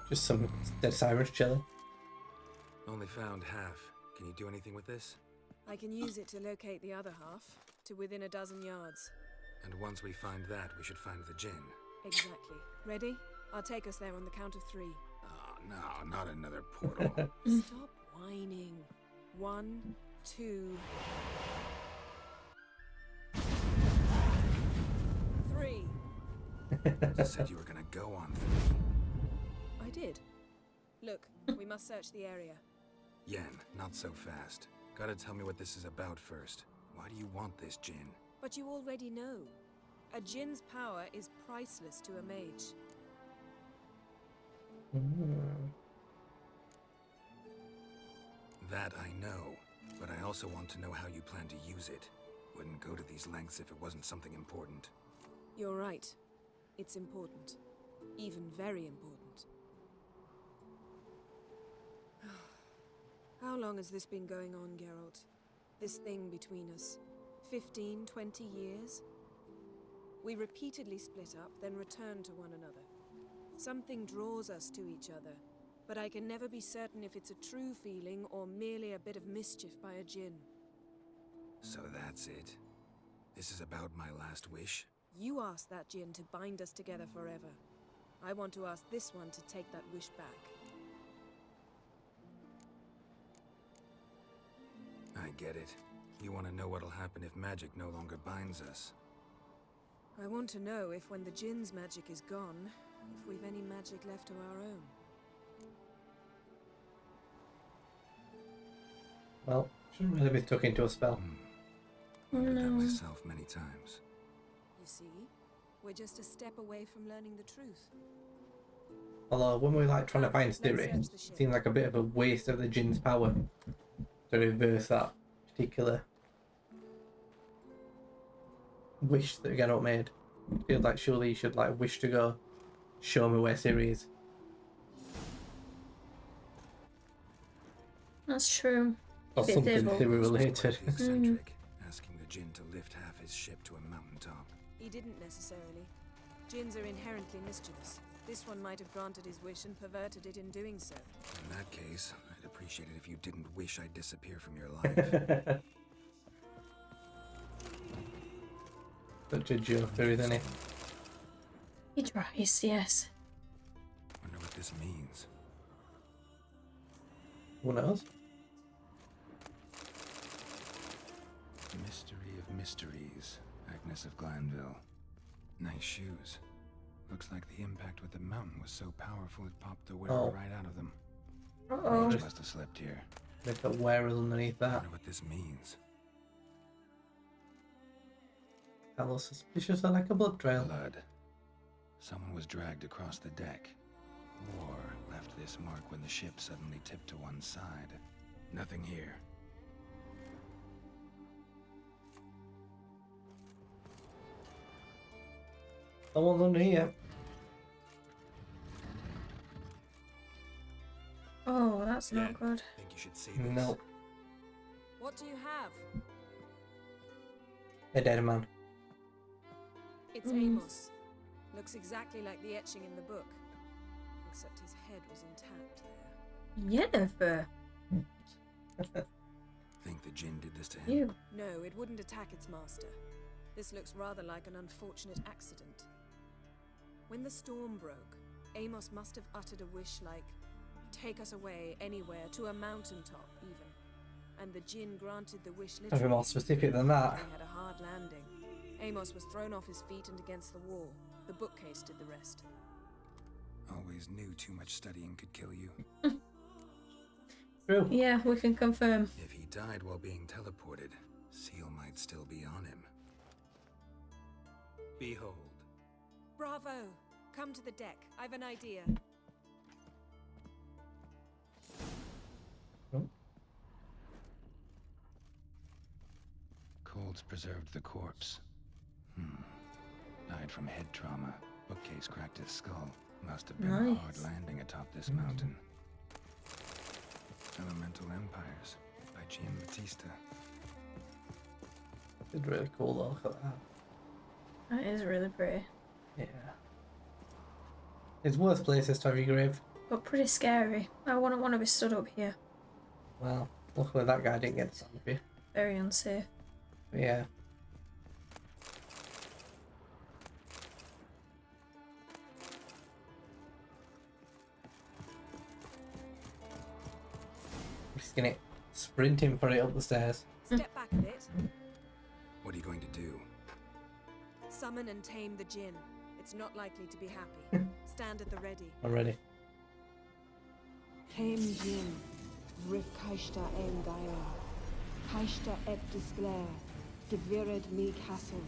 Just some dead sirens chilling. Only found half. Can you do anything with this? I can use it to locate the other half, to within a dozen yards. And once we find that, we should find the djinn. Exactly. Ready? I'll take us there on the count of 3. Ah, no, not another portal. Stop whining. 1, 2, 3. You said you were gonna go on 3. I did. Look, we must search the area. Yen, not so fast. Gotta tell me what this is about first. Why do you want this Jinn? But you already know. A Jinn's power is priceless to a mage. That I know, but I also want to know how you plan to use it. Wouldn't go to these lengths if it wasn't something important. You're right. It's important. Even very important. How long has this been going on, Geralt? This thing between us? 15, 20 years? We repeatedly split up, then return to one another. Something draws us to each other, but I can never be certain if it's a true feeling or merely a bit of mischief by a Jinn. So that's it. This is about my last wish? You asked that Jinn to bind us together forever. I want to ask this one to take that wish back. I get it. You want to know what'll happen if magic no longer binds us. I want to know if when the Jinn's magic is gone, if we've any magic left of our own. Well, shouldn't really be stuck into a spell. Wondered that myself many times. You see, we're just a step away from learning the truth. Although when we like trying to find Stiri, it seemed like a bit of a waste of the Jinn's power to reverse that particular wish that Geralt made. Feels like surely you should like wish to go show me where Ciri is. That's true. Or something Ciri related. Eccentric, asking the Jinn to lift half his ship to a mountaintop. He didn't necessarily. Jinns are inherently mischievous. This one might have granted his wish and perverted it in doing so. In that case, I'd appreciate it if you didn't wish I'd disappear from your life. Such a joker, isn't he? He tries, yes. Wonder what this means. Who knows? Mystery of mysteries, Agnes of Glanville. Nice shoes. Looks like the impact with the mountain was so powerful it popped the wearer right out of them. Mage must have slept here. They've got wearers underneath that. Wonder what this means. That looks suspicious, like a blood trail. Blood. Someone was dragged across the deck. War left this mark when the ship suddenly tipped to one side. Nothing here. Someone's under here. Oh, that's not good. Think you should see this? No. What do you have? A dead man. It's Amos. Looks exactly like the etching in the book. Except his head was intact there. Yennefer. Think the Jinn did this to him? You. No, it wouldn't attack its master. This looks rather like an unfortunate accident. When the storm broke, Amos must have uttered a wish like, "Take us away, anywhere, to a mountaintop, even." And the Jinn granted the wish Gotta be literally. more specific than that. They had a hard landing. Amos was thrown off his feet and against the wall. The bookcase did the rest. Always knew too much studying could kill you. True. Yeah, we can confirm. If he died while being teleported, Seal might still be on him. Behold. Bravo! Come to the deck. I've an idea. Cold's preserved the corpse. Died from head trauma. Bookcase cracked his skull. Must have been a hard landing atop this mountain. Elemental Empires by Giambattista. It's really cool though, look at that. That is really pretty. Yeah. There's worse places to have your grave. But pretty scary. I wouldn't want to be stood up here. Well, luckily that guy didn't get to stand up here. Very unsafe. But yeah. risking it, sprinting for it up the stairs. Step back a bit. What are you going to do? Summon and tame the Jinn. It's not likely to be happy. Stand at the ready. I'm ready. Tame Jinn, Rif Kaishta Aim Gaia, Kaishta Et Disglair, Gevirid Mi Castle.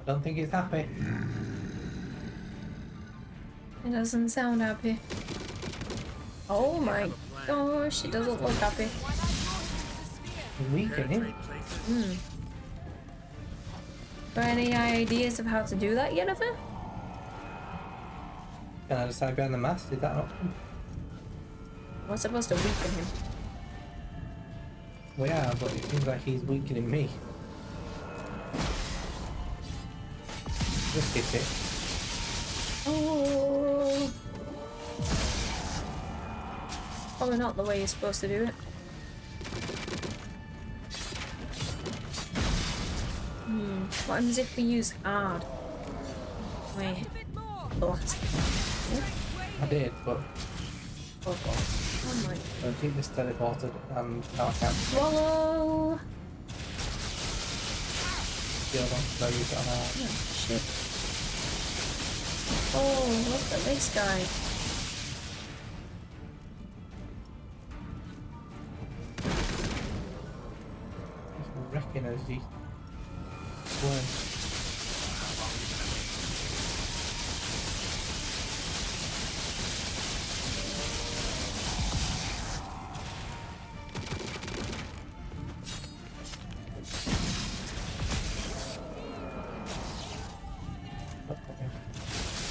I don't think he's happy. It doesn't sound happy. Oh my gosh, it doesn't look happy. Weaken him. Hmm. Got any ideas of how to do that, Yennefer? Can I decide behind the mast? Is that an option? We're supposed to weaken him. Well, yeah, but it seems like he's weakening me. Just hit it. Oh. Probably not the way you're supposed to do it. What happens if we use hard? Wait. Blast. I did, but Oh my. I think this teleported and now I can't. Swallow! The other one, so I use it on Oh, shit. Oh, look at this guy. He's wrecking as he swims.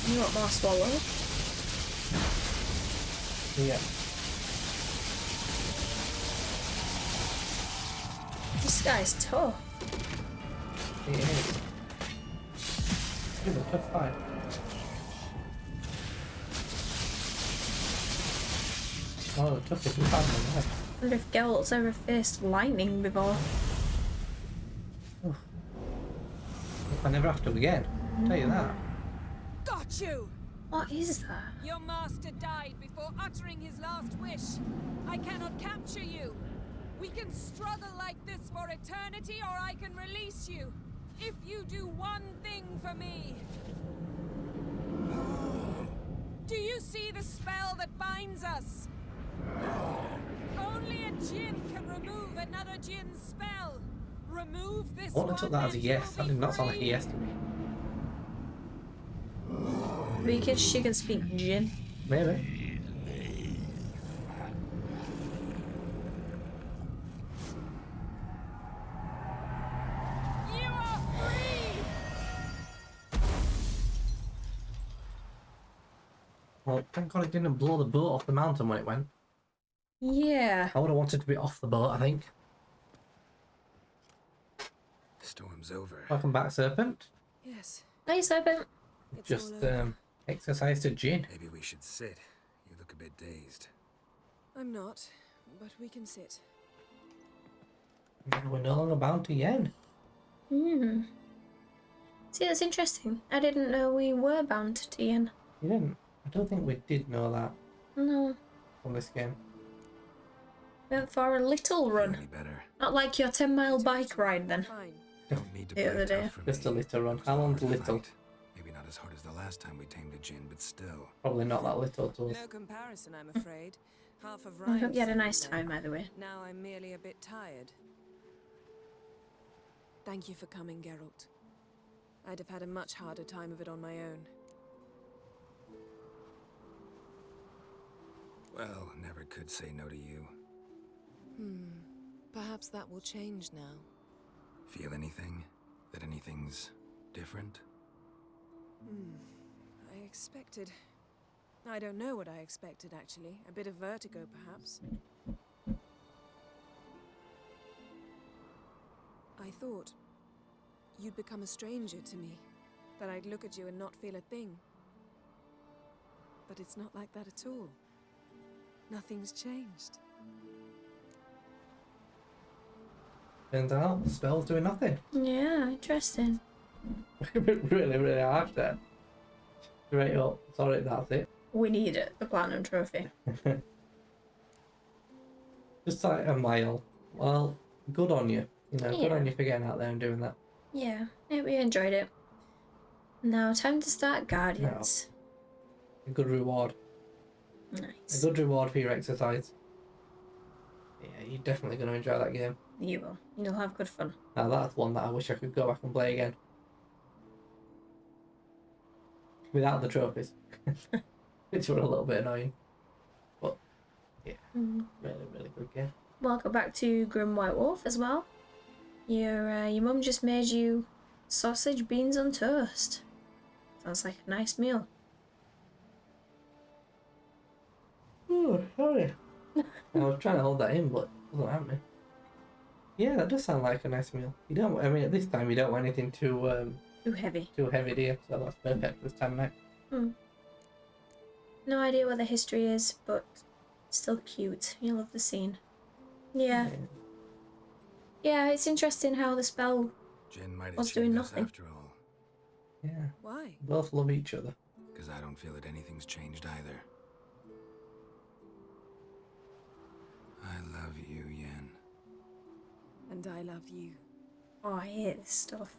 You want more swallow? Yeah. This guy's tough. He is. He's a tough fight. One of the toughest we've had in my life. I wonder if Geralt's ever faced lightning before. I never have to again. I'll tell you that. Got you! What is that? Your master died before uttering his last wish. I cannot capture you. We can struggle like this for eternity, or I can release you. If you do one thing for me. Do you see the spell that binds us? Only a Jinn can remove another Jinn's spell. Remove this I wouldn't have took that as a and yes. That did not sound like a yes to me. Because she can speak Jinn. Maybe. You are free! Well, thank God it didn't blow the boat off the mountain when it went. Yeah. I would have wanted to be off the boat, I think. Storm's over. Welcome back, Serpent. Yes. Hey, Serpent. Just exercise to Jinn. Maybe we should sit. You look a bit dazed. I'm not, but we can sit. We're no longer bound to Yen. Hmm. See, that's interesting. I didn't know we were bound to Yen. You didn't? I don't think we did know that No. from this game. Went for a little run. Any better? Not like your 10-mile bike ride then. Don't need to The other play day. tough for Just a me. little run. How long's Hard little? fight. Maybe not as hard as the last time we tamed a Jinn, but still. Probably not that little to us. No comparison, I'm afraid. Half of I Ryan's hope you had a sitting nice there. time, by the way. Now I'm merely a bit tired. Thank you for coming, Geralt. I'd have had a much harder time of it on my own. Well, never could say no to you. Perhaps that will change now. Feel anything? That anything's different? I expected... I don't know what I expected, actually. A bit of vertigo, perhaps. I thought you'd become a stranger to me. That I'd look at you and not feel a thing. But it's not like that at all. Nothing's changed. Turns out the spell's doing nothing. Yeah, interesting. Really, really harsh there. Straight up. Sorry, that's it. We need it, the platinum trophy. Just like a mile. Well, good on you. You know, good Yeah. on you for getting out there and doing that. Yeah, we enjoyed it. Now, time to start Guardians. A good reward. Nice. A good reward for your exercise. Yeah, you're definitely going to enjoy that game. You will. You'll have good fun. Now that's one that I wish I could go back and play again. Without the trophies. Which were a little bit annoying. But, yeah. Really, really good game. Welcome back to Grim White Wolf as well. Your mum just made you sausage, beans on toast. Sounds like a nice meal. Oh, sorry. I was trying to hold that in, but it wasn't happening. Yeah, that does sound like a nice meal. You don't. I mean, at this time you don't want anything too heavy. Too heavy, do you? So that's perfect for this time of night. No idea what the history is, but still cute. You love the scene. Yeah. Yeah, it's interesting how the spell Jin might have was doing cheated us nothing. after all. Yeah. Why? Both love each other. Because I don't feel that anything's changed either. I love you, Yen. And I love you. Oh, I hate this stuff.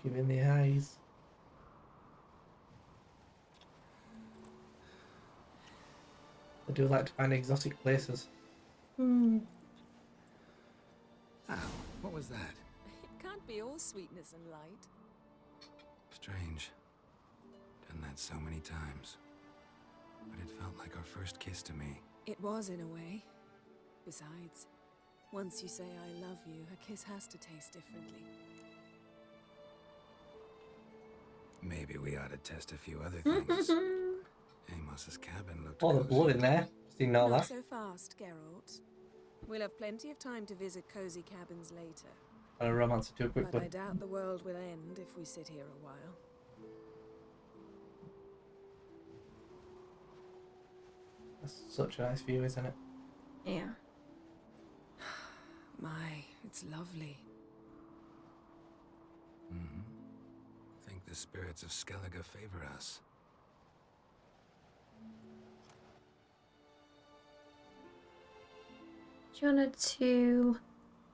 Give him the eyes. I do like to find exotic places. Ow, what was that? It can't be all sweetness and light. Strange. Done that so many times. But it felt like our first kiss to me. It was in a way. Besides, once you say I love you, a kiss has to taste differently. Maybe we ought to test a few other things. Amos's cabin looked All the cozy. blood in there. Just ignore Not that. so fast, Geralt. We'll have plenty of time to visit cozy cabins later. And a romance too quick, But I but doubt the world will end if we sit here a while. that's such a nice view, isn't it? Yeah. My, it's lovely. Think the spirits of Skellige favor us. She wanted to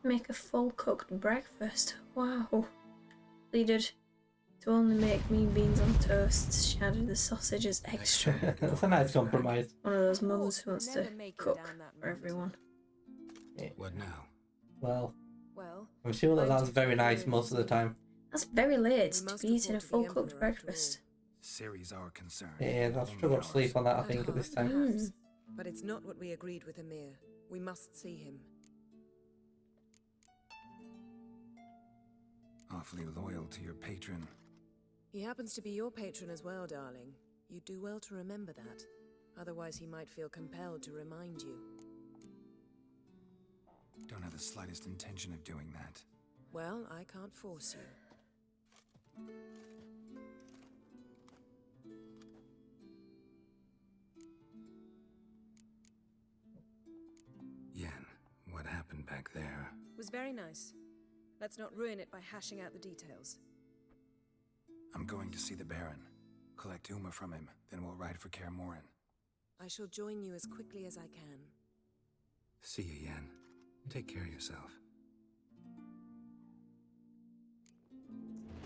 make a full cooked breakfast. Wow. Needed to only make me beans on toast. She added the sausages extra. That's a nice compromise. One of those mums who wants to cook for everyone. What now? Well, Well, I'm sure that that's very nice most of the time. That's very late to be eating a full cooked breakfast. Ciri's our concern. Yeah, I'll struggle to sleep on that, I think, at this time. perhaps. But it's not what we agreed with Emir. We must see him. Awfully loyal to your patron. He happens to be your patron as well, darling. You do well to remember that. Otherwise, he might feel compelled to remind you. Don't have the slightest intention of doing that. Well, I can't force you. Yen, what happened back there? Was very nice. Let's not ruin it by hashing out the details. I'm going to see the Baron. Collect Uma from him, then we'll ride for Kaer Morhen. I shall join you as quickly as I can. See you, Yen. Take care of yourself.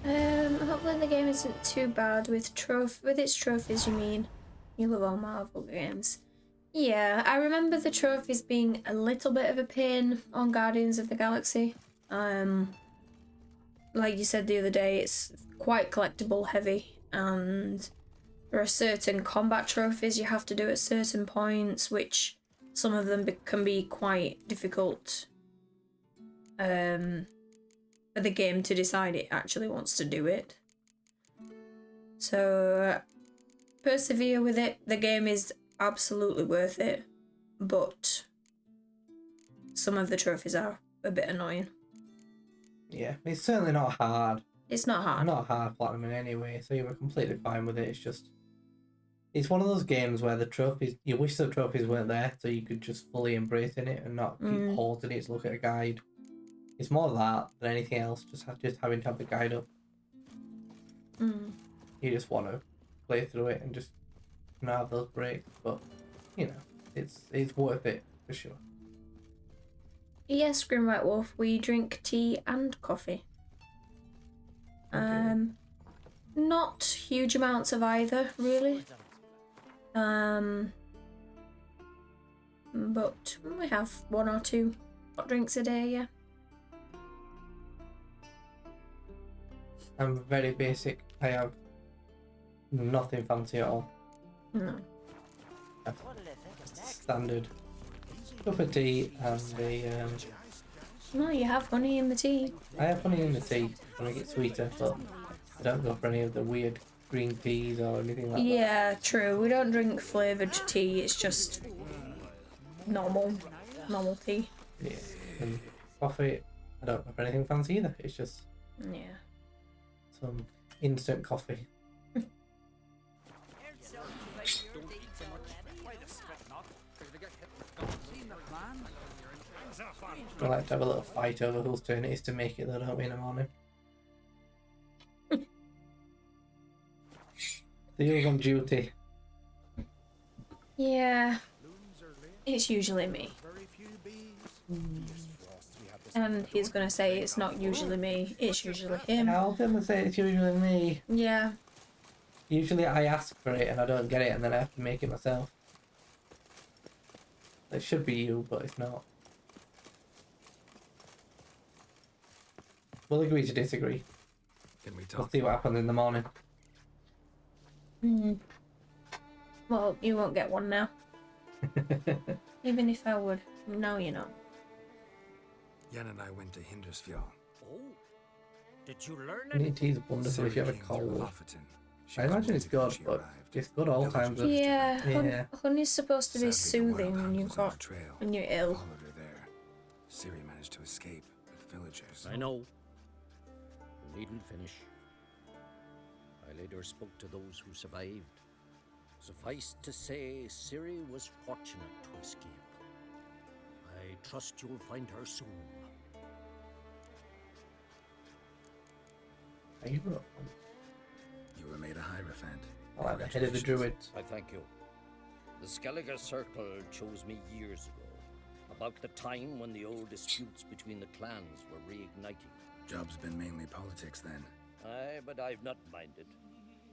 Hopefully the game isn't too bad with its trophies, you mean? You love all Marvel games. Yeah, I remember the trophies being a little bit of a pain on Guardians of the Galaxy. Like you said the other day, it's quite collectible heavy, and there are certain combat trophies you have to do at certain points, which some of them can be quite difficult for the game to decide it actually wants to do it. So persevere with it. The game is absolutely worth it, but some of the trophies are a bit annoying. Yeah, it's certainly not hard. It's not hard. Not hard platinum in any way, so you were completely fine with it. It's just, It's one of those games where the trophies, you wish the trophies weren't there so you could just fully embrace in it and not keep holding it to look at a guide. It's more that than anything else, just having to have the guide up. You just want to play through it and just not have those breaks, but you know, it's worth it for sure. Yes, Grim White Wolf, we drink tea and coffee. Not huge amounts of either, really. But we have 1 or 2 hot drinks a day, yeah. I'm very basic. I have nothing fancy at all. No. Standard cup of tea and the No, you have honey in the tea. I have honey in the tea to make it sweeter, but I don't go for any of the weird green teas or anything like that. Yeah, true. We don't drink flavoured tea, it's just normal tea. Yeah. And coffee, I don't go for anything fancy either. It's just some instant coffee. I like to have a little fight over whose turn it is to make it, though, don't we, in the morning? Theo's on duty. Yeah. It's usually me. And he's gonna say it's not usually me, it's usually him. I was gonna say it's usually me. Yeah. Usually I ask for it and I don't get it and then I have to make it myself. It should be you, but it's not. We'll agree to disagree. Can we talk? We'll see what happens in the morning. Well, you won't get one now. Even if I would. No, you're not. Yen and I went to Hindersfjall. Oh, did you learn Honey tea is wonderful if you have a cold. I imagine it's good, but it's good all times. Yeah, honey's supposed to be soothing when you're ill. Followed her there. Ciri managed to escape with villagers. I know. You needn't finish. I later spoke to those who survived. Suffice to say, Ciri was fortunate to escape. I trust you'll find her soon. You were made a Hierophant. I like the head of the druids. I thank you. The Skellige Circle chose me years ago, about the time when the old disputes between the clans were reigniting. Job's been mainly politics then. Aye, but I've not minded.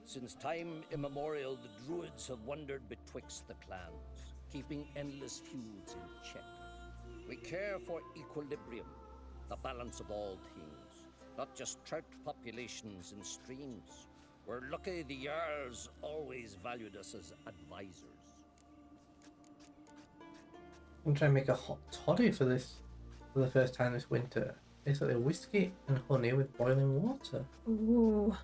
Since time immemorial, the druids have wandered betwixt the clans, keeping endless feuds in check. We care for equilibrium, the balance of all things, not just trout populations in streams. We're lucky the Jarls always valued us as advisors. I'm trying to make a hot toddy for this for the first time this winter. Basically whiskey and honey with boiling water. Ooh.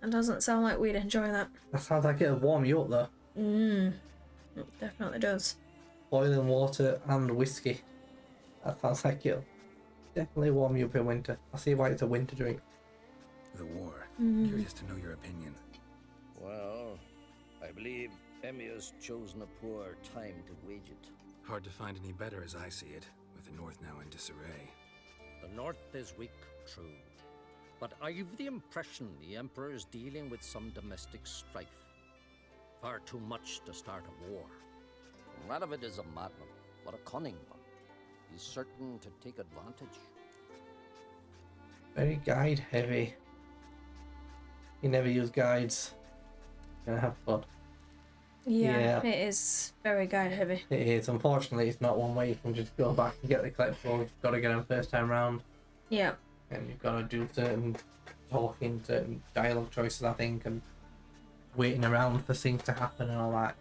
That doesn't sound like we'd enjoy that. That sounds like it'll warm you up though. It definitely does. Boiling water and whiskey. That sounds like it'll definitely warm you up in winter. I see why it's a winter drink. The war. Curious to know your opinion. Well, I believe Emmir's chosen a poor time to wage it. Hard to find any better as I see it, with the North now in disarray. The North is weak, true. But I've the impression the Emperor is dealing with some domestic strife. Far too much to start a war. Radovid is a madman, but a cunning one. He's certain to take advantage. Very guide heavy. You never use guides. Gonna have fun. Yeah, it is very guide heavy. It is. Unfortunately, it's not one way you can just go back and get the collectibles. You've got to get them first time round. Yeah. And you've got to do certain talking, certain dialogue choices, I think, and waiting around for things to happen and all that.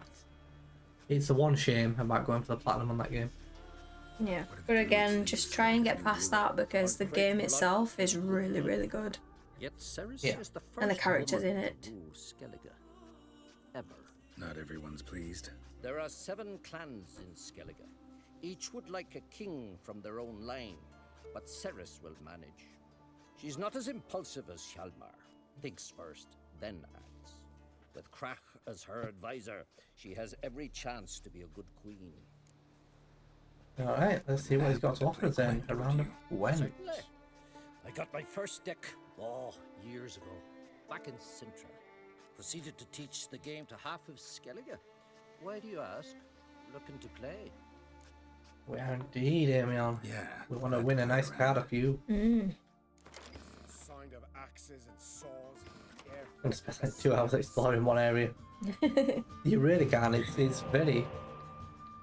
It's the one shame about going for the platinum on that game. Yeah, but again, just try and get past that because the game itself is really, really good. Yet Ceres is the first and the characters woman in it. to rule Skellige. Ever. Not everyone's pleased. There are 7 clans in Skellige. Each would like a king from their own line, but Ceres will manage. She's not as impulsive as Hjalmar. Thinks first, then acts. With Crach as her advisor, she has every chance to be a good queen. Alright, let's see what he's got to offer us then. A round of Gwent. Certainly. I got my first deck, years ago, back in Sintra. Proceeded to teach the game to half of Skellige. Why do you ask? Looking to play? We are indeed, Amion. Yeah. We want to win a nice card of you. Sound of axes and saws. And spend like 2 hours exploring one area. You really can. It's very.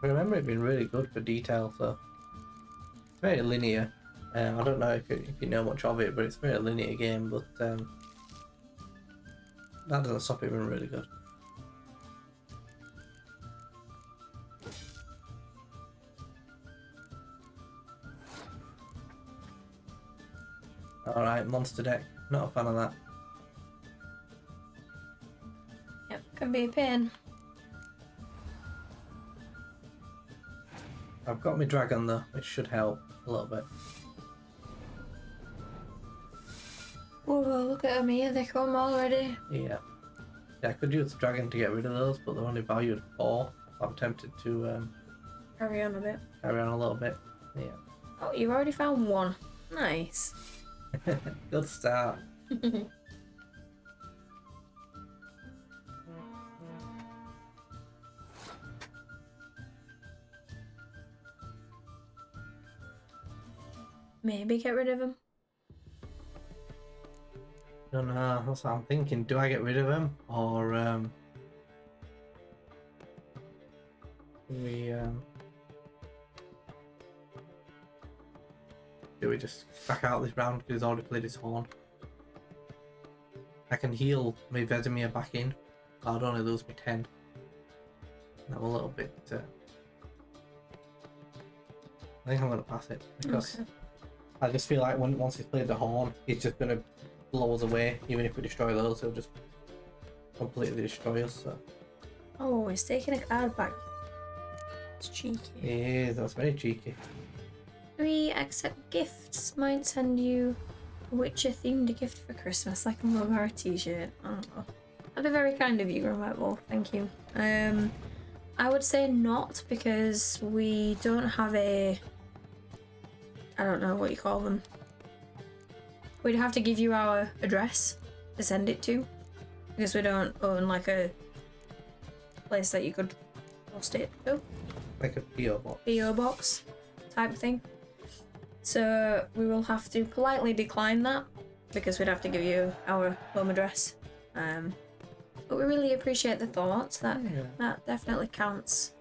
I remember it being really good for detail. So it's very linear. I don't know if you know much of it, but it's a very linear game. But that doesn't stop it being really good. Alright, monster deck. Not a fan of that. Yep, can be a pain. I've got my dragon though, which should help a little bit. Whoa, look at them here, they come already. Yeah. Yeah, I could use the dragon to get rid of those, but they're only valued 4. I'm tempted to Carry on a bit. carry on a little bit. Yeah. Oh, you've already found one. Nice. Good start. Maybe get rid of him. Don't know, that's what I'm thinking. Do I get rid of him? Or do we just back out this round because he's already played his horn? I can heal my Vesemir back in. I'd only lose me 10. And I'm a little bit I think I'm gonna pass it because I just feel like once he's played the horn, he's just gonna blow us away. Even if we destroy those, he'll just completely destroy us. So. Oh, he's taking a card back. It's cheeky. Yeah, that's very cheeky. We accept gifts. Might send you a Witcher themed gift for Christmas, like a mug or a t-shirt. I don't know. That'd be very kind of you, Grimwhite Wolf. Thank you. I would say not, because we don't have a... I don't know what you call them. We'd have to give you our address to send it to, because we don't own like a place that you could post it to. Like a PO box. PO box type thing. So we will have to politely decline that, because we'd have to give you our home address. But we really appreciate the thought. That definitely counts.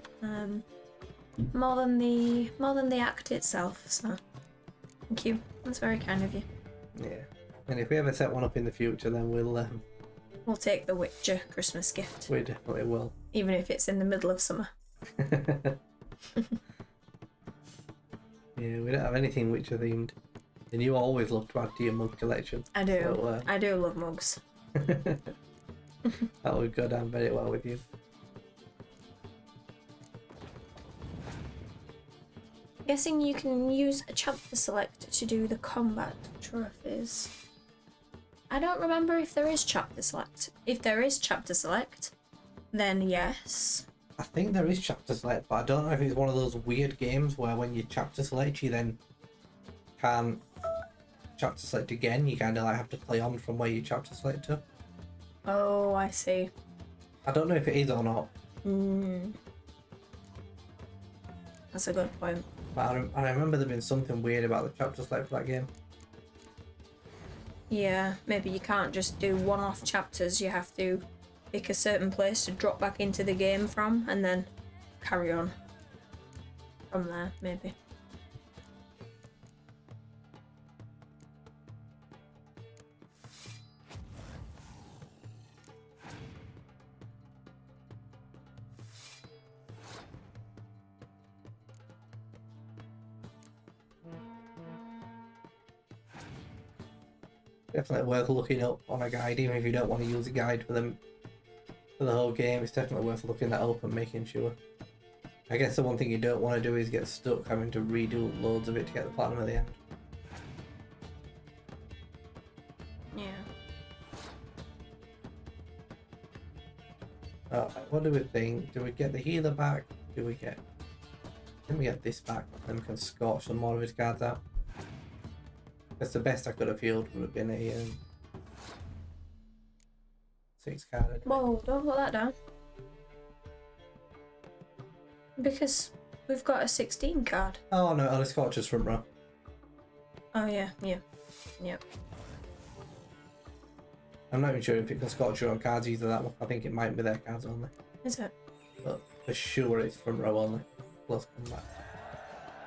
More than the act itself. So thank you. That's very kind of you. Yeah. And if we ever set one up in the future, then We'll take the Witcher Christmas gift. we definitely will. Even if it's in the middle of summer. Yeah, we don't have anything Witcher themed. And you always love to add to your mug collection. I do. So, I do love mugs. that would go down very well with you. Guessing you can use a chapter select to do the combat trophies. I don't remember if there is chapter select. If there is chapter select, then yes. I think there is chapter select, but I don't know if it's one of those weird games where when you chapter select, you then can't chapter select again. You kind of like have to play on from where you chapter select to. Oh, I see. I don't know if it is or not. That's a good point. But I remember there being something weird about the chapter select for that game. Yeah, maybe you can't just do one-off chapters. You have to pick a certain place to drop back into the game from, and then carry on from there, maybe. Definitely worth looking up on a guide, even if you don't want to use a guide for them for the whole game. It's definitely worth looking that up and making sure. I guess the one thing you don't want to do is get stuck having to redo loads of it to get the platinum at the end. Yeah. Alright, what do we think? Do we get the healer back? Do we get... Then we get this back, then we can scorch some more of his cards out. That's the best I could have healed would have been a 6 carded. Whoa, don't put that down. Because we've got a 16 card. Oh no, only Scorcher's front row. Oh yeah. I'm not even sure if it can Scorcher on cards either, that one. I think it might be their cards only. Is it? But for sure it's front row only. Plus combat.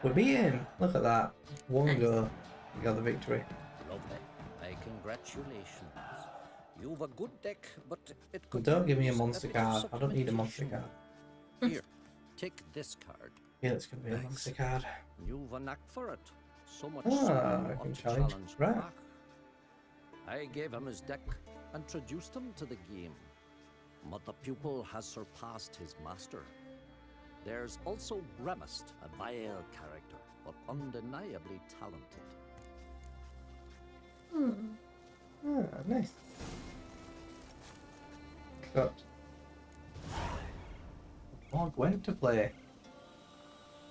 We're beating! Look at that. One go. We got the victory. Lovely. My congratulations. You've a good deck, but it could Don't give me a use monster bit of card. I don't need a monster card. Here, take this card. Yeah, it's gonna be a monster card. You've a knack for it. So much Ah, so I you can ought to challenge. Right. Mark. I gave him his deck and introduced him to the game. But the pupil has surpassed his master. There's also Gramist, a vile character, but undeniably talented. Ah, nice. Got more Gwent to play.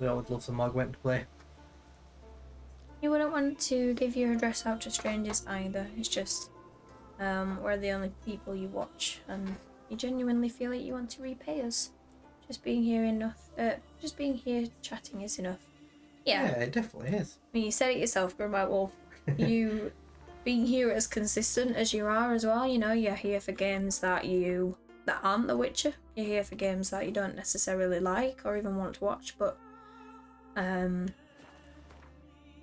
We always love some more Gwent to play. You wouldn't want to give your address out to strangers either. It's just we're the only people you watch, and you genuinely feel like you want to repay us. Just being here enough. Just being here chatting is enough. Yeah, it definitely is. I mean, you said it yourself, Grimwhite Wolf. You being here as consistent as you are as well. You know, you're here for games that aren't The Witcher. You're here for games that you don't necessarily like or even want to watch, but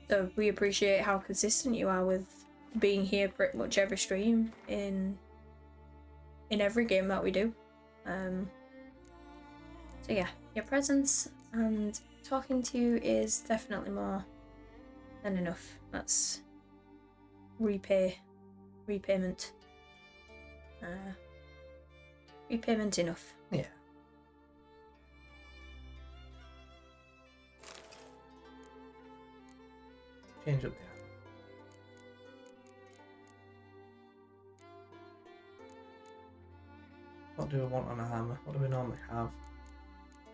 so we appreciate how consistent you are with being here pretty much every stream in every game that we do. So yeah, your presence and talking to you is definitely more than enough. That's repayment. Repayment enough. Yeah. Change up there. What do we want on a hammer? What do we normally have?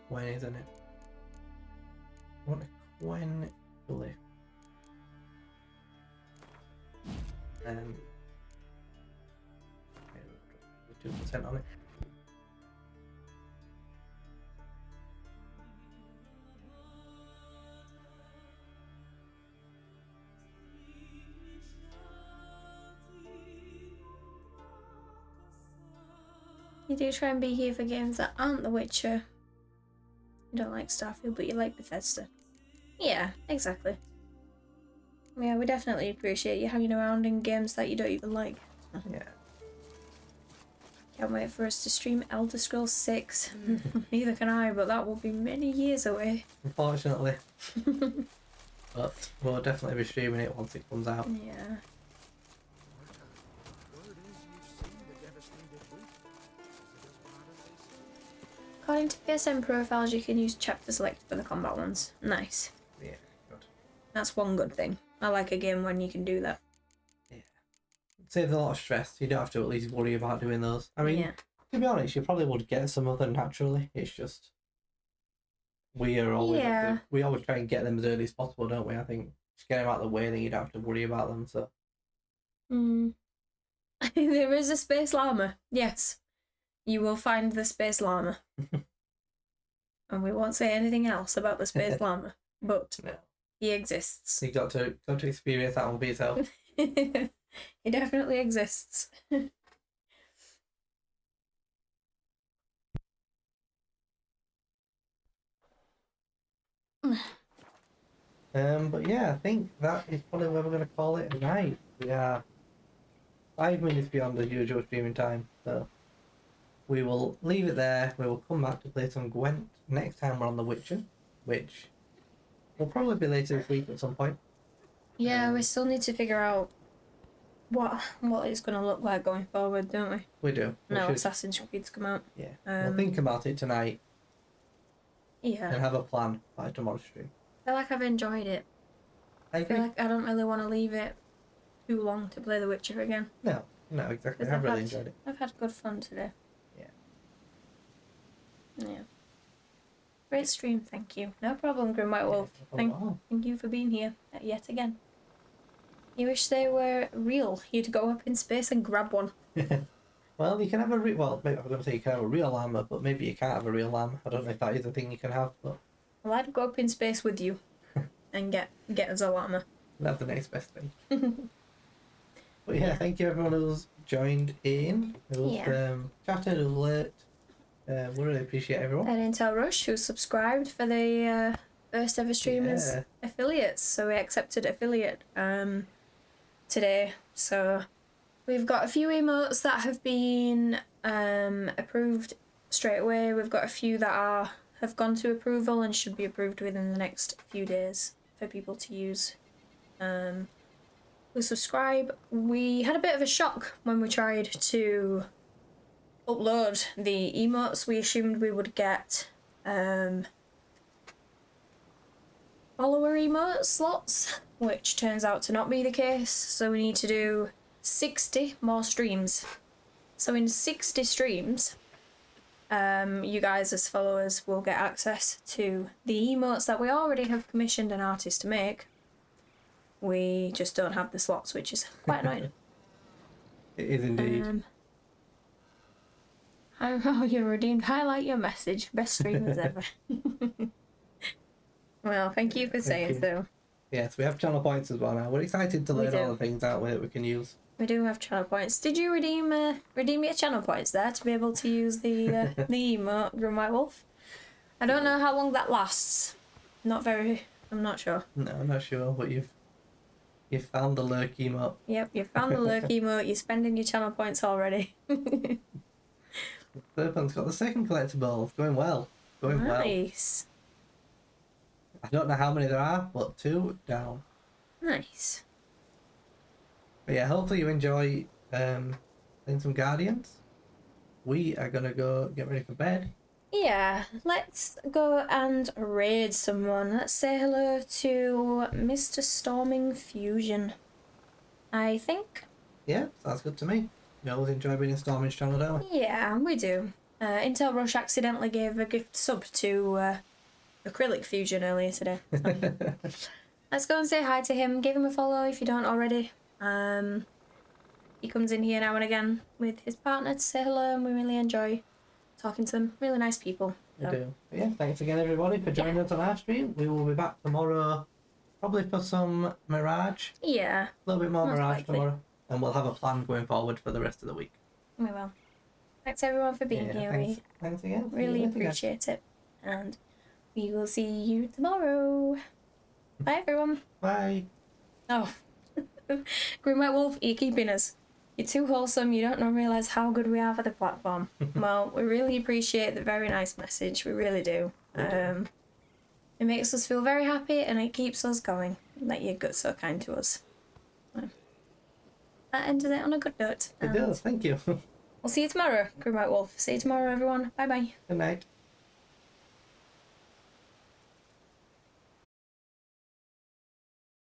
When isn't it? I want a Quen Glyph. And 2% on it. You do try and be here for games that aren't The Witcher. You don't like Starfield, but you like Bethesda. Yeah, exactly. Yeah, we definitely appreciate you hanging around in games that you don't even like. Yeah. Can't wait for us to stream Elder Scrolls 6. Neither can I, but that will be many years away. Unfortunately. But we'll definitely be streaming it once it comes out. Yeah. According to PSN profiles, you can use chapter select for the combat ones. Nice. Yeah, good. That's one good thing. I like a game when you can do that. Yeah. Saves a lot of stress. You don't have to at least worry about doing those. I mean, to be honest, you probably would get some of them naturally. It's just we are always we always try and get them as early as possible, don't we? I think just get them out of the way, then you don't have to worry about them. So. There is a space llama. Yes. You will find the space llama. And we won't say anything else about the space llama. But no. He exists. You got to experience that one for yourself. He definitely exists. But yeah, I think that is probably where we're going to call it a night. We are 5 minutes beyond the usual streaming time, so we will leave it there. We will come back to play some Gwent next time we're on The Witcher, which will probably be later this week at some point. Yeah, we still need to figure out what it's going to look like going forward, don't we? We do. No, Assassin's Creed's come out. Yeah. We'll think about it tonight. Yeah. And have a plan by tomorrow's stream. I feel like I've enjoyed it. I feel like I don't really want to leave it too long to play The Witcher again. No, exactly. I've really enjoyed it. I've had good fun today. Yeah. Great stream, thank you. No problem, Grim White Wolf. Thank you for being here yet again. You wish they were real. You'd go up in space and grab one. Well, you can have a maybe I was going to say you can have a real llama, but maybe you can't have a real llama. I don't know if that is a thing you can have, but Well, I'd go up in space with you and get us a llama. that's the next best thing. But yeah, thank you everyone who's joined in, who's chatted, who's late. We really appreciate everyone. And Intel Rush, who subscribed for the first ever stream as affiliates. So we accepted affiliate today. So we've got a few emotes that have been approved straight away. We've got a few that have gone to approval and should be approved within the next few days for people to use. We subscribe. We had a bit of a shock when we tried to upload the emotes. We assumed we would get follower emote slots, which turns out to not be the case. So we need to do 60 more streams. So in 60 streams, you guys as followers will get access to the emotes that we already have commissioned an artist to make. We just don't have the slots, which is quite annoying. It is indeed. Oh, you're redeemed. Highlight your message. Best streamers ever. Well, thank you for saying so. Yes, we have channel points as well now. We're excited to learn all the things out that we can use. We do have channel points. Did you redeem your channel points there to be able to use the emote Grim White Wolf? I don't know how long that lasts. I'm not sure. No, I'm not sure, but you've found the lurk emote. Yep, you found the lurk emote. You're spending your channel points already. Third one's got the second collectible. It's going well. Nice. I don't know how many there are, but 2 down. Nice. But yeah, hopefully you enjoy playing some Guardians. We are gonna go get ready for bed. Yeah, let's go and raid someone. Let's say hello to Mr. Storming Fusion, I think. Yeah, sounds good to me. You always enjoy being in Storming's channel, don't we? Yeah, we do. Intel Rush accidentally gave a gift sub to Acrylic Fusion earlier today. So. Let's go and say hi to him. Give him a follow if you don't already. He comes in here now and again with his partner to say hello, and we really enjoy talking to them. Really nice people. We do. But yeah, thanks again everybody for joining us on our stream. We will be back tomorrow, probably for some Mirage. Yeah. A little bit more most Mirage likely. tomorrow. And we'll have a plan going forward for the rest of the week. We will. Thanks everyone for being here. Thanks again. See you Really later, guys. appreciate it. And we will see you tomorrow. Bye everyone. Bye. Oh. Grim White Wolf, you're keeping us. You're too wholesome, you don't realise how good we are for the platform. Well, we really appreciate the very nice message, we really do. It makes us feel very happy and it keeps us going, that you're so kind to us. That ended it on a good note. It does, thank you. We'll see you tomorrow, Grim White Wolf. See you tomorrow, everyone. Bye bye. Good night.